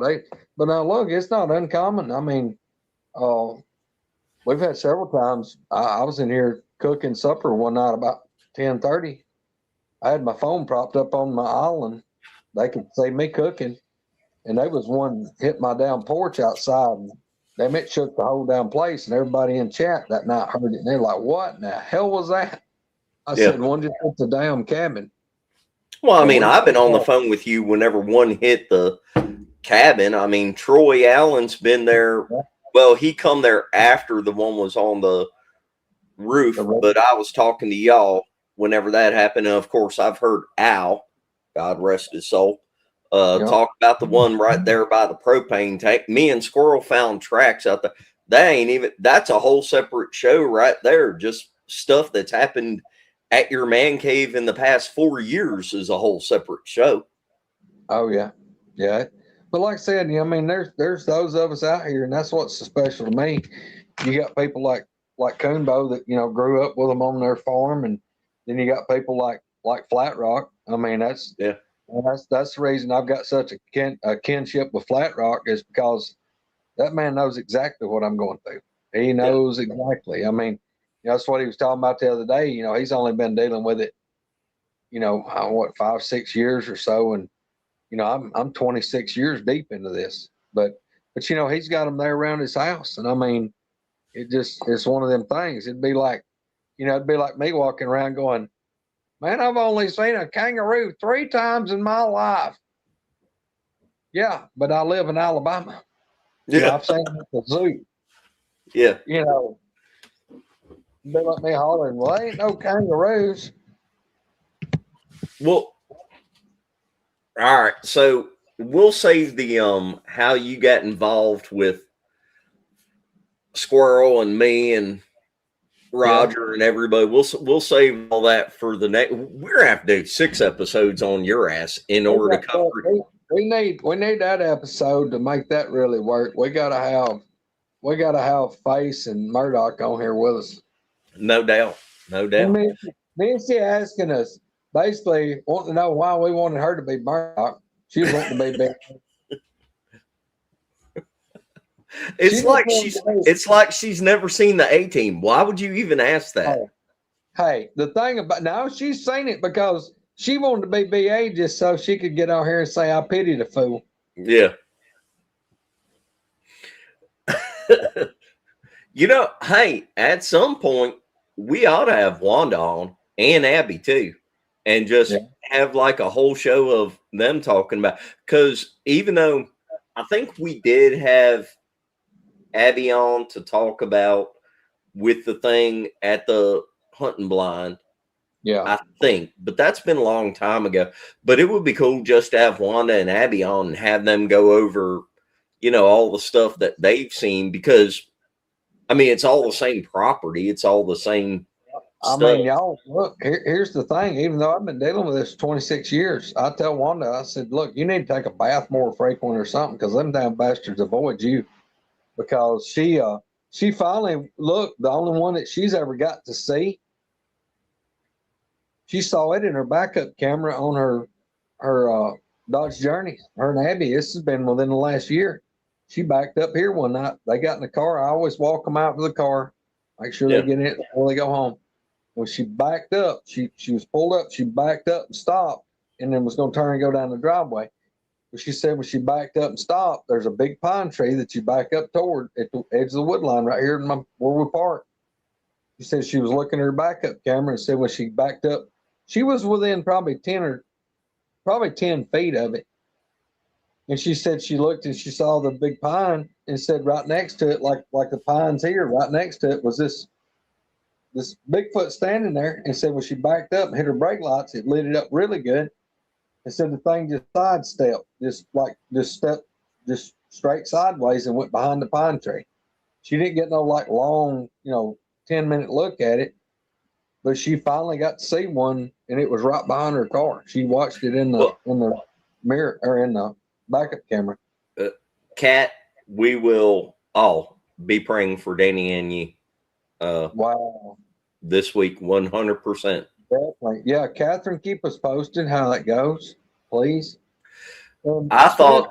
But now look, it's not uncommon. I mean, we've had several times. I was in here cooking supper one night about 10:30. I had my phone propped up on my island. They could see me cooking, and there was one hit my down porch outside. And it shook the whole damn place, and everybody in chat that night heard it, and they're like, "What in the hell was that?" I said, "One just hit the damn cabin." Well, I mean, I've been on the phone with you whenever one hit the cabin. I mean, Troy Allen's been there. Well, he come there after the one was on the roof, but I was talking to y'all whenever that happened. And of course, I've heard Al, God rest his soul, talk about the one right there by the propane tank. Me and Squirrel found tracks out there. That's a whole separate show right there. Just stuff that's happened at your man cave in the past 4 years is a whole separate show. Oh yeah. But like I said, I mean, there's those of us out here, and that's what's so special to me. You got people like Coonbo that grew up with them on their farm, and then you got people like Flat Rock. I mean, that's the reason I've got such a kinship with Flat Rock, is because that man knows exactly what I'm going through. He knows exactly. I mean, that's what he was talking about the other day. He's only been dealing with it, 5-6 years or so, and I'm 26 years deep into this, but he's got them there around his house, and I mean, it's one of them things. It'd be like me walking around going, "Man, I've only seen a kangaroo 3 times in my life." Yeah, but I live in Alabama. Yeah, I've seen them at the zoo. Yeah, Be like me hollering, "Well, ain't no kangaroos." Well, all right. So we'll save the how you got involved with Squirrel and me and Roger and everybody. We'll save all that for the next. We're gonna have to do 6 episodes on your ass in order to cover it. We need that episode to make that really work. We gotta have Face and Murdoch on here with us. No doubt. Nancy asking us, basically wanting to know why we wanted her to be Murdoch. She was wanting to be big. It's like she's never seen the A-Team. Why would you even ask that? Hey, the thing about now, she's seen it because she wanted to be BA just so she could get on here and say, "I pity the fool." Yeah. Hey, at some point we ought to have Wanda on, and Abby too, and just have like a whole show of them talking about, because even though I think we did have Abby on to talk about with the thing at the hunting blind. Yeah, I think, but that's been a long time ago. But it would be cool just to have Wanda and Abby on and have them go over, all the stuff that they've seen, because I mean, it's all the same property. It's all the same I mean, y'all look. Here's the thing. Even though I've been dealing with this 26 years, I tell Wanda, I said, "Look, you need to take a bath more frequent or something, because them damn bastards avoid you." Because she finally looked. The only one that she's ever got to see, she saw it in her backup camera on her Dodge Journey. Her and Abby. This has been within the last year. She backed up here one night. They got in the car. I always walk them out to the car, make sure they get in it before they go home. When she backed up, she was pulled up, she backed up and stopped, and then was going to turn and go down the driveway. But she said when she backed up and stopped, there's a big pine tree that you back up toward at the edge of the wood line right here where we park. She said she was looking at her backup camera and said when she backed up, she was within probably 10 feet of it. And she said she looked and she saw the big pine and said right next to it, like the pines here, right next to it was this Bigfoot standing there, and said when she backed up and hit her brake lights, it lit it up really good. And said the thing just sidestepped, just straight sideways and went behind the pine tree. She didn't get no like long, 10-minute look at it, but she finally got to see one, and it was right behind her car. She watched it in the mirror or in the backup camera. Kat, we will all be praying for Danny and you. Wow. This week, 100%. Definitely. Yeah, Catherine, keep us posted how that goes, please. I thought.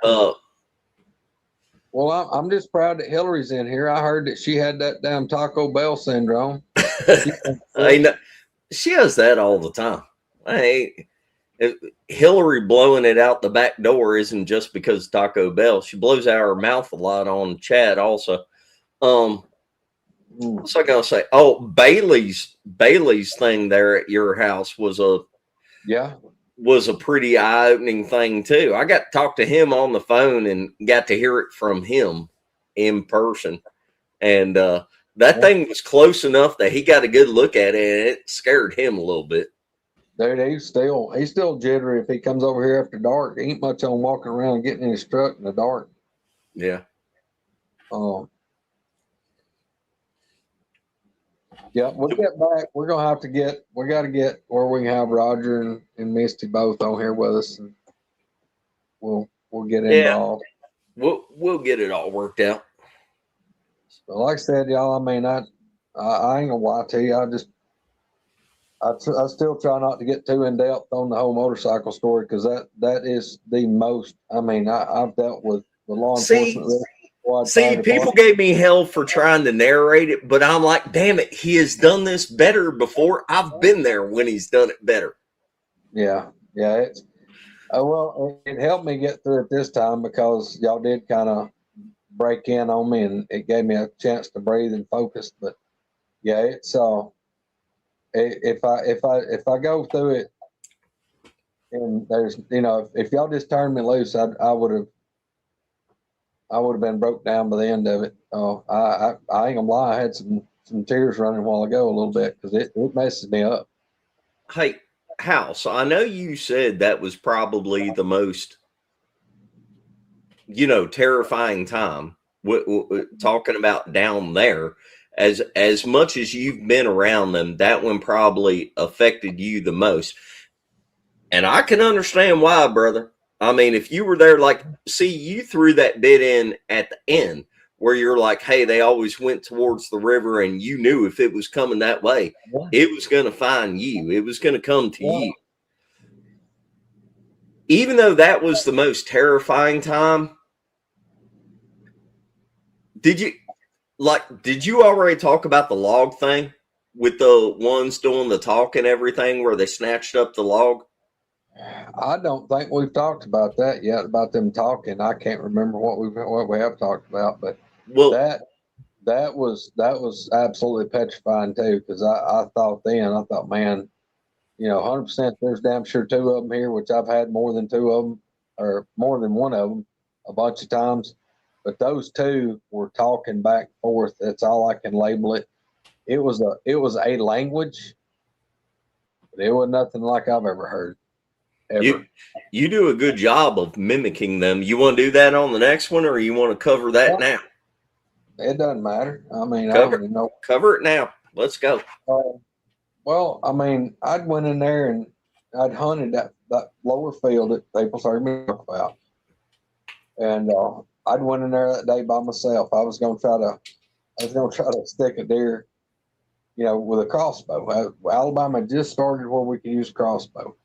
Well, I'm just proud that Hillary's in here. I heard that she had that damn Taco Bell syndrome. I know, she has that all the time. Hillary blowing it out the back door isn't just because Taco Bell. She blows out her mouth a lot on chat also. What's I gonna say? Oh, Bailey's thing there at your house was a pretty eye-opening thing too. I got to talk to him on the phone and got to hear it from him in person, and that thing was close enough that he got a good look at it, and it scared him a little bit. Dude, he's still jittery if he comes over here after dark. He ain't much on walking around getting in his truck in the dark. Yeah. Yeah, we'll get back. We got to get where we can have Roger and Misty both on here with us, and we'll get involved. We'll get it all worked out. But like I said, y'all, I mean, I ain't gonna lie to you. I still try not to get too in depth on the whole motorcycle story, because that is the most. I mean, I've dealt with the law enforcement. See, people gave me hell for trying to narrate it, but I'm like, damn it, he has done this better before. I've been there when he's done it better. Yeah. It's well, it helped me get through it this time, because y'all did kind of break in on me, and it gave me a chance to breathe and focus. But yeah, it's if I go through it, and there's if y'all just turned me loose, I would have been broke down by the end of it. I ain't gonna lie, I had some tears running a while ago a little bit, because it messes me up. Hey, Howse, I know you said that was probably the most, terrifying time talking about down there. As much as you've been around them, that one probably affected you the most. And I can understand why, brother. I mean, if you were there, you threw that bit in at the end where you're like, hey, they always went towards the river, and you knew if it was coming that way, it was going to find you. It was going to come to you. Even though that was the most terrifying time, did you already talk about the log thing with the ones doing the talk and everything where they snatched up the log? I don't think we've talked about that yet, about them talking. I can't remember what we have talked about, but that was absolutely petrifying too, because I thought, man, 100% there's damn sure two of them here, which I've had more than two of them, or more than one of them a bunch of times, but those two were talking back and forth. That's all I can label it. It was a language, but it was nothing like I've ever heard. You do a good job of mimicking them. You want to do that on the next one, or you want to cover that now? It doesn't matter. I mean, cover it now. Let's go. Well, I mean, I'd went in there and I'd hunted that lower field that people started me about, and I'd went in there that day by myself. I was gonna try to stick a deer, with a crossbow. Alabama just started where we could use crossbow,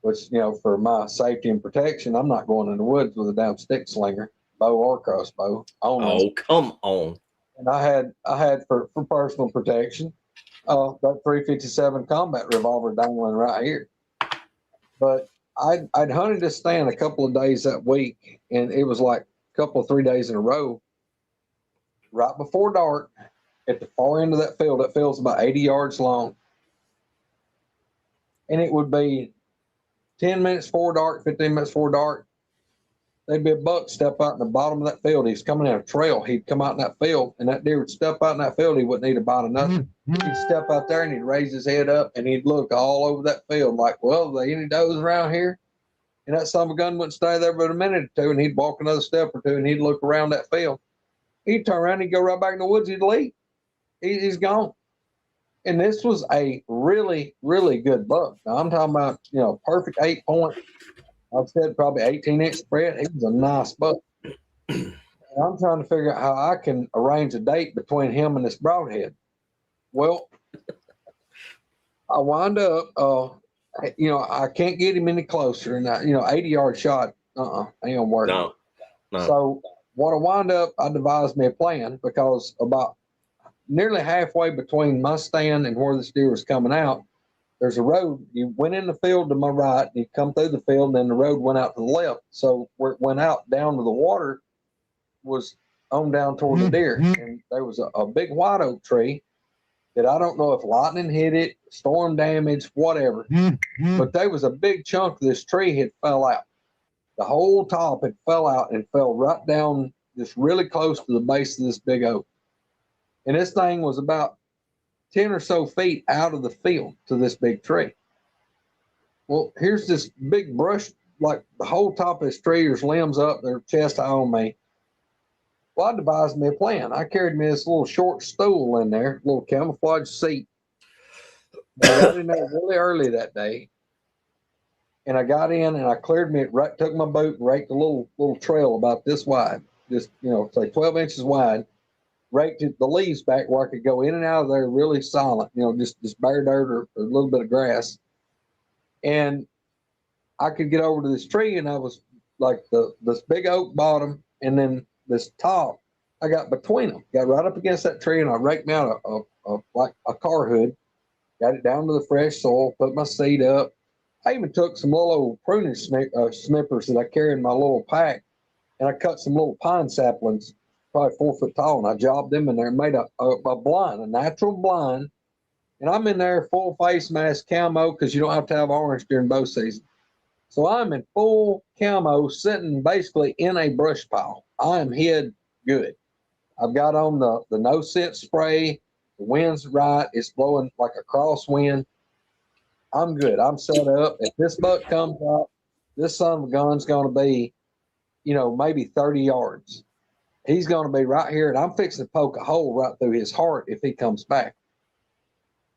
which, for my safety and protection, I'm not going in the woods with a damn stick slinger, bow or crossbow. Oh, come on. And I had for personal protection, that 357 combat revolver dangling right here. But I'd hunted this stand a couple of days that week, and it was like a couple of 3 days in a row. Right before dark, at the far end of that field's about 80 yards long, and it would be 10 minutes before dark, 15 minutes before dark. There'd be a buck step out in the bottom of that field. He's coming down a trail. He'd come out in that field, and that deer would step out in that field. He wouldn't need a bite of nothing. He'd step out there and he'd raise his head up and he'd look all over that field like, well, are there any does around here? And that son of a gun wouldn't stay there but a minute or two, and he'd walk another step or two and he'd look around that field. He'd turn around and he'd go right back in the woods. He'd leave. He's gone. And this was a really, really good buck. Now I'm talking about, perfect 8-point. I've said probably 18-inch spread. He was a nice buck. And I'm trying to figure out how I can arrange a date between him and this broadhead. Well, I wind up, I can't get him any closer. And, 80-yard shot, ain't gonna work. No. So what I wind up, I devised me a plan, because about nearly halfway between my stand and where this deer was coming out, there's a road. You went in the field to my right, and you come through the field, and then the road went out to the left. So where it went out down to the water was on down toward the deer. And there was a big white oak tree that I don't know if lightning hit it, storm damage, whatever. But there was a big chunk of this tree had fell out. The whole top had fell out and fell right down just really close to the base of this big oak. And this thing was about 10 or so feet out of the field to this big tree. Well, here's this big brush, like the whole top of this tree, there's limbs up, they're chest high on me. Well, I devised me a plan. I carried me this little short stool in there, little camouflage seat. I got in there really early that day. And I got in and I cleared me, took my boot and raked a little trail about this wide, just, say 12 inches wide. Raked the leaves back where I could go in and out of there really silent, just bare dirt or a little bit of grass. And I could get over to this tree, and I was like this big oak bottom and then this top, I got between them, got right up against that tree, and I raked me out like a car hood, got it down to the fresh soil, put my seat up. I even took some little old pruning snippers that I carry in my little pack, and I cut some little pine saplings, probably 4 foot tall, and I jobbed them in there and made a blind, a natural blind. And I'm in there full face mask camo, because you don't have to have orange during bow season. So I'm in full camo, sitting basically in a brush pile. I am hid good. I've got on the no scent spray. The wind's right. It's blowing like a crosswind. I'm good. I'm set up. If this buck comes up, this son of a gun's going to be, maybe 30 yards. He's going to be right here, and I'm fixing to poke a hole right through his heart if he comes back.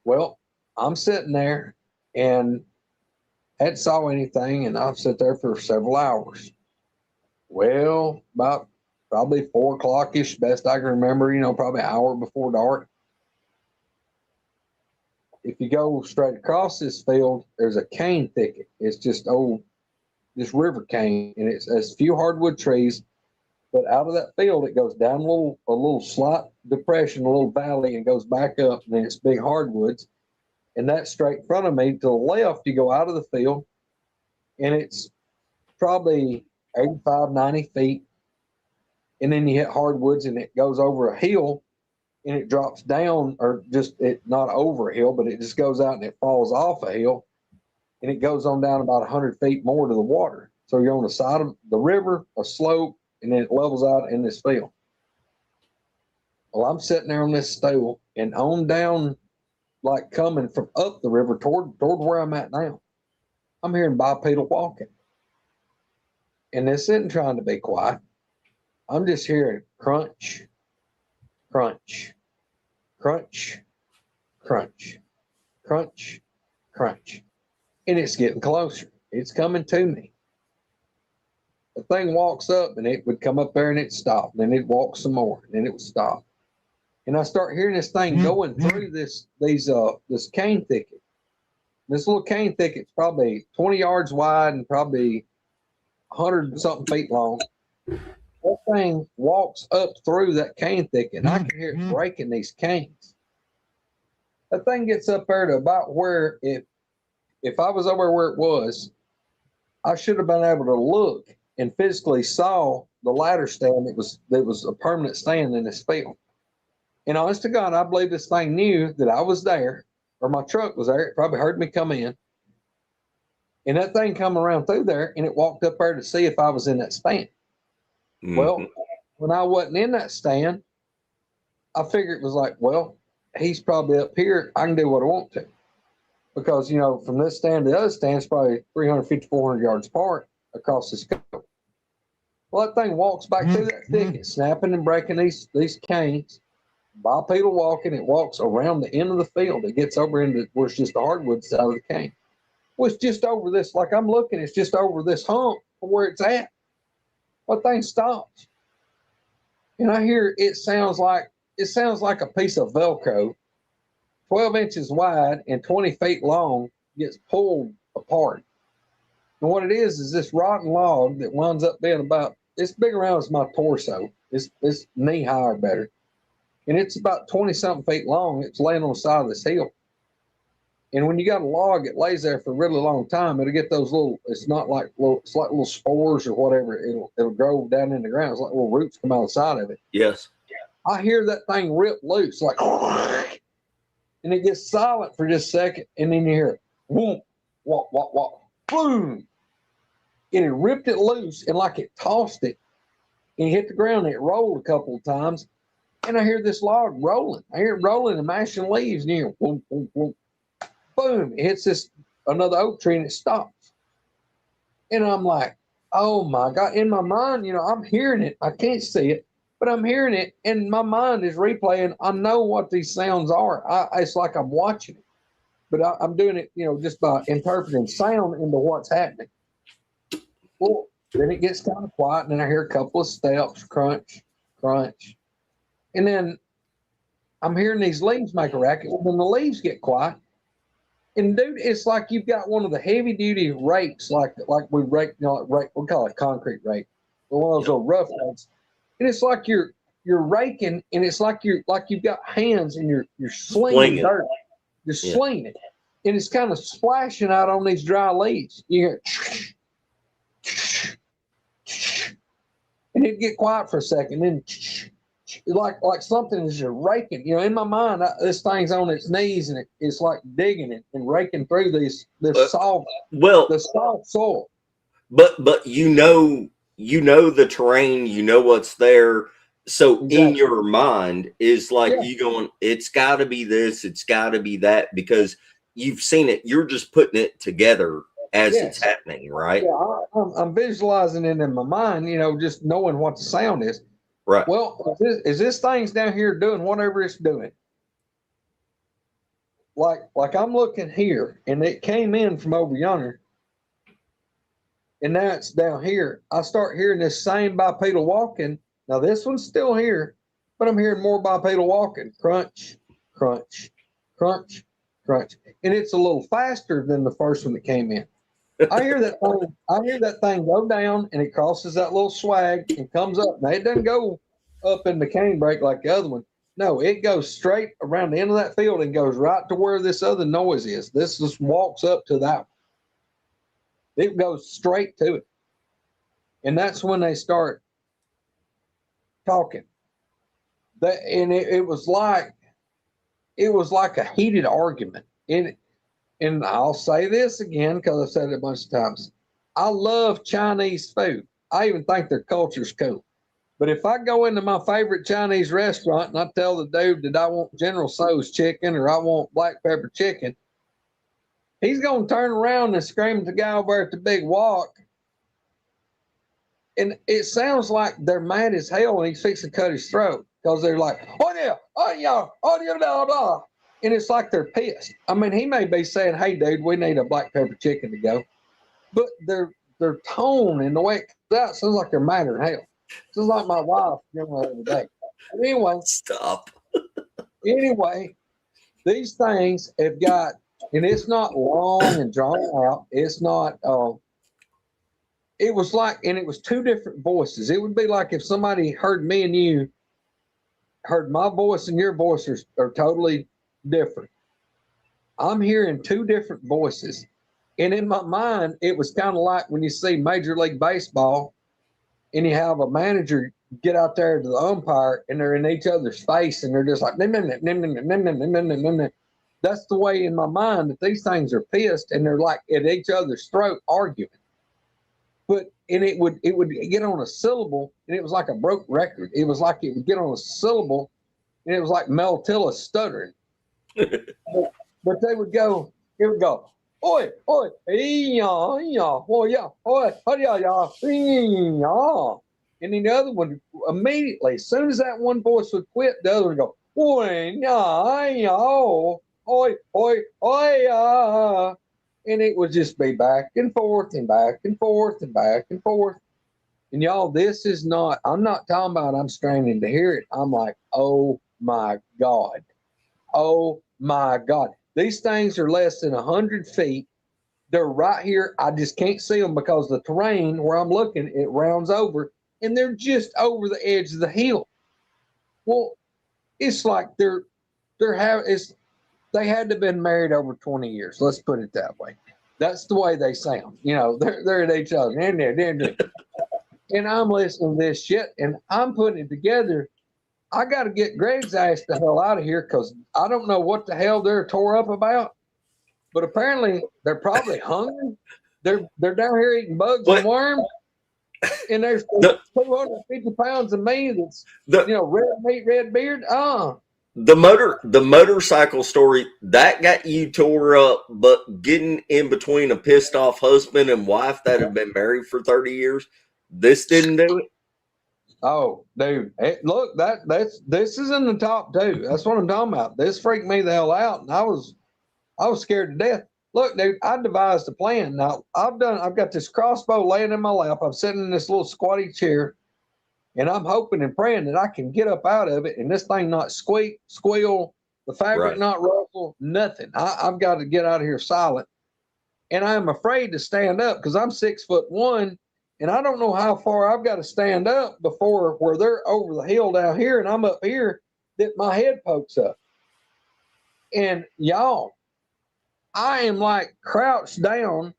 Well, I'm sitting there and hadn't saw anything, and I've sat there for several hours. Well, about probably 4 o'clock-ish, best I can remember, probably an hour before dark. If you go straight across this field, there's a cane thicket. It's just this river cane, and it's few hardwood trees. But out of that field, it goes down a little slight depression, a little valley, and goes back up, and then it's big hardwoods. And that's straight in front of me. To the left, you go out of the field, and it's probably 85, 90 feet. And then you hit hardwoods, and it goes over a hill, and it drops down, or not over a hill, but it just goes out and it falls off a hill, and it goes on down about 100 feet more to the water. So you're on the side of the river, a slope, and then it levels out in this field. Well, I'm sitting there on this stool, and on down, like coming from up the river toward where I'm at now, I'm hearing bipedal walking. And this isn't trying to be quiet. I'm just hearing crunch, crunch, crunch, crunch, crunch, crunch. And it's getting closer. It's coming to me. The thing walks up and it would come up there and it'd stop. Then it'd walk some more. And then it would stop. And I start hearing this thing going through this cane thicket. This little cane thicket's probably 20 yards wide and probably 100 and something feet long. That thing walks up through that cane thicket, and I can hear it breaking these canes. That thing gets up there to about where if I was over where it was, I should have been able to look and physically saw the ladder stand. It was a permanent stand in this field. And honest to God, I believe this thing knew that I was there, or my truck was there. It probably heard me come in. And that thing come around through there, and it walked up there to see if I was in that stand. Mm-hmm. Well, when I wasn't in that stand, I figured it was like, well, he's probably up here. I can do what I want to. Because, you know, from this stand to the other stand is probably 350, 400 yards apart across the scope. Well, that thing walks back through that thicket, snapping and breaking these canes. Bipedal walking, it walks around the end of the field. It gets over into where it's just the hardwood side of the cane. Well, it's just over this, like I'm looking, it's just over this hump from where it's at. That thing stops. And I hear it sounds like a piece of Velcro, 12 inches wide and 20 feet long, gets pulled apart. And what it is this rotten log that winds up being about, it's big around as my torso. It's knee high or better. And it's about 20-something feet long. It's laying on the side of this hill. And when you got a log, it lays there for a really long time. It'll get those little, it's like little spores or whatever. It'll grow down in the ground. It's like little roots come out the side of it. Yes. I hear that thing rip loose, like, and it gets silent for just a second. And then you hear it, whoop, wop, wop, wop, boom. And it ripped it loose, and like it tossed it, and it hit the ground, and it rolled a couple of times. And I hear this log rolling. I hear it rolling and mashing leaves, and you hear whoop, whoop, whoop. Boom, it hits another oak tree and it stops. And I'm like, oh my God. In my mind, you know, I'm hearing it. I can't see it, but I'm hearing it. And my mind is replaying. I know what these sounds are. It's like I'm watching it, but I'm doing it, you know, just by interpreting sound into what's happening. Well, then it gets kind of quiet, and then I hear a couple of steps, crunch, crunch. And then I'm hearing these leaves make a racket. Well, when the leaves get quiet, and dude, it's like you've got one of the heavy duty rakes, like we rake, you know, we call it a concrete rake, but one of those little rough ones. And it's like you're raking, and it's like you've got hands and you're slinging dirt. You're slinging it, and it's kind of splashing out on these dry leaves. You hear, and it'd get quiet for a second, then like something is just raking. You know, in my mind, this thing's on its knees, and it's like digging it and raking through this soft soil. But you know the terrain, you know what's there. So exactly. In your mind is like you going, it's got to be this, it's got to be that, because you've seen it. You're just putting it together as it's happening, right? Yeah, I'm visualizing it in my mind, you know, just knowing what the sound is. Right. Well, is this thing's down here doing whatever it's doing? Like I'm looking here, and it came in from over yonder, and now it's down here. I start hearing this same bipedal walking. Now this one's still here, but I'm hearing more bipedal walking. Crunch, crunch, crunch, crunch, and it's a little faster than the first one that came in. I hear that thing go down, and it crosses that little swag and comes up. Now it doesn't go up in the cane break like the other one. No, it goes straight around the end of that field and goes right to where this other noise is. This just walks up to that one. It goes straight to it. And that's when they start talking. And it was like a heated argument. And I'll say this again, because I've said it a bunch of times. I love Chinese food. I even think their culture's cool. But if I go into my favorite Chinese restaurant and I tell the dude that I want General Tso's chicken or I want black pepper chicken, he's going to turn around and scream at the guy over at the big wok. And it sounds like they're mad as hell and he's fixing to cut his throat, because they're like, oh yeah, blah, blah. And it's like they're pissed. I mean, he may be saying, "Hey, dude, we need a black pepper chicken to go," but their tone and the way it comes out sounds like they're madder than hell. Just like my wife, the other day. Anyway, Stop. anyway, these things have got, and it's not long and drawn out. It's not. It was like, and it was two different voices. It would be like if somebody heard me and you, heard my voice and your voice are totally different. I'm hearing two different voices. And in my mind, it was kind of like when you see Major League Baseball and you have a manager get out there to the umpire and they're in each other's face and they're just like, nim, nim, nim, nim, nim, nim, nim, nim, nim, nim, nim. That's the way in my mind that these things are pissed and they're like at each other's throat arguing. But, and it would get on a syllable and it was like a broke record. It was like it would get on a syllable and it was like Mel Tillis stuttering. but they would go, it would go, oi, oi, yeah, oh yeah, oi, yeah, yeah. And then the other one immediately, as soon as that one voice would quit, the other would go, oi, yeah, oi, oi, oi, and it would just be back and forth and back and forth and back and forth. And y'all, this is not, I'm not talking about I'm straining to hear it. I'm like, oh my God. Oh my God. These things are less than 100 feet. They're right here. I just can't see them because the terrain where I'm looking, it rounds over and they're just over the edge of the hill. Well, it's like they had to have been married over 20 years. Let's put it that way. That's the way they sound. You know, they're at each other. And I'm listening to this shit and I'm putting it together. I got to get Greg's ass the hell out of here because I don't know what the hell they're tore up about. But apparently they're probably hungry. They're down here eating bugs and worms. And there's 250 pounds of meat that's, red meat, red beard. The motorcycle story that got you tore up, but getting in between a pissed off husband and wife that have been married for 30 years, this didn't do it. Oh, dude, look, this is in the top two. That's what I'm talking about. This freaked me the hell out, and I was scared to death. Look, dude, I devised a plan. Now I've got this crossbow laying in my lap. I'm sitting in this little squatty chair, and I'm hoping and praying that I can get up out of it and this thing not squeak, squeal, the fabric not ruffle, nothing. I've got to get out of here silent. And I'm afraid to stand up because I'm 6'1", and I don't know how far I've got to stand up before where they're over the hill down here and I'm up here that my head pokes up. And y'all, I am like crouched down.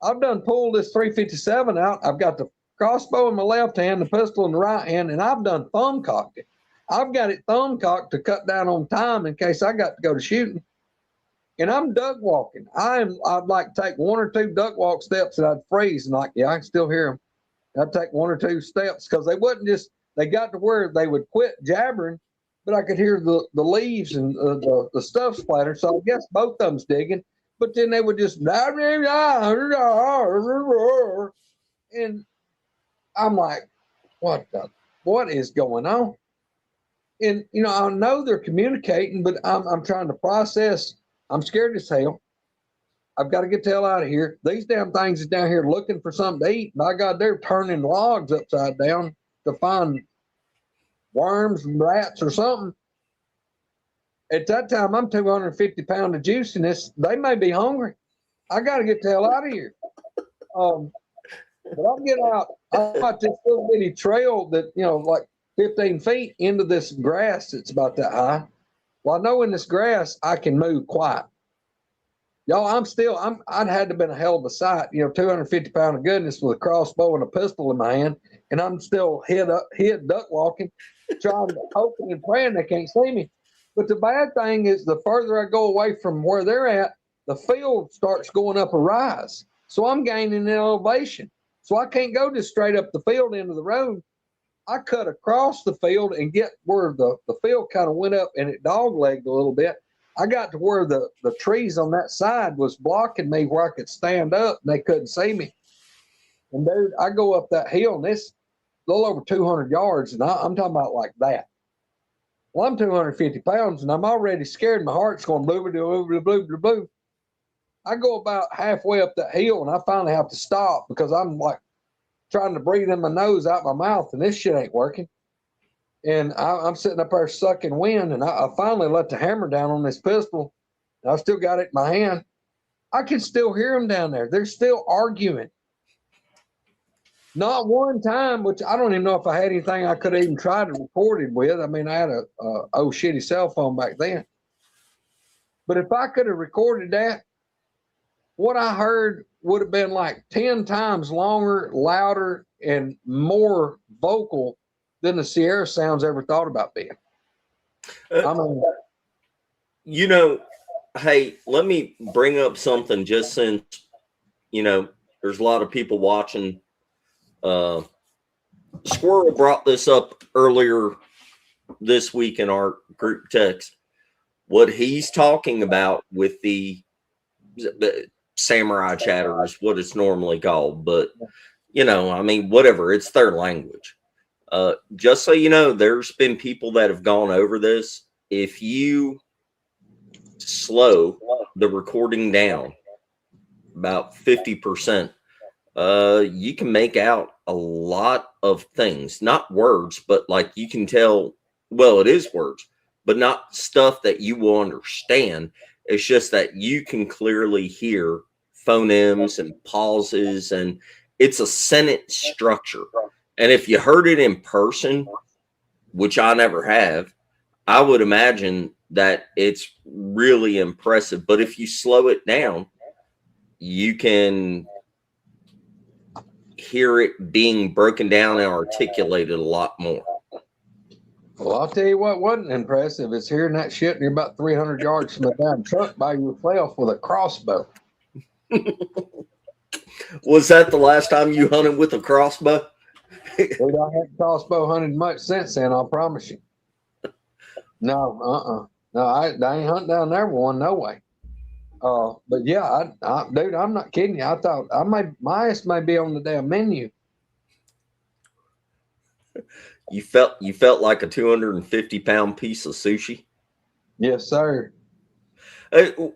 I've done pulled this 357 out. I've got the crossbow in my left hand, the pistol in the right hand, and I've done thumb cocked it. I've got it thumb cocked to cut down on time in case I got to go to shooting. And I'm duck walking. I'd like take one or two duck walk steps and I'd freeze and like, yeah, I can still hear them. I'd take one or two steps because they wouldn't just, they got to where they would quit jabbering, but I could hear the leaves and the stuff splatter. So I guess both of them's digging, but then they would just, and I'm like, what is going on? And, I know they're communicating, but I'm trying to process. I'm scared as hell. I've got to get the hell out of here. These damn things is down here looking for something to eat. By God, they're turning logs upside down to find worms and rats or something. At that time, I'm 250 pounds of juice in this. They may be hungry. I got to get the hell out of here. But I'll get out. I got this little bitty trail that, like 15 feet into this grass that's about that high. Well, I know in this grass, I can move quiet. Y'all, I'd had to have been a hell of a sight, 250 pound of goodness with a crossbow and a pistol in my hand. And I'm still head duck walking, trying to hoping and praying they can't see me. But the bad thing is the further I go away from where they're at, the field starts going up a rise. So I'm gaining in elevation. So I can't go just straight up the field into the road. I cut across the field and get where the field kind of went up and it dog-legged a little bit. I got to where the trees on that side was blocking me where I could stand up and they couldn't see me. And dude, I go up that hill and it's a little over 200 yards and I'm talking about like that. Well, I'm 250 pounds and I'm already scared. My heart's going blue, blue, blue, blue, blue, blue. I go about halfway up that hill and I finally have to stop because I'm like trying to breathe in my nose out my mouth and this shit ain't working. And I'm sitting up there sucking wind and I finally let the hammer down on this pistol. And I still got it in my hand. I can still hear them down there. They're still arguing. Not one time, which I don't even know if I had anything I could even try to record it with. I mean, I had a old shitty cell phone back then. But if I could have recorded that, what I heard would have been like 10 times longer, louder, and more vocal than the Sierra sounds ever thought about being. I mean, you know, hey, let me bring up something just since, you know, there's a lot of people watching. Squirrel brought this up earlier this week in our group text. What he's talking about with the samurai chatter is what it's normally called, but you know, I mean, whatever, it's their language. Just so you know, there's been people that have gone over this. If you slow the recording down about 50%, you can make out a lot of things, not words, but like you can tell, well, it is words, but not stuff that you will understand. It's just that you can clearly hear phonemes and pauses, and it's a sentence structure. And if you heard it in person, which I never have, I would imagine that it's really impressive. But if you slow it down, you can hear it being broken down and articulated a lot more. well, I'll tell you what wasn't impressive is hearing that shit and you're about 300 yards from the damn truck by yourself with a crossbow. Was that the last time you hunted with a crossbow? Dude, I haven't crossbow hunted much since then, I'll promise you. No, I ain't hunting down there with one, no way. But yeah, dude, I'm not kidding you. I thought my ass may be on the damn menu. You felt like a 250-pound piece of sushi. Yes, sir.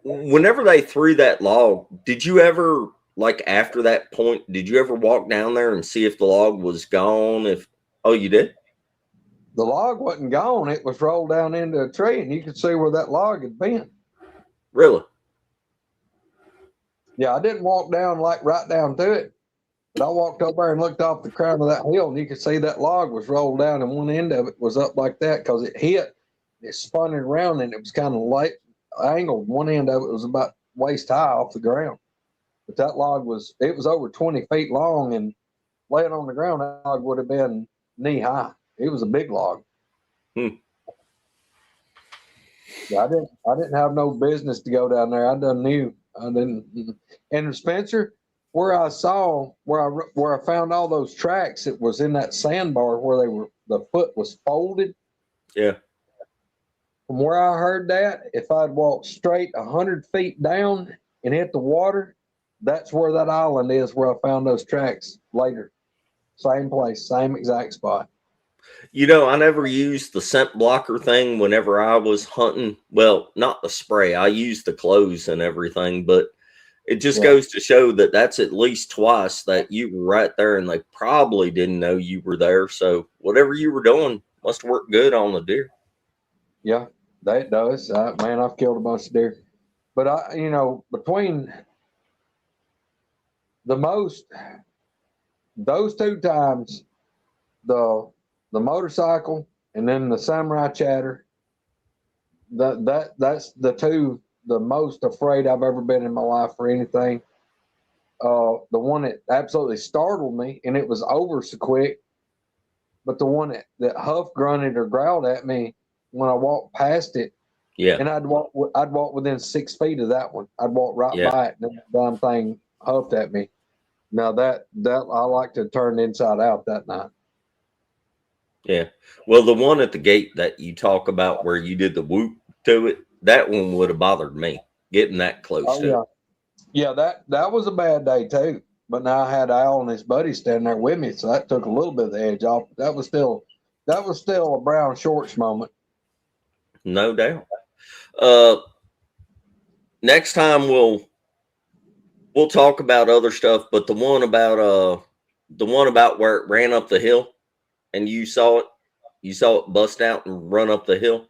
Whenever they threw that log, did you ever, like after that point, did you ever walk down there and see if the log was gone? Oh, you did? The log wasn't gone. It was rolled down into a tree, and you could see where that log had been. Really? Yeah, I didn't walk down like right down to it, but I walked up there and looked off the crown of that hill, and you could see that log was rolled down, and one end of it was up like that because it hit. It spun it around, and it was kind of light angled. One end of it was about waist high off the ground, but that log was over 20 feet long, and laying on the ground, that log would have been knee high. It was a big log. Yeah, I didn't have no business to go down there. I done knew. I didn't. And Spencer, where I found all those tracks, it was in that sandbar where the foot was folded. Yeah. From where I heard that, if I'd walked straight 100 feet down and hit the water, that's where that island is where I found those tracks later. Same place, same exact spot. You know, I never used the scent blocker thing whenever I was hunting. Well, not the spray. I used the clothes and everything, but it just goes to show that that's at least twice that you were right there and they probably didn't know you were there. So whatever you were doing must have worked good on the deer. Yeah, that does. Man, I've killed a bunch of deer. But between those two times, the motorcycle and then the samurai chatter, that's the most afraid I've ever been in my life for anything. The one that absolutely startled me, and it was over so quick, but the one that huff grunted or growled at me when I walked past it. Yeah. And I'd walk within 6 feet of that one. I'd walk right by it, and the damn thing huffed at me. Now that I like to turn inside out that night. Yeah. Well, the one at the gate that you talk about where you did the whoop to it, that one would have bothered me getting that close to it. Yeah, that was a bad day too. But now I had Al and his buddy standing there with me, so that took a little bit of the edge off. That was still a brown shorts moment. No doubt. Next time we'll talk about other stuff, but the one about where it ran up the hill and you saw it bust out and run up the hill.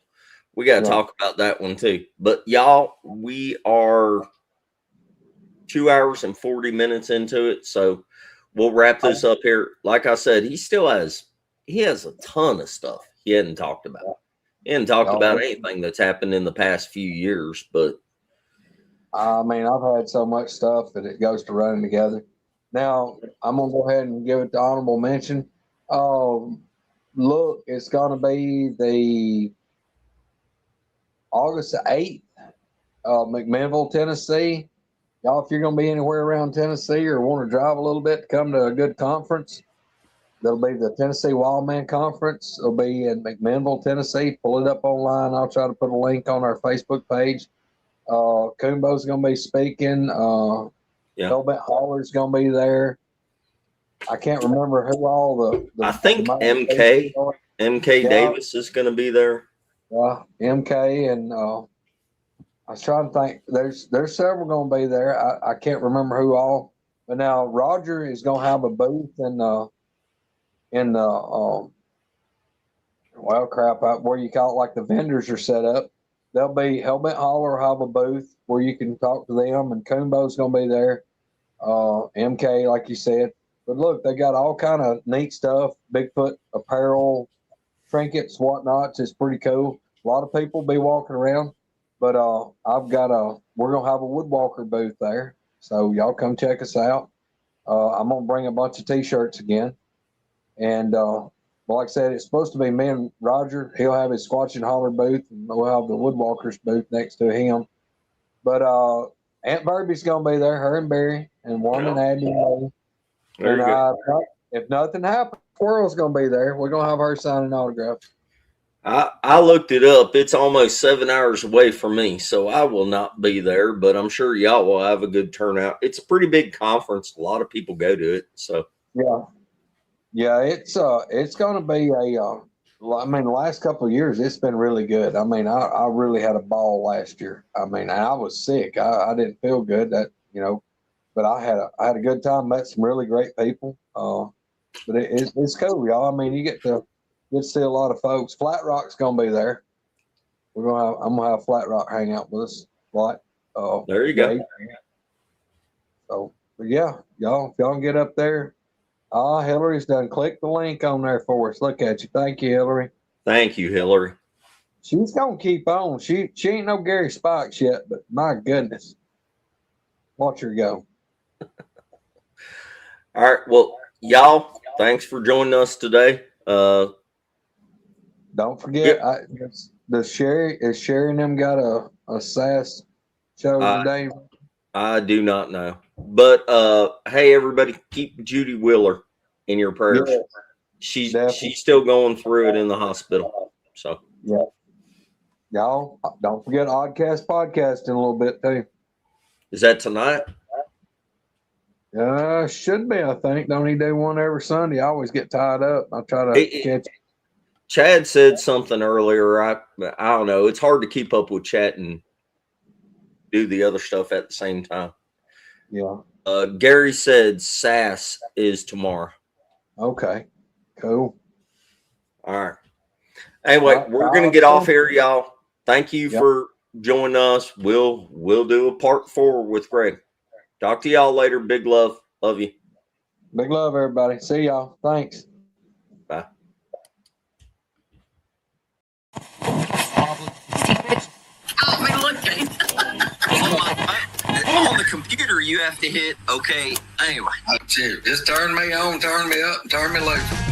We got to talk about that one too. But y'all, we are 2 hours and 40 minutes into it, so we'll wrap this up here. Like I said, he has a ton of stuff he hadn't talked about. He hadn't talked about anything that's happened in the past few years, but I mean, I've had so much stuff that it goes to running together. Now, I'm going to go ahead and give it the honorable mention. Look, it's going to be the August the 8th, McMinnville, Tennessee. Y'all, if you're going to be anywhere around Tennessee or want to drive a little bit to come to a good conference, that'll be the Tennessee Wildman Conference. It'll be in McMinnville, Tennessee. Pull it up online. I'll try to put a link on our Facebook page. Kumbo's going to be speaking. Hellbent Hauler's going to be there. I can't remember who all the I think MK Davis is going to be there. MK and I was trying to think. There's several going to be there. I can't remember who all. But now Roger is going to have a booth in the where you call it, like the vendors are set up. There'll be Hellbent Hauler have a booth where you can talk to them, and Kumbo's going to be there. MK, like you said. But look, they got all kind of neat stuff, Bigfoot apparel, trinkets, whatnots. It's pretty cool. A lot of people be walking around. But we're going to have a Woodwalker booth there. So y'all come check us out. I'm going to bring a bunch of T-shirts again. And like I said, it's supposed to be me and Roger. He'll have his Squatch and Holler booth, and we'll have the Woodwalkerz booth next to him. But Aunt Burby's going to be there, her and Barry, and Warren and Abby. And if nothing happens, Squirrel's going to be there. We're going to have her signing autographs. I looked it up. It's almost 7 hours away from me, so I will not be there, but I'm sure y'all will have a good turnout. It's a pretty big conference. A lot of people go to it. So yeah, it's going to be I mean, the last couple of years, it's been really good. I mean, I really had a ball last year. I mean, I was sick. I didn't feel good but I had a good time, met some really great people. But it's cool, y'all. I mean, you get to see a lot of folks. Flat Rock's gonna be there. I'm gonna have Flat Rock hang out with us. There you go. So, but yeah, y'all, if y'all can get up there. Hillary's done click the link on there for us. Look at you. Thank you, Hillary. Thank you, Hillary. She's gonna keep on. She ain't no Gary Spikes yet, but my goodness, watch her go. All right, well, y'all, thanks for joining us today. Don't forget, does Sherry and them got a SAS show today? I do not know. But hey, everybody, keep Judy Wheeler in your prayers. Yeah, she's still going through it in the hospital. So yeah. Y'all, don't forget Oddcast podcast in a little bit too. Is that tonight? Should be, I think. Don't he do one every Sunday? I always get tied up. I try to catch it. Chad said something earlier. I don't know. It's hard to keep up with chat and do the other stuff at the same time. Yeah. Gary said SAS is tomorrow. Okay. Cool. All right. Anyway, we're gonna get off here, y'all. Thank you for joining us. We'll do a part 4 with Greg. Talk to y'all later. Big love. Love you. Big love, everybody. See y'all. Thanks. Bye. On the computer, you have to hit okay. Anyway, just turn me on, turn me up, and turn me loose.